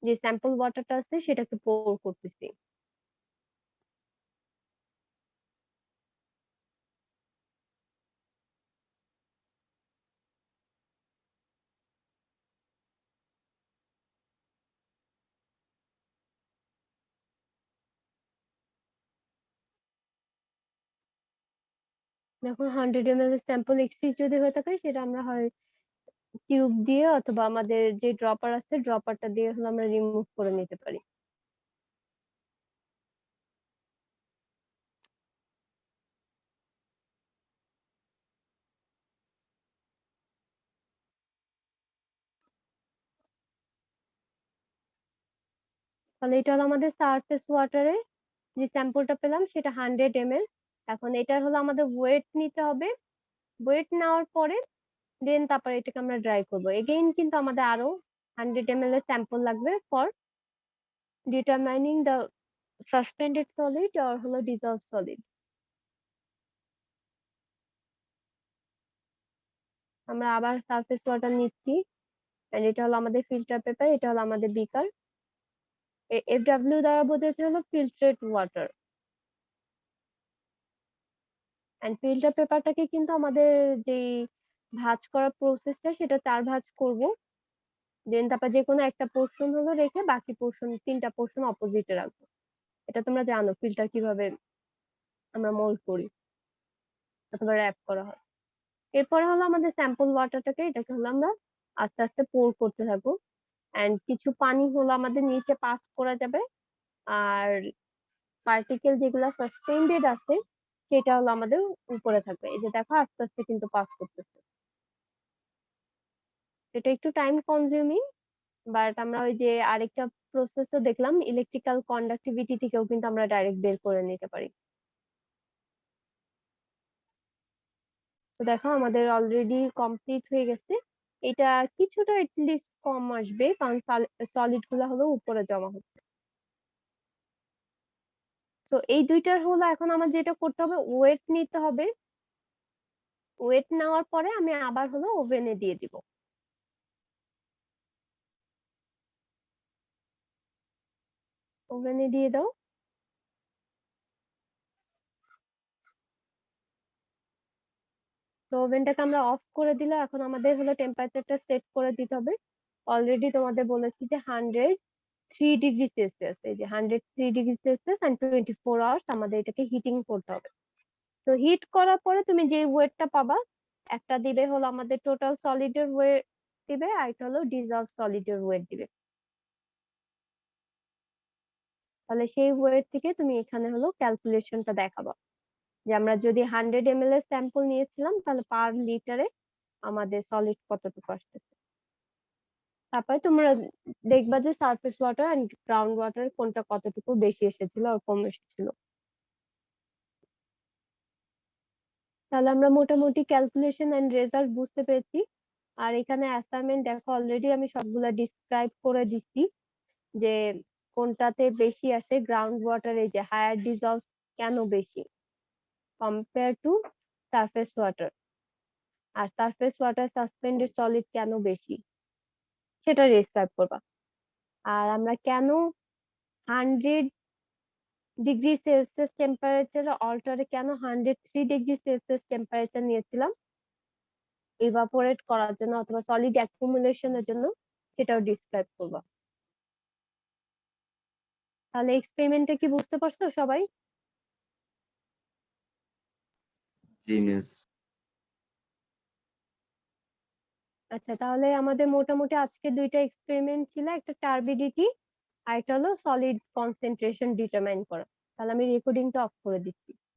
যে স্যাম্পল ওয়াটারটা আছে সেটাকে পোর করতেছি। দেখো 100 ml এর স্যাম্পল এক্সিস যদি হয়ে থাকে সেটা আমরা হয় টিউব দিয়ে অথবা আমাদের যে ড্রপার আছে ড্রপারটা দিয়ে হলো আমরা রিমুভ করে নিতে পারি। তাহলে এটা হলো আমাদের সারফেস ওয়াটারে যে স্যাম্পলটা পেলাম সেটা 100 ml। এখন এটার হলো আমাদের ওয়েট নিতে হবে, ওয়েট নেওয়ার পরে দেন তারপরে এটাকে আমরা ড্রাই করব। এগেইন কিন্তু আমাদের আরো 100 ml এর স্যাম্পল লাগবে for determining the suspended solid আর হলো ডিজলভ সলিড। আমরা আবার সারফেস ওয়াটার নিচ্ছি, এন্ড এটা হলো আমাদের ফিল্টার পেপার, এটা হলো আমাদের বিকার। FW দ্বারা বোঝাচ্ছে হলো ফিল্ট্রেট ওয়াটার। এন্ড ফিল্টার পেপারটাকে কিন্তু আমাদের যে ভাঁজ করার প্রসেসটা সেটা 4 ভাঁজ করব। দেন তারপর যে কোনো একটা পোর্শন হলো রেখে বাকি পোর্শন 3টা পোর্শন অপোজিটে রাখবো। এটা তোমরা জানো ফিল্টার কিভাবে আমরা মোল্ড করি অথবা র‍্যাপ করা হয়। এরপরে হলো আমাদের স্যাম্পল ওয়াটারটাকে এটাকে হলো আমরা আস্তে আস্তে পোর করতে থাকবো। এন্ড কিছু পানি হলো আমাদের নিচে পাস করা যাবে, আর পার্টিকেল যেগুলা সাসপেন্ডেড আছে সেটা হলো আমাদের উপরে থাকবে। এই যে দেখো আস্তে আস্তে কিন্তু পাস করতেছে। এটা একটু টাইম কনজিউমিং, বাট আমরা ওই যে আরেকটা প্রসেস তো দেখলাম ইলেকট্রিক্যাল কন্ডাক্টিভিটি থেকেও কিন্তু আমরা ডাইরেক্ট বের করে নিতে পারি। তো দেখো আমাদের অলরেডি কমপ্লিট হয়ে গেছে। এটা কিছুটা এটলিস্ট কম আসবে কারণ সলিড গুলা হলো উপরে জমা হচ্ছে। তো এই দুইটার হলো এখন আমার যেটা করতে হবে ওয়েট নিতে হবে, ওয়েট নেওয়ার পরে আমি আবার হলো ওভেনে দিয়ে দিব। ওভেনে দিয়ে দাও। তো ওভেনটাকে আমরা অফ করে দিলে এখন আমাদের হলো টেম্পারেচারটা সেট করে দিতে হবে। অলরেডি তোমাদের বলেছি যে 103 ডিগ্রি সেলসিয়াস, এই যে 103 ডিগ্রি সেলসিয়াস এন্ড 24 আওয়ার্স আমাদের এটাকে হিটিং করতে হবে। তো হিট করার পরে তুমি যে ওয়েটটা পাবা, একটা দিবে হলো আমাদের টোটাল সলিডের ওয়েট দিবে, আর একটা হলো ডিজলভ সলিডের ওয়েট দিবে। তাহলে সেই ওয়েট থেকে তুমি এখানে হলো ক্যালকুলেশনটা দেখাবা যে আমরা যদি 100 ml এর স্যাম্পল নিয়েছিলাম তাহলে পার লিটারে আমাদের সলিড কতটুকু আসতেছে। তারপরে তোমরা দেখবা যে surface water and ground water কোনটা কতটুকু বেশি এসেছিল আর কম এসেছিল। তাহলে আমরা মোটামুটি ক্যালকুলেশন এন্ড রেজাল্ট বুঝতে পেরেছি। আর এখানে অ্যাসাইনমেন্ট দেখো অলরেডি আমি সবগুলা ডিসক্রাইব করে দিচ্ছি যে কোনটাতে বেশি আসে। গ্রাউন্ড ওয়াটারে যে হায়ার ডিজলভ কেন বেশি কম্পেয়ার টু সারফেস ওয়াটার, আর সারফেস ওয়াটার সাসপেন্ডেড সলিড কেন বেশি সেটা ডিসক্রাইব করবা। আর আমরা কেন 100 ডিগ্রি সেলসিয়াস টেম্পারেচার অল্টারে কেন 103 ডিগ্রি সেলসিয়াস টেম্পারেচার নিয়েছিলাম ইভাপোরেট করার জন্য অথবা সলিড অ্যাকুমুলেশনের জন্য সেটাও ডিসক্রাইব করবা। তাহলে এক্সপেরিমেন্টটা কি বুঝতে পারছো সবাই? জি মিস। আচ্ছা, তাহলে আমাদের মোটামুটি আজকে দুইটা এক্সপেরিমেন্ট ছিল, একটা টার্বিডিটি আর একটা হলো সলিড কনসেন্ট্রেশন ডিটারমাইন করা। তাহলে আমি রেকর্ডিংটা অফ করে দিচ্ছি।